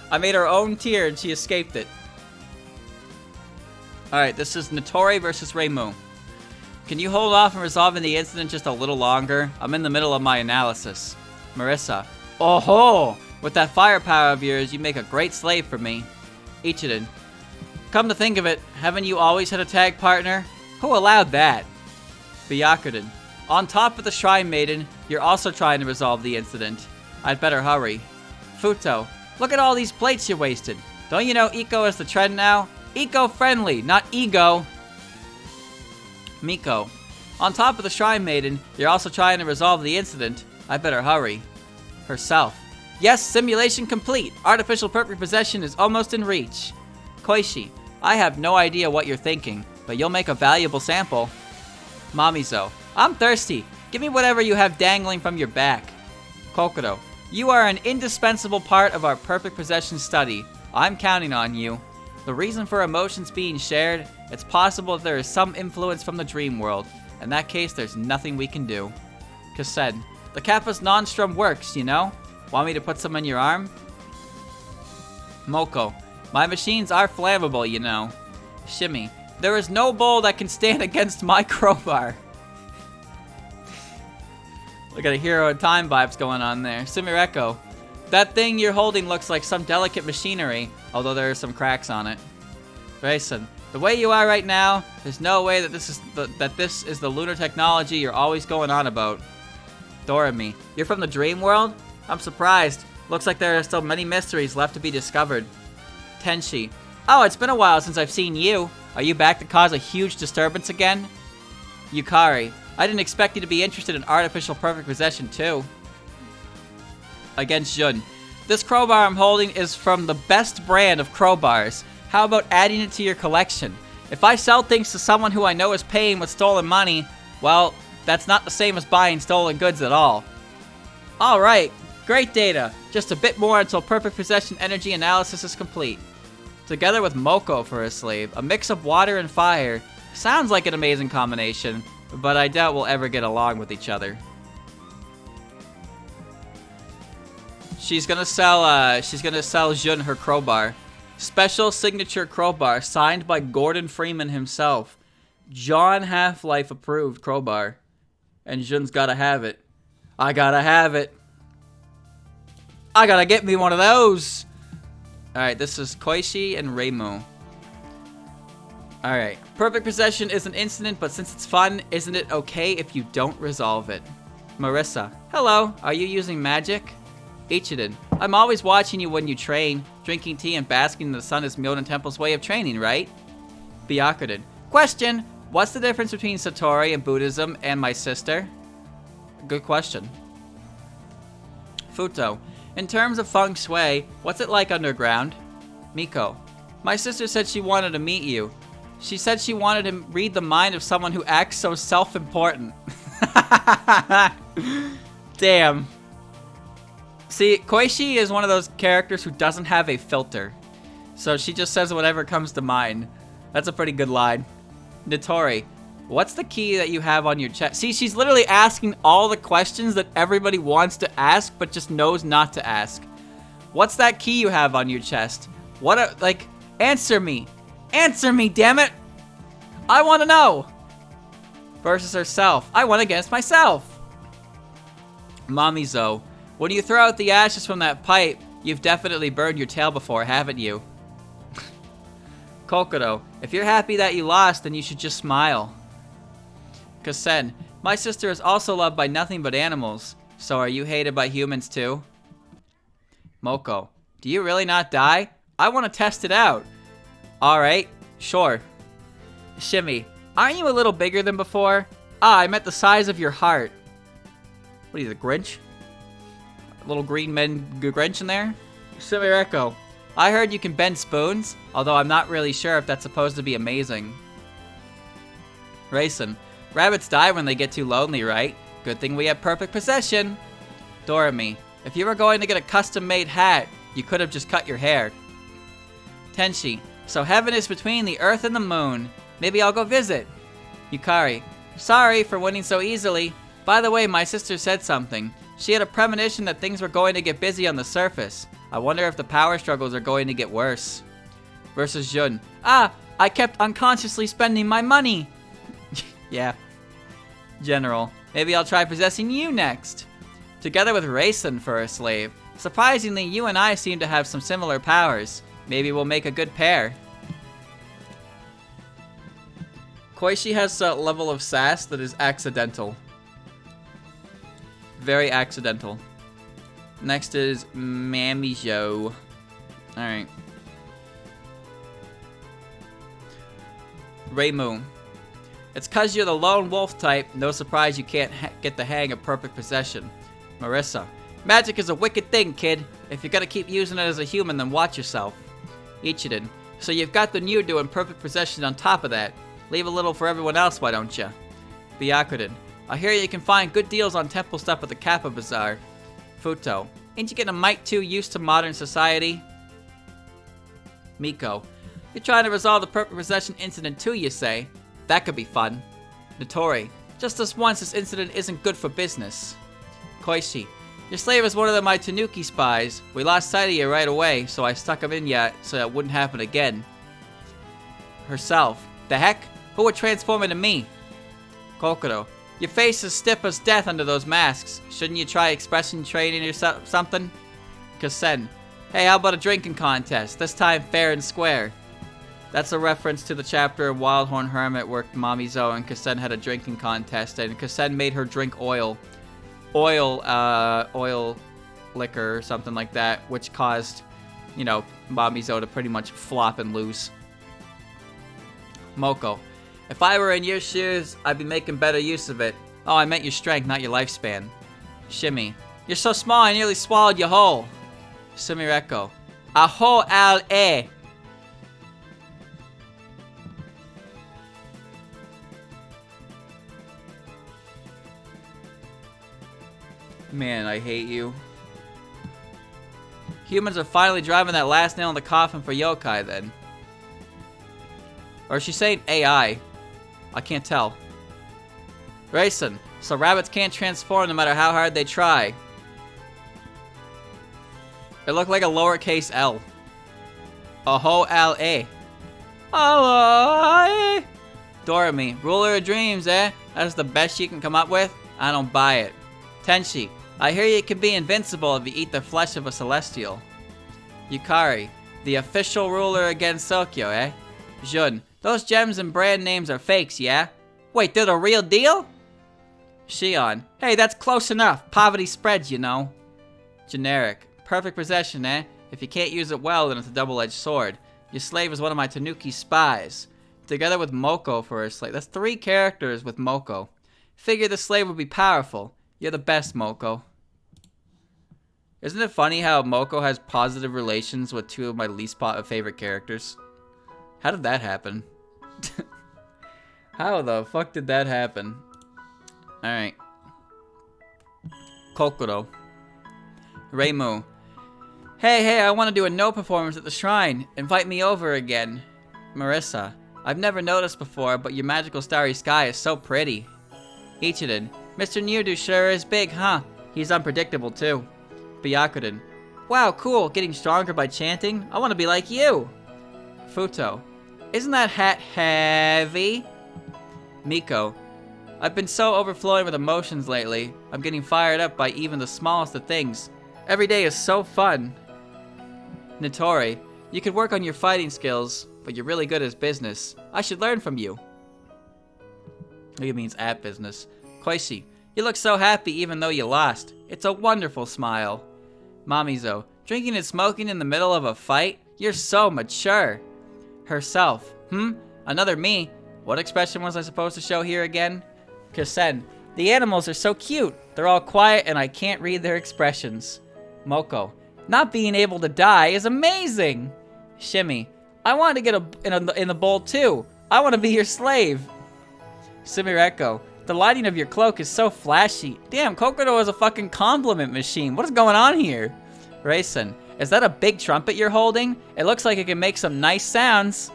I made her own tear and she escaped it. Alright, this is Notori versus Reimu. Can you hold off on resolving the incident just a little longer? I'm in the middle of my analysis. Marissa. Oh ho! With that firepower of yours, you make a great slave for me. Ichiden. Come to think of it, haven't you always had a tag partner? Who allowed that? Byakuren. On top of the Shrine Maiden, you're also trying to resolve the incident. I'd better hurry. Futo. Look at all these plates you wasted. Don't you know eco is the trend now? Eco-friendly, not ego. Miko. On top of the Shrine Maiden, you're also trying to resolve the incident. I better hurry. Herself. Yes, simulation complete. Artificial perfect possession is almost in reach. Koishi. I have no idea what you're thinking, but you'll make a valuable sample. Mamizo. I'm thirsty. Give me whatever you have dangling from your back. Kokoro. You are an indispensable part of our perfect possession study. I'm counting on you. The reason for emotions being shared, it's possible that there is some influence from the dream world. In that case, there's nothing we can do. Kasen. The Kappas non-strum works, you know? Want me to put some in your arm? Moko. My machines are flammable, you know. Shimmy. There is no bull that can stand against my crowbar. Look at a Hero in Time vibes going on there. Sumireko. That thing you're holding looks like some delicate machinery, although there are some cracks on it. Grayson. The way you are right now, there's no way that this is the lunar technology you're always going on about. Doremi. You're from the dream world? I'm surprised. Looks like there are still many mysteries left to be discovered. Tenshi. Oh, it's been a while since I've seen you. Are you back to cause a huge disturbance again? Yukari. I didn't expect you to be interested in artificial perfect possession too. Against Jun. This crowbar I'm holding is from the best brand of crowbars. How about adding it to your collection? If I sell things to someone who I know is paying with stolen money, well, that's not the same as buying stolen goods at all. Alright, great data. Just a bit more until perfect possession energy analysis is complete. Together with Moko for a slave, a mix of water and fire. Sounds like an amazing combination, but I doubt we'll ever get along with each other. She's gonna sell Jun her crowbar. Special signature crowbar signed by Gordon Freeman himself. John Half-Life approved crowbar. And Jun's gotta have it. I gotta have it. I gotta get me one of those. Alright, this is Koishi and Reimu. Alright. Perfect possession is an incident, but since it's fun, isn't it okay if you don't resolve it? Marissa. Hello, are you using magic? Ichiden. I'm always watching you when you train. Drinking tea and basking in the sun is Myoden Temple's way of training, right? Byakuren. Question. What's the difference between Satori and Buddhism and my sister? Good question. Futo. In terms of feng shui, what's it like underground? Miko. My sister said she wanted to meet you. She said she wanted to read the mind of someone who acts so self-important. Damn. See, Koichi is one of those characters who doesn't have a filter. So she just says whatever comes to mind. That's a pretty good line. Nitori, what's the key that you have on your chest? See, she's literally asking all the questions that everybody wants to ask, but just knows not to ask. What's that key you have on your chest? Answer me. Answer me, damn it. I want to know. Versus herself. I went against myself. Mommy Zoe, when you throw out the ashes from that pipe, you've definitely burned your tail before, haven't you? Kokoro, if you're happy that you lost, then you should just smile. Kasen, my sister is also loved by nothing but animals. So are you hated by humans too? Moko, do you really not die? I want to test it out. Alright, sure. Shimmy, aren't you a little bigger than before? Ah, I meant the size of your heart. What are you, the Grinch? A little green men Grinch in there? Shimmy Reko, I heard you can bend spoons, although I'm not really sure if that's supposed to be amazing. Raisin, rabbits die when they get too lonely, right? Good thing we have perfect possession. Doremi, if you were going to get a custom-made hat, you could have just cut your hair. Tenshi, so heaven is between the earth and the moon. Maybe I'll go visit. Yukari, sorry for winning so easily. By the way, my sister said something. She had a premonition that things were going to get busy on the surface. I wonder if the power struggles are going to get worse. Versus Jun, ah, I kept unconsciously spending my money. Yeah. General, maybe I'll try possessing you next. Together with Raisin for a slave. Surprisingly, you and I seem to have some similar powers. Maybe we'll make a good pair. Koichi has a level of sass that is accidental. Very accidental. Next is Mamijo. Alright. Reimu. It's cause you're the lone wolf type. No surprise you can't get the hang of perfect possession. Marissa. Magic is a wicked thing, kid. If you're gonna keep using it as a human, then watch yourself. Ichiden. So you've got the new doing perfect possession on top of that. Leave a little for everyone else, why don't ya? Byakuden. I hear you can find good deals on temple stuff at the Kappa Bazaar. Futo. Ain't you getting a mite too used to modern society? Miko. You're trying to resolve the perfect possession incident too, you say? That could be fun. Notori. Just this once, this incident isn't good for business. Koichi. Your slave is one of my Tanuki spies. We lost sight of you right away, so I stuck him in ya so it wouldn't happen again. Herself. The heck? Who would transform into me? Kokoro. Your face is stiff as death under those masks. Shouldn't you try expression training or something? Kasen. Hey, how about a drinking contest? This time fair and square. That's a reference to the chapter of Wildhorn Hermit where Mami Zoe and Kasen had a drinking contest, and Kasen made her drink oil liquor or something like that, which caused, you know, Mami Zoe to pretty much flop and lose. Moko. If I were in your shoes, I'd be making better use of it. Oh, I meant your strength, not your lifespan. Shimmy. You're so small I nearly swallowed you whole. Sumireko. Aho al e. Man, I hate you. Humans are finally driving that last nail in the coffin for yokai, then. Or is she saying AI? I can't tell. Raisin. So rabbits can't transform no matter how hard they try. It looked like a lowercase L. Aho al a. Oh, Doremi. Ruler of dreams, eh? That's the best you can come up with? I don't buy it. Tenshi. I hear you can be invincible if you eat the flesh of a celestial. Yukari. The official ruler against Sokyo, eh? Jun. Those gems and brand names are fakes, yeah? Wait, they're the real deal? Shion. Hey, that's close enough. Poverty spreads, you know. Generic. Perfect possession, eh? If you can't use it well, then it's a double-edged sword. Your slave is one of my Tanuki spies. Together with Moko for her slave. That's 3 characters with Moko. Figure the slave would be powerful. You're the best, Moko. Isn't it funny how Moko has positive relations with two of my least favorite characters? How did that happen? How the fuck did that happen? Alright. Kokoro. Reimu. Hey, I want to do a no performance at the shrine. Invite me over again. Marissa. I've never noticed before, but your magical starry sky is so pretty. Ichiden. Mr. Nyudu sure is big, huh? He's unpredictable, too. Byakuren. Wow, cool. Getting stronger by chanting? I want to be like you. Futo. Isn't that hat heavy? Miko. I've been so overflowing with emotions lately. I'm getting fired up by even the smallest of things. Every day is so fun. Nitori. You could work on your fighting skills, but you're really good at business. I should learn from you. I think it means at business. Koishi. You look so happy even though you lost. It's a wonderful smile. Mamizo. Drinking and smoking in the middle of a fight? You're so mature. Herself. Another me. What expression was I supposed to show here again? Kasen. The animals are so cute. They're all quiet and I can't read their expressions. Moko. Not being able to die is amazing. Shimmy. I want to get in the bowl too. I want to be your slave. Sumireko. The lighting of your cloak is so flashy. Damn, Kokoro is a fucking compliment machine. What is going on here? Raisin. Is that a big trumpet you're holding? It looks like it can make some nice sounds.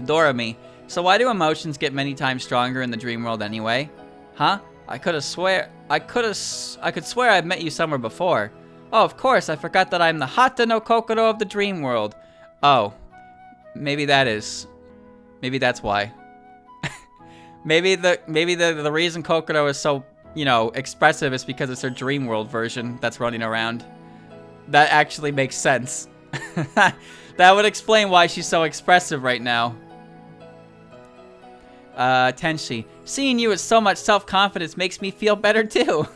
Dorami. So why do emotions get many times stronger in the dream world anyway? Huh? I could swear I've met you somewhere before. Oh, of course, I forgot that I'm the Hata no Kokoro of the dream world. Oh. Maybe that's why. maybe the reason Kokoro is so, expressive is because it's her dream world version that's running around. That actually makes sense. That would explain why she's so expressive right now. Tenshi. Seeing you with so much self-confidence makes me feel better too.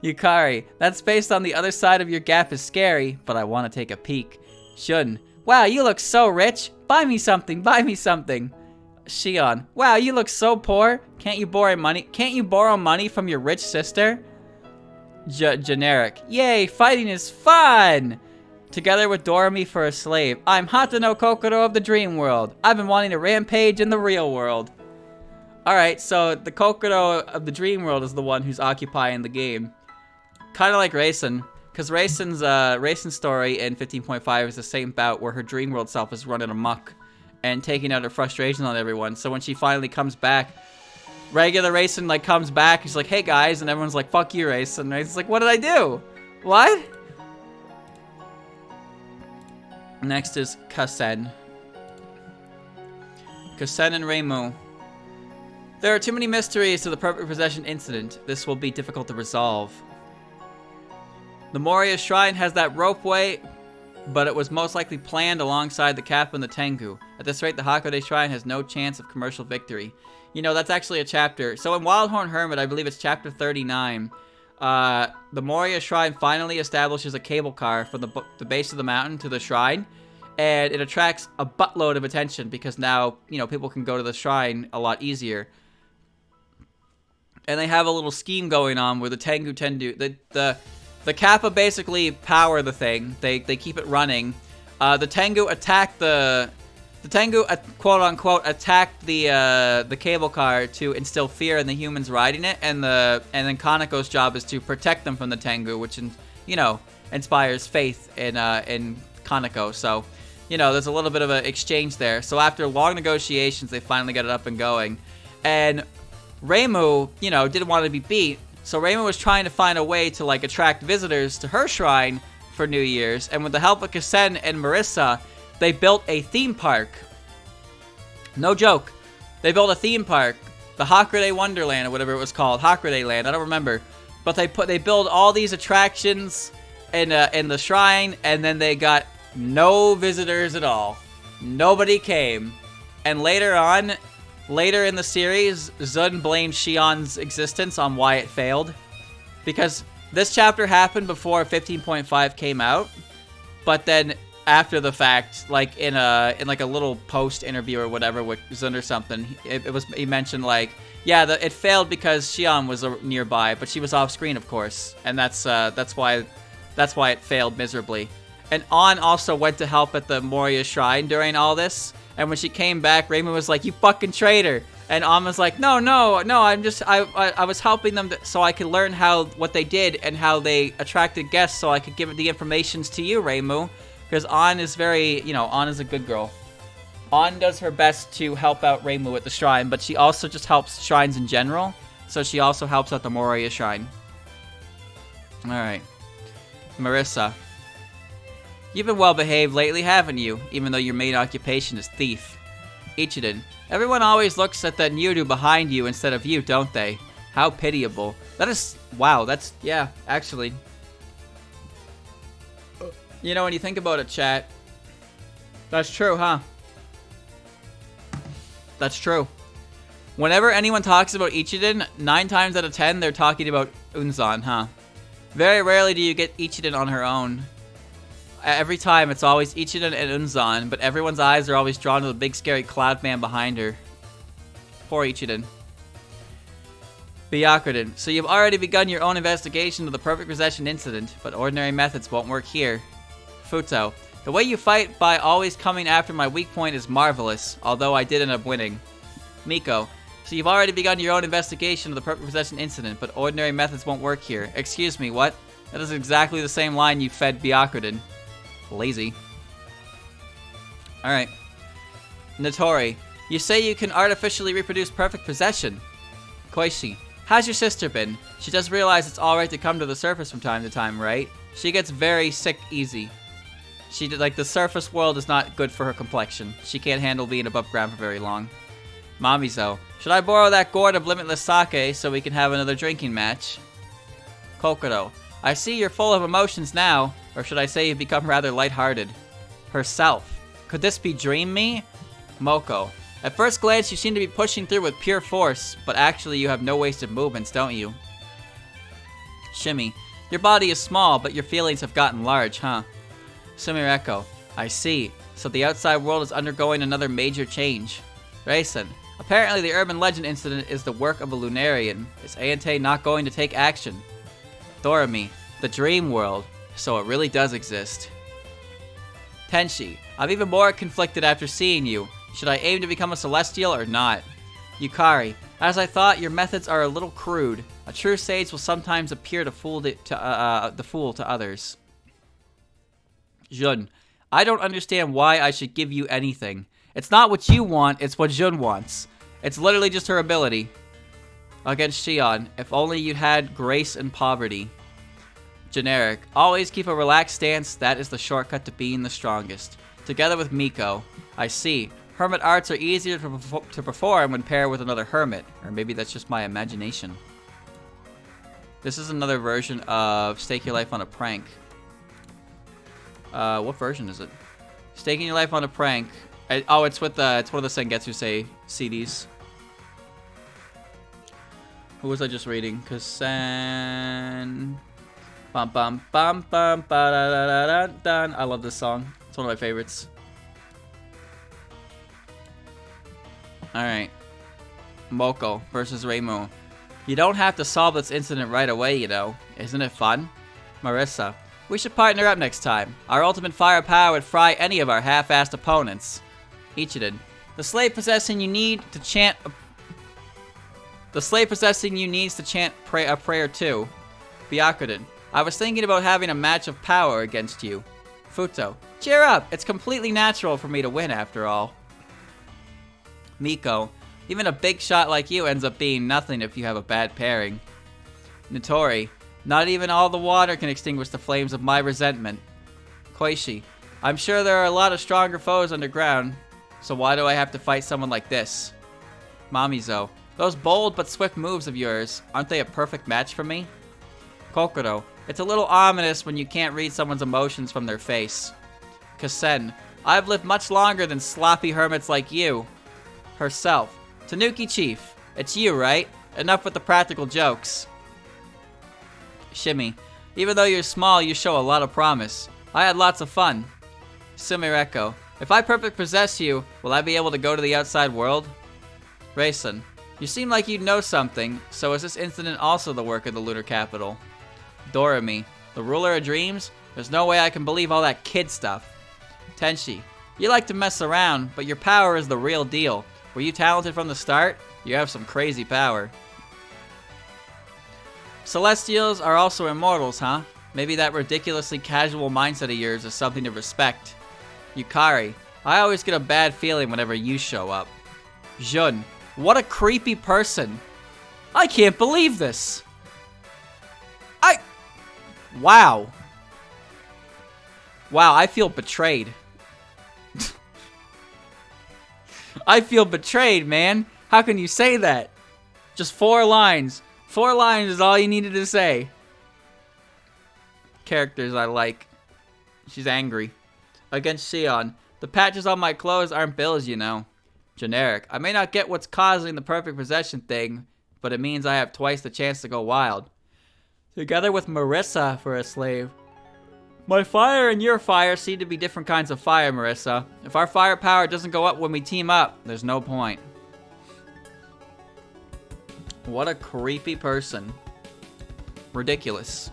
Yukari. That space on the other side of your gap is scary, but I want to take a peek. Shun. Wow, you look so rich. Buy me something, buy me something. Shion. Wow, you look so poor. Can't you borrow money from your rich sister? Generic. Yay, fighting is fun! Together with Dorami for a slave. I'm Hata no Kokoro of the dream world. I've been wanting to rampage in the real world. Alright, so the Kokoro of the dream world is the one who's occupying the game. Kind of like Raisin, because Raisin's story in 15.5 is the same bout where her dream world self is running amok and taking out her frustration on everyone. So when she finally comes back, regular Raisin comes back, he's like, hey guys, and everyone's like, fuck you, Raisin. Raisin's like, what did I do? What? Next is Kasen. Kasen and Reimu. There are too many mysteries to the perfect possession incident. This will be difficult to resolve. The Moria Shrine has that ropeway, but it was most likely planned alongside the Kappa and the Tengu. At this rate, the Hakode Shrine has no chance of commercial victory. That's actually a chapter. So in Wildhorn Hermit, I believe it's chapter 39, the Moria Shrine finally establishes a cable car from the base of the mountain to the shrine, and it attracts a buttload of attention because now, people can go to the shrine a lot easier. And they have a little scheme going on where the Tengu the Kappa basically power the thing. They keep it running. The Tengu attack the Tengu quote unquote attacked the cable car to instill fear in the humans riding it, and then Kaneko's job is to protect them from the Tengu, which inspires faith in Kaneko. So there's a little bit of an exchange there. So after long negotiations, they finally got it up and going, and Reimu didn't want to be beat. So Reimu was trying to find a way to attract visitors to her shrine for New Year's, and with the help of Kasen and Marissa, they built a theme park. No joke. They built a theme park, the Hakurei Wonderland or whatever it was called, Hakurei Land. I don't remember, but they build all these attractions in the shrine, and then they got no visitors at all. Nobody came, and later in the series, Zun blamed Shion's existence on why it failed. Because this chapter happened before 15.5 came out. But then, after the fact, like in like a little post interview or whatever with Zun or something, he mentioned like, yeah, it failed because Xion was nearby, but she was off screen, of course, and that's why it failed miserably. And An also went to help at the Moria Shrine during all this, and when she came back, Reimu was like, "You fucking traitor!" And An was like, "No, I was helping them so I could learn what they did and how they attracted guests, so I could give the informations to you, Reimu." Because An is An is a good girl. An does her best to help out Reimu at the shrine, but she also just helps shrines in general. So she also helps at the Moria Shrine. Alright. Marissa. You've been well behaved lately, haven't you? Even though your main occupation is thief. Ichiden. Everyone always looks at that Nyudu behind you instead of you, don't they? How pitiable. Wow, yeah, actually. You know, when you think about it, chat, that's true, huh? That's true. Whenever anyone talks about Ichiden, 9 times out of 10, they're talking about Unzan, huh? Very rarely do you get Ichiden on her own. Every time, it's always Ichiden and Unzan, but everyone's eyes are always drawn to the big scary cloud man behind her. Poor Ichiden. Byakuren. So you've already begun your own investigation of the perfect possession incident, but ordinary methods won't work here. Futo. The way you fight by always coming after my weak point is marvelous, although I did end up winning. Miko. So you've already begun your own investigation of the perfect possession incident, but ordinary methods won't work here. Excuse me, what? That is exactly the same line you fed Byakuren. Lazy. Alright. Notori. You say you can artificially reproduce perfect possession. Koichi. How's your sister been? She does realize it's alright to come to the surface from time to time, right? She gets very sick easy. The surface world is not good for her complexion. She can't handle being above ground for very long. Mamizo. Should I borrow that gourd of limitless sake so we can have another drinking match? Kokoro. I see you're full of emotions now, or should I say you've become rather lighthearted. Herself. Could this be Dream Me? Moko. At first glance, you seem to be pushing through with pure force, but actually you have no wasted movements, don't you? Shimmy. Your body is small, but your feelings have gotten large, huh? Sumireko. I see. So the outside world is undergoing another major change. Raisin. Apparently the urban legend incident is the work of a Lunarian. Is Aante not going to take action? Dorami. The dream world. So it really does exist. Tenshi. I'm even more conflicted after seeing you. Should I aim to become a celestial or not? Yukari. As I thought, your methods are a little crude. A true sage will sometimes appear the fool to others. Jun. I don't understand why I should give you anything. It's not what you want, it's what Jun wants. It's literally just her ability. Against Xion. If only you had grace and poverty. Generic. Always keep a relaxed stance. That is the shortcut to being the strongest. Together with Miko. I see. Hermit arts are easier to perform when paired with another hermit. Or maybe that's just my imagination. This is another version of Stake Your Life on a Prank. What version is it? Staking Your Life on a Prank. It's one of the Sengetsu CDs. Who was I just reading? Kasen. Bum bum bum bum ba da da da da dun. I love this song. It's one of my favorites. Alright. Moko versus Reimu. You don't have to solve this incident right away, you know. Isn't it fun? Marissa. We should partner up next time. Our ultimate firepower would fry any of our half-assed opponents. Ichiden. The slave possessing you needs to chant a prayer too. Byakuren. I was thinking about having a match of power against you. Futo. Cheer up! It's completely natural for me to win after all. Miko. Even a big shot like you ends up being nothing if you have a bad pairing. Notori. Not even all the water can extinguish the flames of my resentment. Koichi. I'm sure there are a lot of stronger foes underground, so why do I have to fight someone like this? Mamizo. Those bold but swift moves of yours, aren't they a perfect match for me? Kokoro. It's a little ominous when you can't read someone's emotions from their face. Kasen. I've lived much longer than sloppy hermits like you. Herself. Tanuki Chief. It's you, right? Enough with the practical jokes. Shimmy. Even though you're small, you show a lot of promise. I had lots of fun. Sumireko. If I perfect possess you, will I be able to go to the outside world? Raisin. You seem like you'd know something, so is this incident also the work of the lunar capital? Doremi. The ruler of dreams? There's no way I can believe all that kid stuff. Tenshi. You like to mess around, but your power is the real deal. Were you talented from the start? You have some crazy power. Celestials are also immortals, huh? Maybe that ridiculously casual mindset of yours is something to respect. Yukari. I always get a bad feeling whenever you show up. Jun. What a creepy person. I can't believe this. Wow. Wow, I feel betrayed. I feel betrayed, man. How can you say that? Just 4 lines. 4 lines is all you needed to say. Characters I like. She's angry. Against Xion. The patches on my clothes aren't bills, you know. Generic. I may not get what's causing the perfect possession thing, but it means I have twice the chance to go wild. Together with Marissa for a slave. My fire and your fire seem to be different kinds of fire, Marissa. If our firepower doesn't go up when we team up, there's no point. What a creepy person. Ridiculous.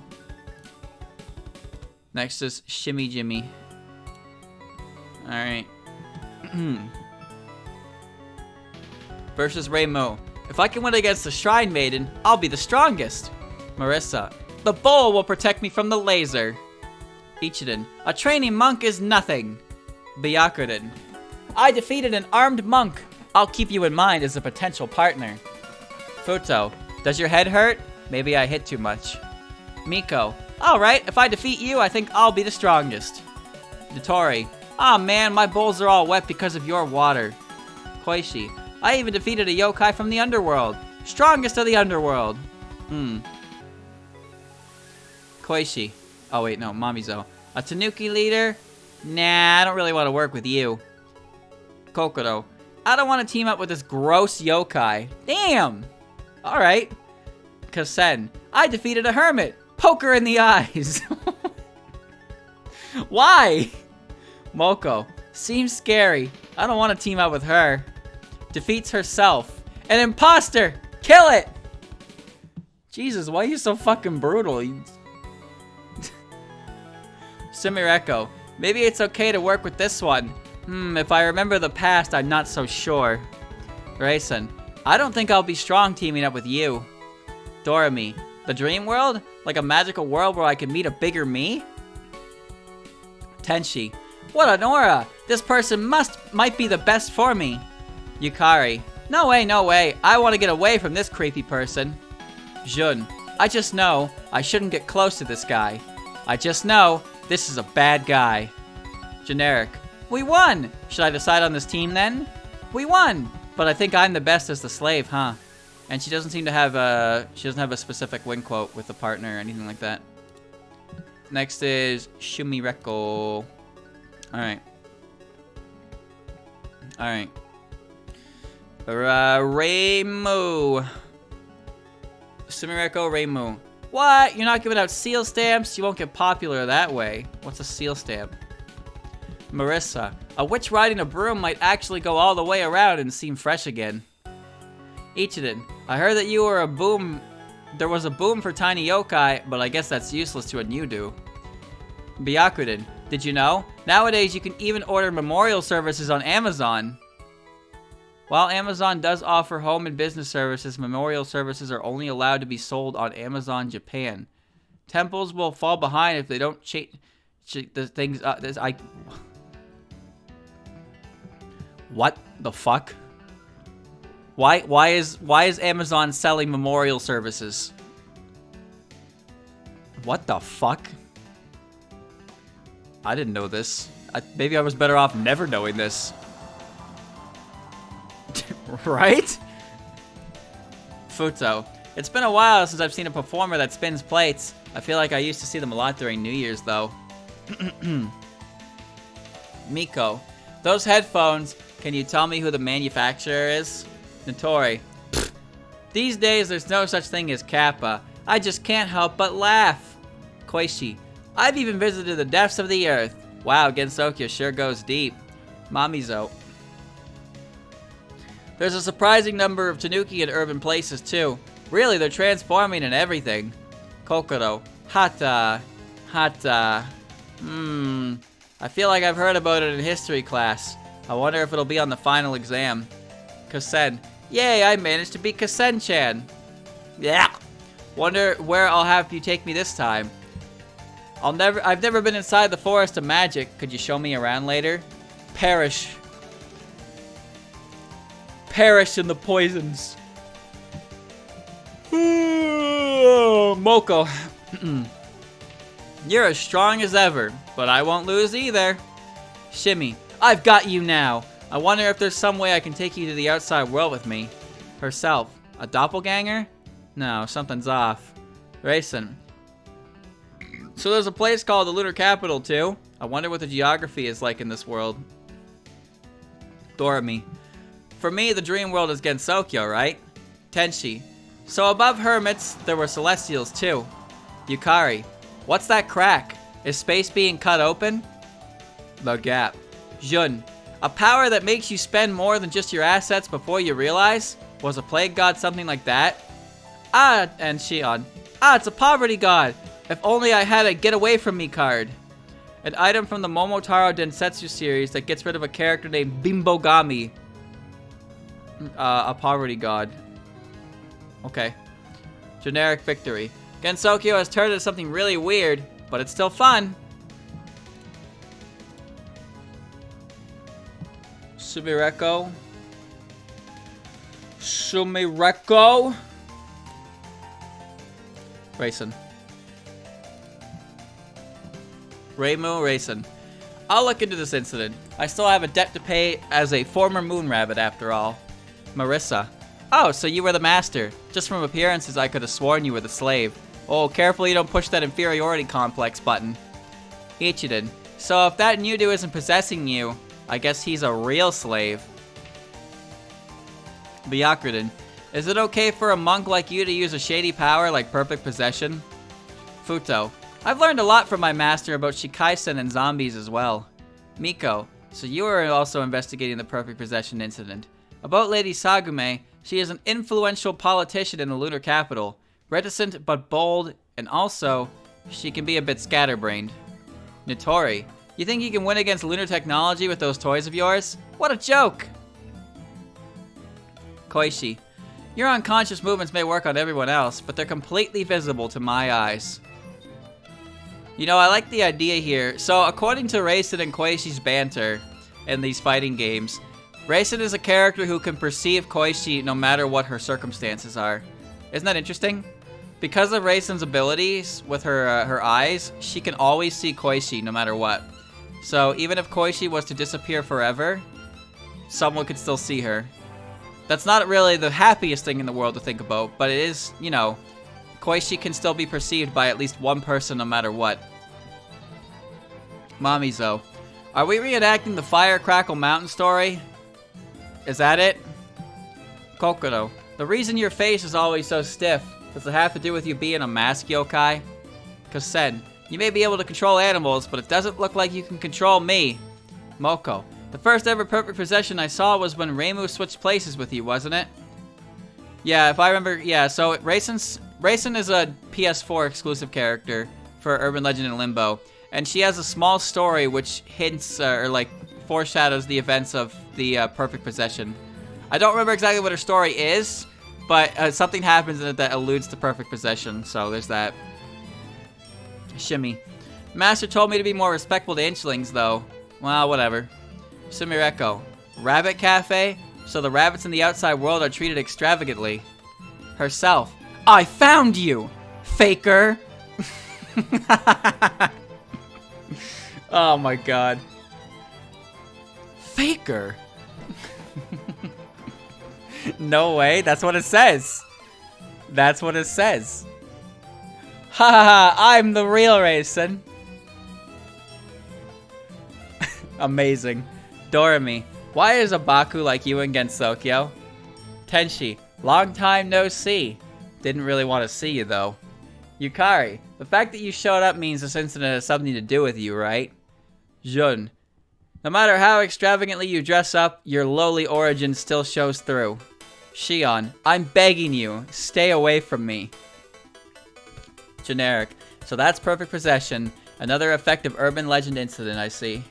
Next is Shimmy Jimmy. Alright. Versus Reimu. If I can win against the Shrine Maiden, I'll be the strongest. Marissa. The bowl will protect me from the laser. Ichiden. A training monk is nothing. Byakuden. I defeated an armed monk. I'll keep you in mind as a potential partner. Futo. Does your head hurt? Maybe I hit too much. Miko. Alright, if I defeat you, I think I'll be the strongest. Dotori. Aw man, my bowls are all wet because of your water. Koishi. I even defeated a yokai from the underworld. Strongest of the underworld. Koishi. Oh wait, no, Mamizo. A Tanuki leader? Nah, I don't really want to work with you. Kokoro. I don't want to team up with this gross yokai. Damn! Alright. Kasen. I defeated a hermit. Poke her in the eyes. Why? Moko. Seems scary. I don't want to team up with her. Defeats herself. An imposter! Kill it! Jesus, why are you so fucking brutal? Sumireko. Maybe it's okay to work with this one. If I remember the past, I'm not so sure. Raisin. I don't think I'll be strong teaming up with you. Doremi. The dream world? Like a magical world where I can meet a bigger me? Tenshi. What an aura! This person might be the best for me. Yukari. No way, no way. I want to get away from this creepy person. Jun. I just know I shouldn't get close to this guy. I just know this is a bad guy. Generic. We won! Should I decide on this team then? We won! But I think I'm the best as the slave, huh? And she doesn't seem to have a specific win quote with a partner or anything like that. Next is Shumireko. Alright. Alright. Reimu. Sumireko Reimu. What? You're not giving out seal stamps? You won't get popular that way. What's a seal stamp? Marissa. A witch riding a broom might actually go all the way around and seem fresh again. Ichiden. I heard that you were a boom. There was a boom for tiny yokai, but I guess that's useless to a Nudu. Byakuden. Did you know? Nowadays you can even order memorial services on Amazon. While Amazon does offer home and business services, memorial services are only allowed to be sold on Amazon Japan. Temples will fall behind if they don't change the things. What the fuck? Why is Amazon selling memorial services? What the fuck? I didn't know this. Maybe I was better off never knowing this. Right? Futo. It's been a while since I've seen a performer that spins plates. I feel like I used to see them a lot during New Year's, though. Miko. Those headphones, can you tell me who the manufacturer is? Notori. These days, there's no such thing as Kappa. I just can't help but laugh. Koishi. I've even visited the depths of the earth. Wow, Gensokyo sure goes deep. Mamizo. There's a surprising number of Tanuki in urban places, too. Really, they're transforming and everything. Kokoro. Hata. Hata. I feel like I've heard about it in history class. I wonder if it'll be on the final exam. Kasen. Yay, I managed to beat Kasen-chan. Yeah. Wonder where I'll have you take me this time. I've never been inside the forest of magic. Could you show me around later? Perish. Perish in the poisons. Moko. You're as strong as ever, but I won't lose either. Shimmy. I've got you now. I wonder if there's some way I can take you to the outside world with me. Herself. A doppelganger? No, something's off. Raisin. So there's a place called the Lunar Capital, too. I wonder what the geography is like in this world. Doremi. For me, the dream world is Gensokyo, right? Tenshi. So above hermits, there were celestials, too. Yukari. What's that crack? Is space being cut open? The Gap. Jun. A power that makes you spend more than just your assets before you realize? Was a plague god something like that? Ah, and Shion. Ah, it's a poverty god. If only I had a get away from me card. An item from the Momotaro Densetsu series that gets rid of a character named Bimbogami. A poverty god. Okay. Generic victory. Gensokyo has turned into something really weird, but it's still fun. Sumireko. Sumireko. Raisin. Reimu Raisin. I'll look into this incident. I still have a debt to pay as a former moon rabbit after all. Marissa. Oh, so you were the master. Just from appearances, I could have sworn you were the slave. Oh, careful you don't push that inferiority complex button. Ichiden. So if that Nudu isn't possessing you, I guess he's a real slave. Byakurin. Is it okay for a monk like you to use a shady power like perfect possession? Futo. I've learned a lot from my master about Shikaisen and zombies as well. Miko. So you are also investigating the perfect possession incident. About Lady Sagume, she is an influential politician in the lunar capital. Reticent but bold, and also, she can be a bit scatterbrained. Nitori. You think you can win against lunar technology with those toys of yours? What a joke! Koishi. Your unconscious movements may work on everyone else, but they're completely visible to my eyes. You know, I like the idea here. So, according to Raisin and Koishi's banter in these fighting games, Raisin is a character who can perceive Koishi no matter what her circumstances are. Isn't that interesting? Because of Raisin's abilities with her eyes, she can always see Koishi no matter what. So, even if Koishi was to disappear forever, someone could still see her. That's not really the happiest thing in the world to think about, but it is, you know, Koishi can still be perceived by at least one person no matter what. Mamizo. Are we reenacting the Fire Crackle Mountain story? Is that it? Kokoro. The reason your face is always so stiff, does it have to do with you being a mask yokai? Kosen. You may be able to control animals, but it doesn't look like you can control me. Moko. The first ever perfect possession I saw was when Reimu switched places with you, wasn't it? Yeah, if I remember, yeah, so Raisin is a PS4 exclusive character for Urban Legend and Limbo, and she has a small story which hints, or like, foreshadows the events of the perfect possession. I don't remember exactly what her story is, but something happens in it that alludes to perfect possession, so there's that. Shimmy. Master told me to be more respectful to inchlings, though. Well, whatever. Sumireko. Rabbit Cafe? So the rabbits in the outside world are treated extravagantly. Herself. I found you! Faker! Oh my god. Faker? No way, that's what it says. That's what it says. Ha ha ha, I'm the real Raisin. Amazing. Doremi. Why is a Baku like you in Gensokyo? Tenshi. Long time no see. Didn't really want to see you though. Yukari. The fact that you showed up means this incident has something to do with you, right? Jun. No matter how extravagantly you dress up, your lowly origin still shows through. Shion. I'm begging you, stay away from me. Generic. So that's perfect possession. Another effective urban legend incident, I see.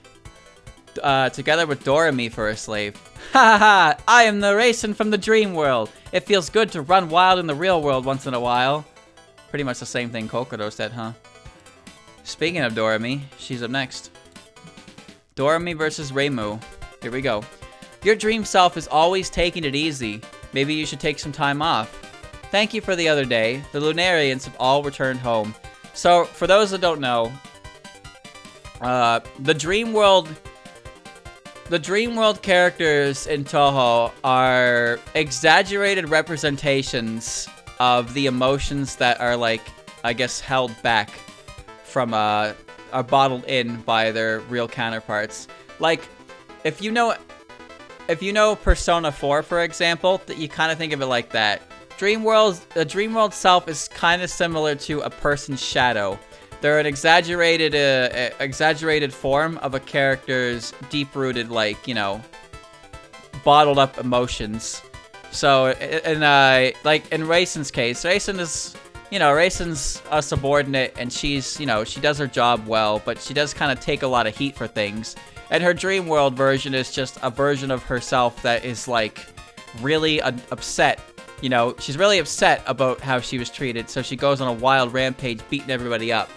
Together with Doremi for a slave. Ha ha ha! I am the Racing from the dream world. It feels good to run wild in the real world once in a while. Pretty much the same thing Kokoro said, huh? Speaking of Doremi, she's up next. Doremi versus Reimu. Here we go. Your dream self is always taking it easy. Maybe you should take some time off. Thank you for the other day. The Lunarians have all returned home. So, for those that don't know, the dream world characters in Touhou are exaggerated representations of the emotions that are, like, I guess, held back from, are bottled in by their real counterparts. Like, if you know Persona 4, for example, that you kind of think of it like that. The dream world self is kind of similar to a person's shadow. They're an exaggerated form of a character's deep-rooted, like, you know, bottled up emotions. So, like in Raisin's case, Raisin's a subordinate, and she's, you know, she does her job well, but she does kind of take a lot of heat for things. And her dream world version is just a version of herself that is, like, really upset. You know, she's really upset about how she was treated, so she goes on a wild rampage beating everybody up.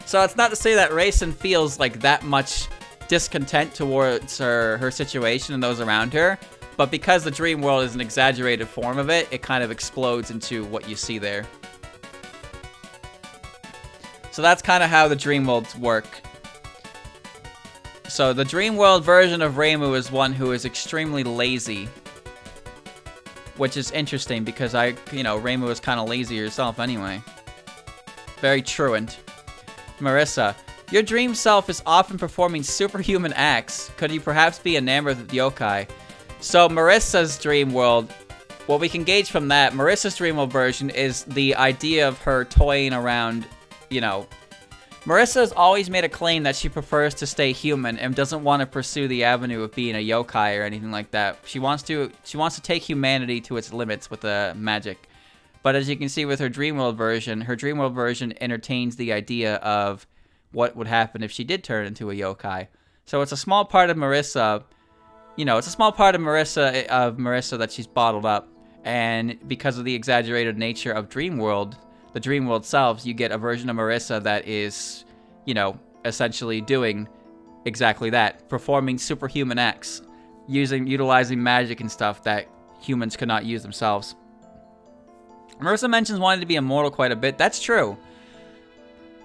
So it's not to say that Raisin feels like that much discontent towards her situation and those around her, but because the dream world is an exaggerated form of it, it kind of explodes into what you see there. So that's kind of how the dream worlds work. So the dream world version of Reimu is one who is extremely lazy. Which is interesting because Reimu is kind of lazy herself anyway. Very truant. Marissa, your dream self is often performing superhuman acts. Could you perhaps be enamored with yokai? So Marissa's dream world, what we can gauge from that, Marissa's dream world version is the idea of her toying around, you know. Marissa has always made a claim that she prefers to stay human and doesn't want to pursue the avenue of being a yokai or anything like that. She wants to take humanity to its limits with the magic. But as you can see with her dream world version entertains the idea of what would happen if she did turn into a yokai. So it's a small part of Marissa, that she's bottled up, and because of the exaggerated nature of dream world, the dream world selves, you get a version of Marissa that is, you know, essentially doing exactly that, performing superhuman acts, utilizing magic and stuff that humans could not use themselves. Marissa mentions wanting to be immortal quite a bit. That's true.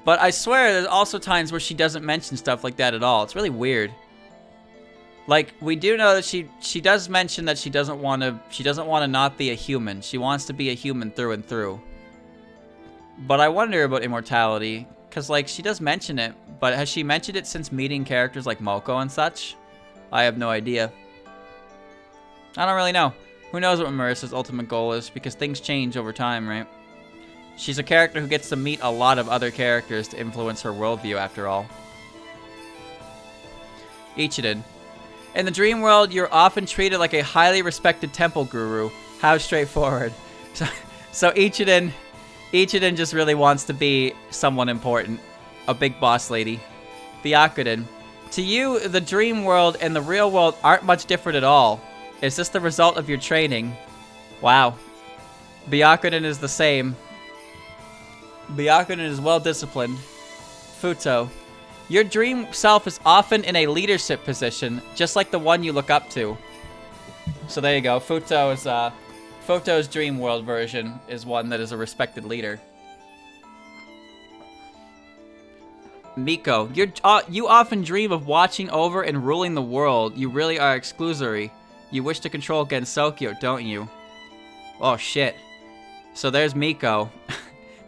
But I swear there's also times where she doesn't mention stuff like that at all. It's really weird. Like, we do know that she does mention that she doesn't want to not be a human. She wants to be a human through and through. But I wonder about immortality, because, like, she does mention it, but has she mentioned it since meeting characters like Moko and such? I have no idea. I don't really know. Who knows what Marissa's ultimate goal is, because things change over time, right? She's a character who gets to meet a lot of other characters to influence her worldview, after all. Ichiden. In the dream world, you're often treated like a highly respected temple guru. How straightforward. So Ichiden just really wants to be someone important. A big boss lady. Byakuden. To you, the dream world and the real world aren't much different at all. Is this the result of your training? Wow. Byakuden is the same. Byakuden is well disciplined. Futo. Your dream self is often in a leadership position, just like the one you look up to. So there you go. Futo's dream world version is one that is a respected leader. Miko, you often dream of watching over and ruling the world. You really are exclusory. You wish to control Gensokyo, don't you? Oh shit. So there's Miko.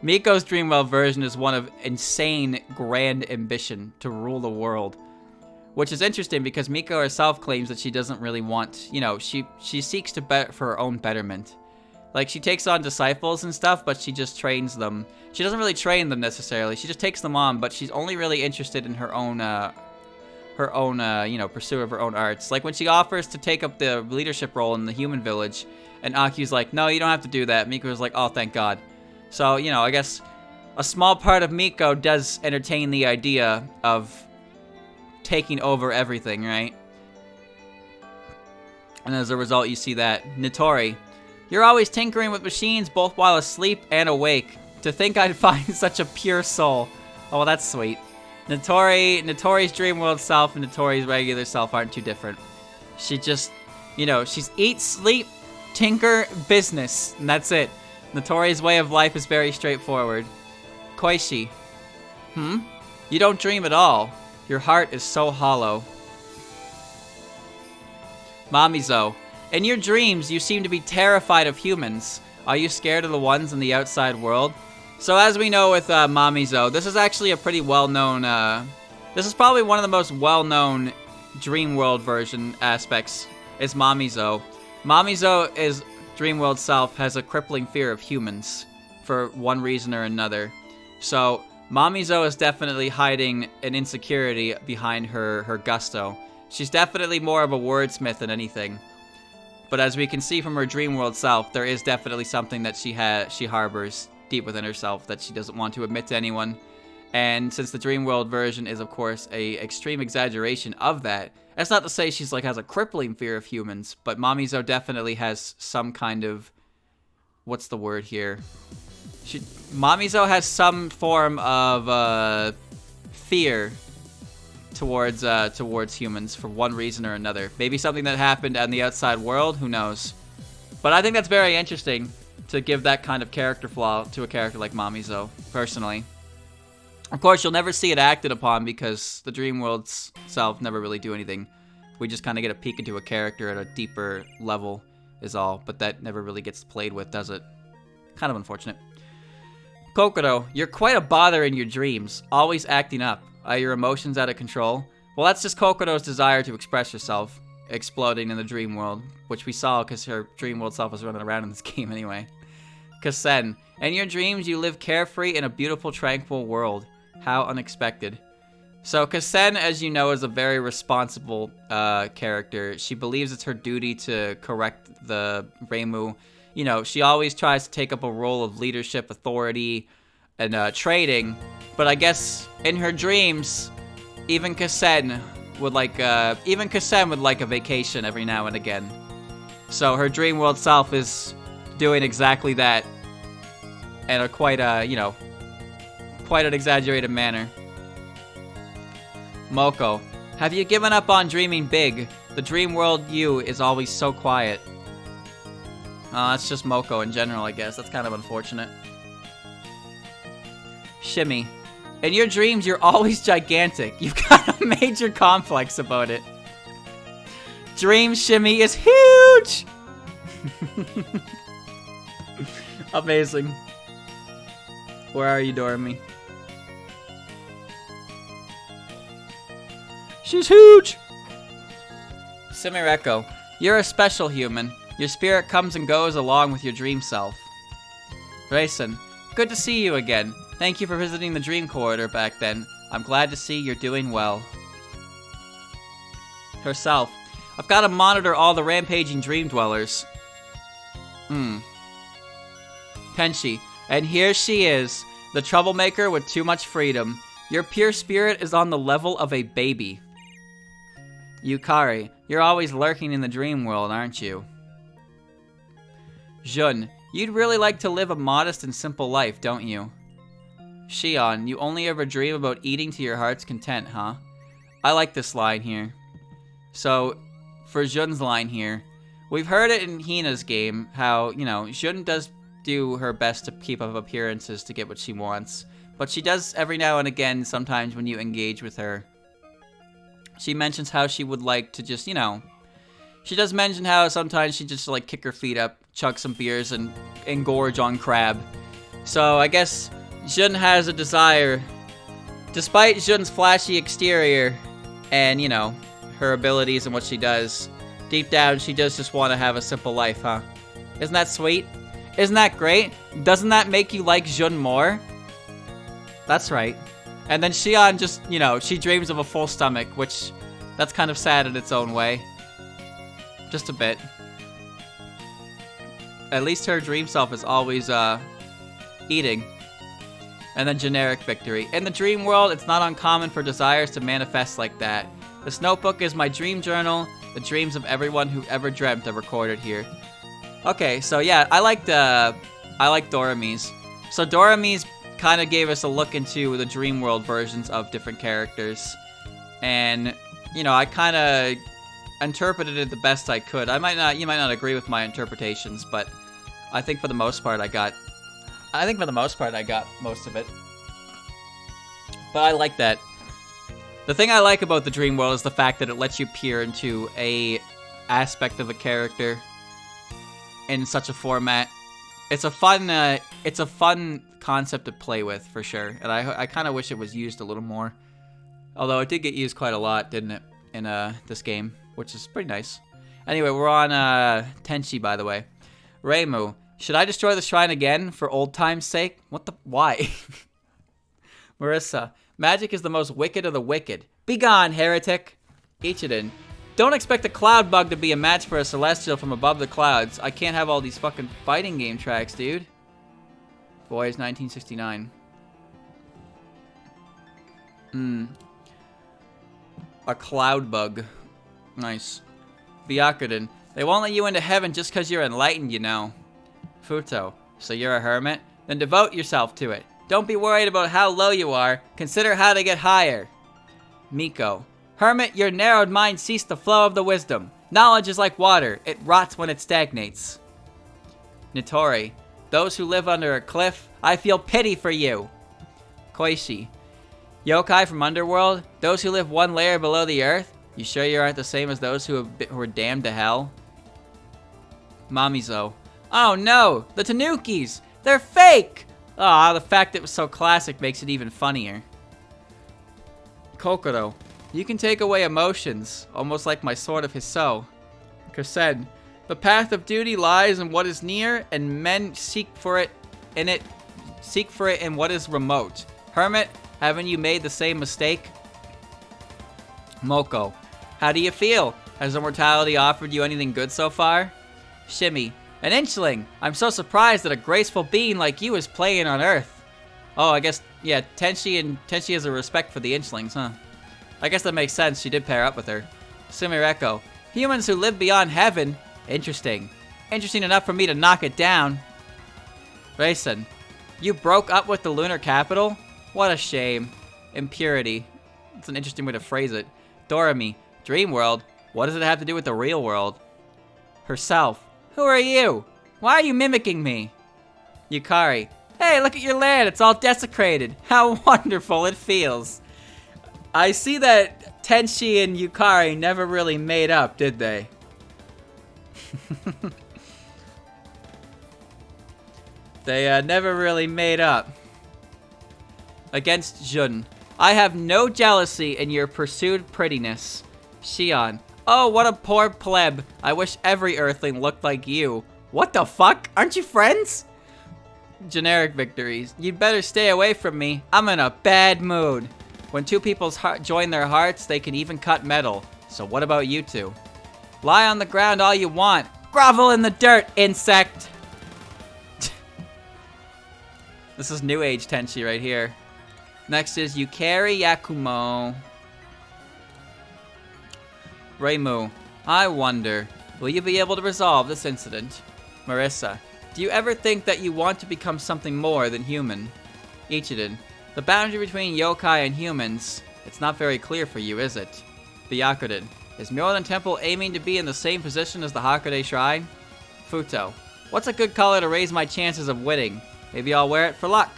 Miko's dream world version is one of insane grand ambition to rule the world. Which is interesting because Miko herself claims that she doesn't really want, you know, she seeks to for her own betterment. Like, she takes on disciples and stuff, but she just trains them. She doesn't really train them necessarily. She just takes them on, but she's only really interested in her her own, you know, pursuit of her own arts. Like when she offers to take up the leadership role in the human village, and Aki's like, no, you don't have to do that. Miko's like, oh, thank God. So, you know, I guess a small part of Miko does entertain the idea of taking over everything, right? And as a result, you see that. Notori, you're always tinkering with machines both while asleep and awake. To think I'd find such a pure soul. Oh, well, that's sweet. Notori's dream world self and Notori's regular self aren't too different. She just, you know, she's eat, sleep, tinker, business, and that's it. Notori's way of life is very straightforward. Koishi. You don't dream at all. Your heart is so hollow. Mamizo. In your dreams, you seem to be terrified of humans. Are you scared of the ones in the outside world? So as we know with Mamizo, this is actually a pretty well-known, this is probably one of the most well-known dream world version aspects, is Mamizo. Mamizo's dream world self has a crippling fear of humans for one reason or another. So Mamizo is definitely hiding an insecurity behind her gusto. She's definitely more of a wordsmith than anything. But as we can see from her dream world self, there is definitely something that she harbors deep within herself that she doesn't want to admit to anyone. And since the dream world version is, of course, a extreme exaggeration of that, that's not to say she's like has a crippling fear of humans, but Mamizo definitely has some kind of, what's the word here? Mamizo has some form of fear towards humans for one reason or another. Maybe something that happened on the outside world, who knows? But I think that's very interesting to give that kind of character flaw to a character like Mamizo, personally. Of course, you'll never see it acted upon because the dream world's self never really do anything. We just kind of get a peek into a character at a deeper level is all, but that never really gets played with, does it? Kind of unfortunate. Kokoro, you're quite a bother in your dreams, always acting up. Are your emotions out of control? Well, that's just Kokoro's desire to express herself, exploding in the dream world, which we saw because her dream world self was running around in this game anyway. Kasen, in your dreams you live carefree in a beautiful, tranquil world. How unexpected. So Kasen, as you know, is a very responsible character. She believes it's her duty to correct the Reimu. You know, she always tries to take up a role of leadership, authority, and trading. But I guess in her dreams, even Kasen would like a vacation every now and again. So her dream world self is doing exactly that in a quite an exaggerated manner. Moko, have you given up on dreaming big? The dream world you is always so quiet. That's just Moko in general, I guess. That's kind of unfortunate. Shimmy, in your dreams, you're always gigantic. You've got a major complex about it. Dream Shimmy is huge! Amazing. Where are you, Doremi? She's huge! Simireko, you're a special human. Your spirit comes and goes along with your dream self. Raisin, good to see you again. Thank you for visiting the Dream Corridor back then. I'm glad to see you're doing well. Herself, I've got to monitor all the rampaging dream dwellers. Tenshi, and here she is, the troublemaker with too much freedom. Your pure spirit is on the level of a baby. Yukari, you're always lurking in the dream world, aren't you? Jun, you'd really like to live a modest and simple life, don't you? Shion, you only ever dream about eating to your heart's content, huh? I like this line here. So, for Jun's line here, we've heard it in Hina's game, how, you know, Jun does do her best to keep up appearances to get what she wants, but she does every now and again, sometimes when you engage with her. She mentions how she would like to just, you know, she does mention how sometimes she just like kick her feet up, chug some beers, and engorge on crab. So I guess Jun has a desire, despite Jun's flashy exterior and, you know, her abilities and what she does, deep down she does just want to have a simple life, huh? Isn't that sweet? Isn't that great? Doesn't that make you like Jun more? That's right. And then Shion just, you know, she dreams of a full stomach, which That's kind of sad in its own way. Just a bit. At least her dream self is always, eating. And then generic victory. In the dream world, it's not uncommon for desires to manifest like that. This notebook is my dream journal. The dreams of everyone who ever dreamt are recorded here. Okay, so yeah, I like Dorami's. So Dorami's kind of gave us a look into the dream world versions of different characters. And, you know, I kind of interpreted it the best I could. You might not agree with my interpretations, but I think for the most part I got most of it. But I like that. The thing I like about the dream world is the fact that it lets you peer into a aspect of a character in such a format. It's a fun concept to play with, for sure. And I kind of wish it was used a little more. Although it did get used quite a lot, didn't it, in this game, which is pretty nice. Anyway, we're on Tenchi, by the way. Reimu, should I destroy the shrine again for old time's sake? Why? Marissa, magic is the most wicked of the wicked. Begone, heretic. Ichiden, don't expect a cloud bug to be a match for a celestial from above the clouds. I can't have all these fucking fighting game tracks, dude. Boys, 1969. A cloud bug. Nice. Byakuren, they won't let you into heaven just because you're enlightened, you know. Futo, so you're a hermit? Then devote yourself to it. Don't be worried about how low you are. Consider how to get higher. Miko, hermit, your narrowed mind ceased the flow of the wisdom. Knowledge is like water. It rots when it stagnates. Nitori, those who live under a cliff, I feel pity for you. Koishi, yokai from Underworld, those who live one layer below the earth, you sure you aren't the same as those who are damned to hell? Mamizo, oh no, the Tanukis, they're fake! Ah, the fact it was so classic makes it even funnier. Kokoro, you can take away emotions, almost like my sword of Hiso. Kusen, the path of duty lies in what is near, and men seek for it in what is remote. Hermit, haven't you made the same mistake? Moko, how do you feel? Has immortality offered you anything good so far? Shimmy, an inchling! I'm so surprised that a graceful being like you is playing on Earth. Oh, I guess, yeah, Tenchi has a respect for the inchlings, huh? I guess that makes sense, she did pair up with her. Sumireko, humans who live beyond heaven? Interesting. Interesting enough for me to knock it down. Raisin, you broke up with the lunar capital? What a shame. Impurity. That's an interesting way to phrase it. Dorami, dream world? What does it have to do with the real world? Herself, who are you? Why are you mimicking me? Yukari, hey, look at your land, it's all desecrated. How wonderful it feels. I see that Tenchi and Yukari never really made up, did they? They never really made up. Against Jun, I have no jealousy in your pursued prettiness. Shion, oh, what a poor pleb. I wish every earthling looked like you. What the fuck? Aren't you friends? Generic victories. You'd better stay away from me. I'm in a bad mood. When two people's join their hearts, they can even cut metal. So what about you two? Lie on the ground all you want. Grovel in the dirt, insect! This is New Age Tenchi right here. Next is Yukari Yakumo. Reimu, I wonder, will you be able to resolve this incident? Marissa, do you ever think that you want to become something more than human? Ichiden, the boundary between yokai and humans, it's not very clear for you, is it? Byakuren, is Myodan Temple aiming to be in the same position as the Hakude Shrine? Futo, what's a good color to raise my chances of winning? Maybe I'll wear it for luck.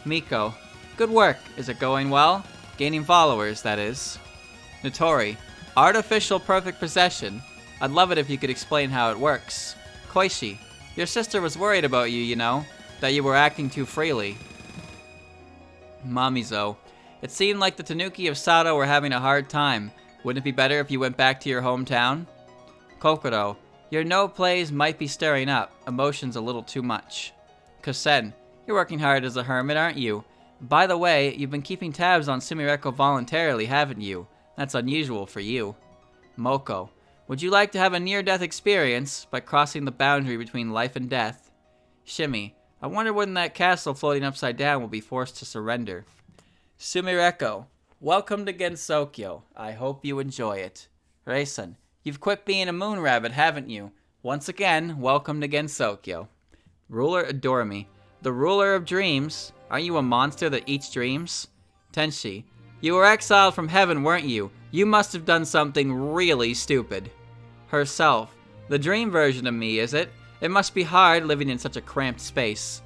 Miko, good work. Is it going well? Gaining followers, that is. Notori, artificial perfect possession. I'd love it if you could explain how it works. Koishi, your sister was worried about you, you know, that you were acting too freely. Mamizo, it seemed like the Tanuki of Sato were having a hard time. Wouldn't it be better if you went back to your hometown? Kokoro, your no plays might be stirring up. Emotions a little too much. Kosen, you're working hard as a hermit, aren't you? By the way, you've been keeping tabs on Sumireko voluntarily, haven't you? That's unusual for you. Moko, would you like to have a near-death experience by crossing the boundary between life and death? Shimmy, I wonder when that castle floating upside down will be forced to surrender. Sumireko, welcome to Gensokyo. I hope you enjoy it. Raisin, you've quit being a moon rabbit, haven't you? Once again, welcome to Gensokyo. Ruler Adorami, the ruler of dreams. Aren't you a monster that eats dreams? Tenshi, you were exiled from heaven, weren't you? You must have done something really stupid. Herself, the dream version of me, is it? It must be hard living in such a cramped space.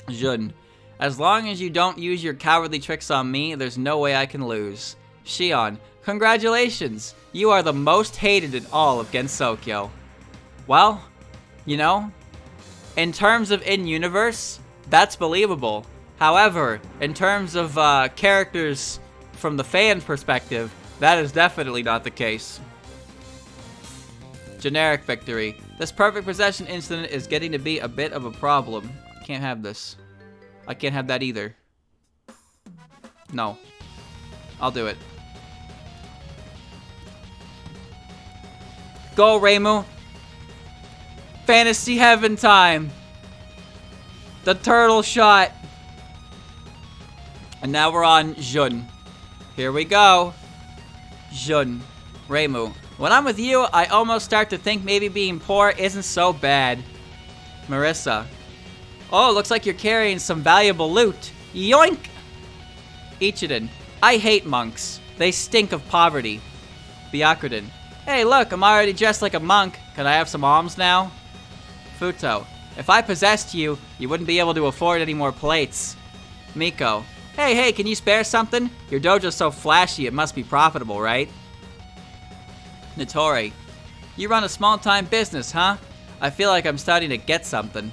Jun, as long as you don't use your cowardly tricks on me, there's no way I can lose. Shion, congratulations! You are the most hated in all of Gensokyo. Well, you know, in terms of in-universe, that's believable. However, in terms of characters from the fan's perspective, that is definitely not the case. Generic victory. This perfect possession incident is getting to be a bit of a problem. I can't have this. I can't have that either. No. I'll do it. Go, Reimu. Fantasy heaven time. The turtle shot. And now we're on Jun. Here we go. Jun. Reimu. When I'm with you, I almost start to think maybe being poor isn't so bad. Marissa. Oh, looks like you're carrying some valuable loot. Yoink! Ichiden. I hate monks. They stink of poverty. Byakuren. Hey, look, I'm already dressed like a monk. Can I have some alms now? Futo. If I possessed you, you wouldn't be able to afford any more plates. Miko. Hey, can you spare something? Your dojo's so flashy, it must be profitable, right? Nitori. You run a small-time business, huh? I feel like I'm starting to get something.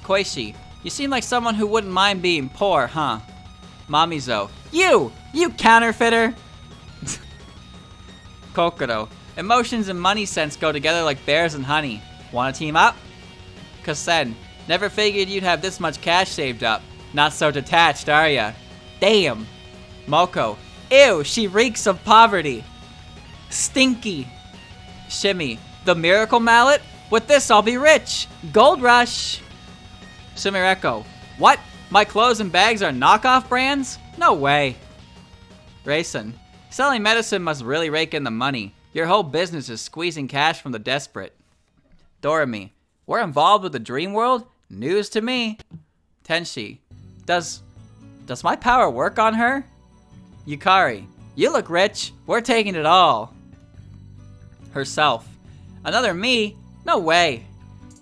Koishi. You seem like someone who wouldn't mind being poor, huh? Mamizo. You counterfeiter! Kokoro. Emotions and money sense go together like bears and honey. Wanna team up? Kasen. Never figured you'd have this much cash saved up. Not so detached, are ya? Damn. Moko. Ew, she reeks of poverty. Stinky. Shimmy. The miracle mallet? With this, I'll be rich. Gold rush. Sumireko. What? My clothes and bags are knockoff brands? No way. Raisin. Selling medicine must really rake in the money. Your whole business is squeezing cash from the desperate. Doremi. We're involved with the dream world? News to me. Tenshi. Does my power work on her? Yukari. You look rich. We're taking it all. Herself. Another me? No way.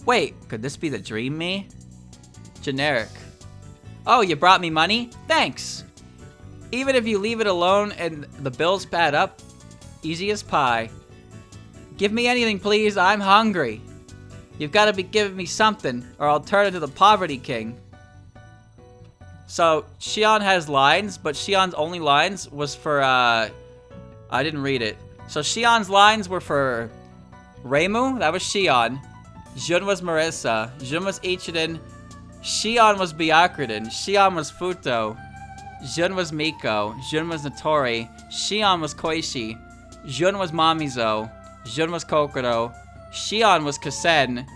Wait, could this be the dream me? Generic. Oh, you brought me money? Thanks. Even if you leave it alone and the bills pad up, easy as pie. Give me anything, please. I'm hungry. You've got to be giving me something, or I'll turn into the Poverty King. So, Shion has lines, but Shion's only lines was for, I didn't read it. So, Shion's lines were for Reimu, that was Shion. Jun was Marissa. Jun was Ichiden. Shion was Byakuren. Shion was Futo. Jun was Miko. Jun was Notori. Shion was Koishi. Jun was Mamizo. Jun was Kokoro. Shion was Kasen.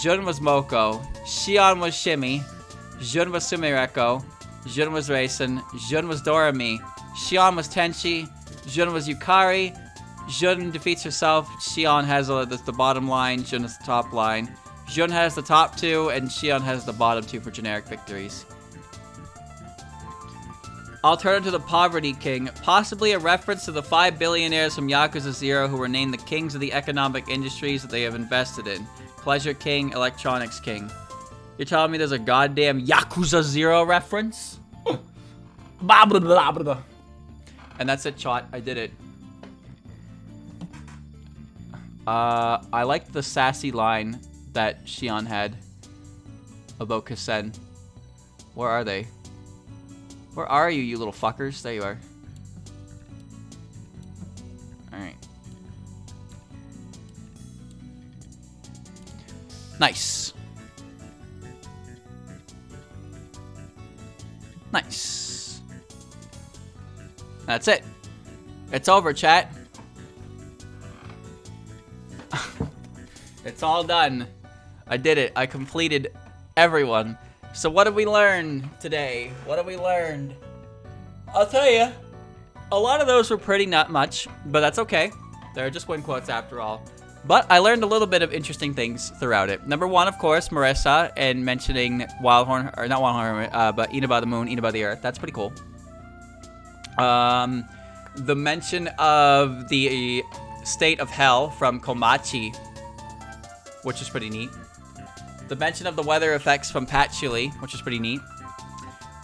Jun was Moko. Shion was Shimmy. Jun was Sumireko. Jun was Raisin. Jun was Doremi. Shion was Tenshi. Jun was Yukari. Jun defeats herself. Shion has the bottom line. Jun has the top line. Jun has the top two, and Shion has the bottom two for generic victories. I'll turn to the Poverty King, possibly a reference to the 5 billionaires from Yakuza 0 who were named the kings of the economic industries that they have invested in. Pleasure King, Electronics King. You're telling me there's a goddamn Yakuza 0 reference? Blah, blah, blah, blah. And that's it, chat. I did it. I liked the sassy line that Shion had about Kasen. Where are they? Where are you, you little fuckers? There you are. Alright. Nice. Nice. That's it. It's over, chat. It's all done. I did it. I completed everyone. So what did we learn today? What have we learned? I'll tell you, a lot of those were pretty not much, but that's okay. They're just win quotes after all. But I learned a little bit of interesting things throughout it. Number one, of course, Marissa, and mentioning Wildhorn, or not Wildhorn, but Eaten by the Moon, Eaten by the Earth. That's pretty cool. The mention of the state of hell from Komachi, which is pretty neat. The mention of the weather effects from Patchouli, which is pretty neat.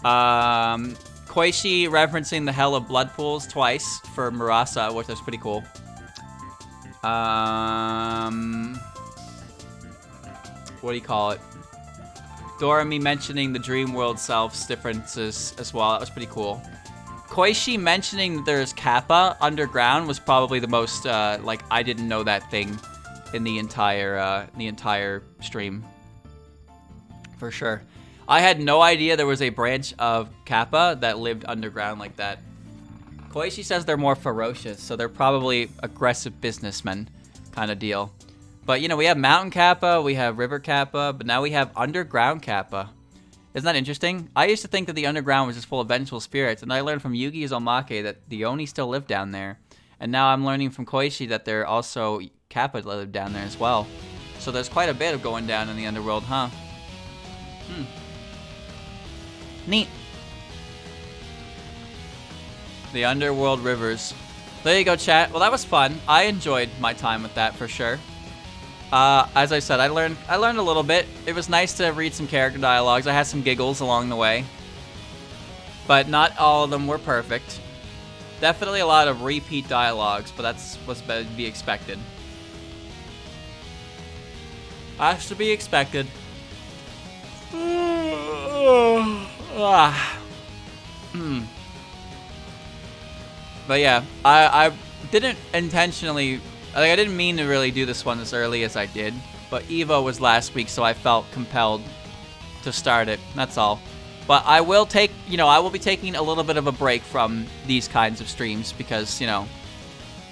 Koishi referencing the hell of blood pools twice for Marasa, which is pretty cool. What do you call it? Doremi mentioning the dream world self's differences as well. That was pretty cool. Koishi mentioning that there's Kappa underground was probably the most, like, I didn't know that thing in the entire stream. For sure. I had no idea there was a branch of Kappa that lived underground like that. Koichi says they're more ferocious, so they're probably aggressive businessmen kind of deal. But, you know, we have Mountain Kappa, we have River Kappa, but now we have Underground Kappa. Isn't that interesting? I used to think that the underground was just full of vengeful spirits, and I learned from Yugi Uzumaki that the Oni still live down there. And now I'm learning from Koichi that there are also Kappa that live down there as well. So there's quite a bit of going down in the underworld, huh? Neat. The underworld rivers. There you go, chat. Well, that was fun. I enjoyed my time with that for sure. As I said, I learned a little bit. It was nice to read some character dialogues. I had some giggles along the way, but not all of them were perfect. Definitely a lot of repeat dialogues, but that's what's to be expected. Has to be expected. But yeah, I didn't intentionally, like, I didn't mean to really do this one as early as I did, but Evo was last week, so I felt compelled to start it. That's all. But I will take, you know, I will be taking a little bit of a break from these kinds of streams because, you know,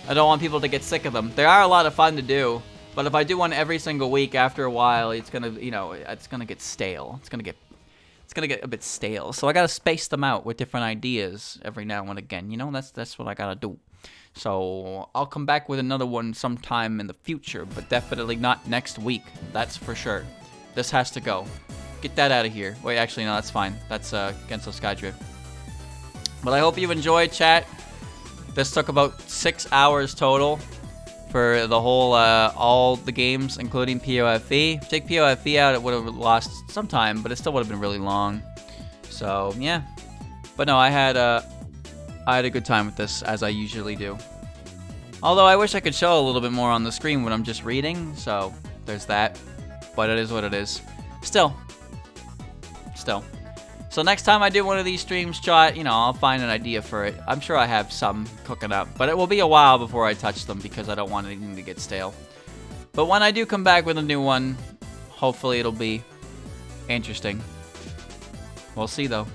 I don't want people to get sick of them. They are a lot of fun to do, but if I do one every single week, after a while, it's gonna, you know, it's gonna get stale. It's gonna get a bit stale. So I gotta space them out with different ideas every now and again. You know, that's what I gotta do. So I'll come back with another one sometime in the future, but definitely not next week. That's for sure. This has to go. Get that out of here. Wait, actually, no, that's fine. That's Genso Skydrift. But I hope you enjoyed, chat. This took about 6 hours total for the whole, all the games, including PoFV. If you take PoFV out, it would have lost some time, but it still would have been really long. So, yeah. But no, I had a good time with this, as I usually do. Although I wish I could show a little bit more on the screen when I'm just reading, so there's that. But it is what it is. Still. So next time I do one of these streams, chat, you know, I'll find an idea for it. I'm sure I have some cooking up, but it will be a while before I touch them because I don't want anything to get stale. But when I do come back with a new one, hopefully it'll be interesting. We'll see though.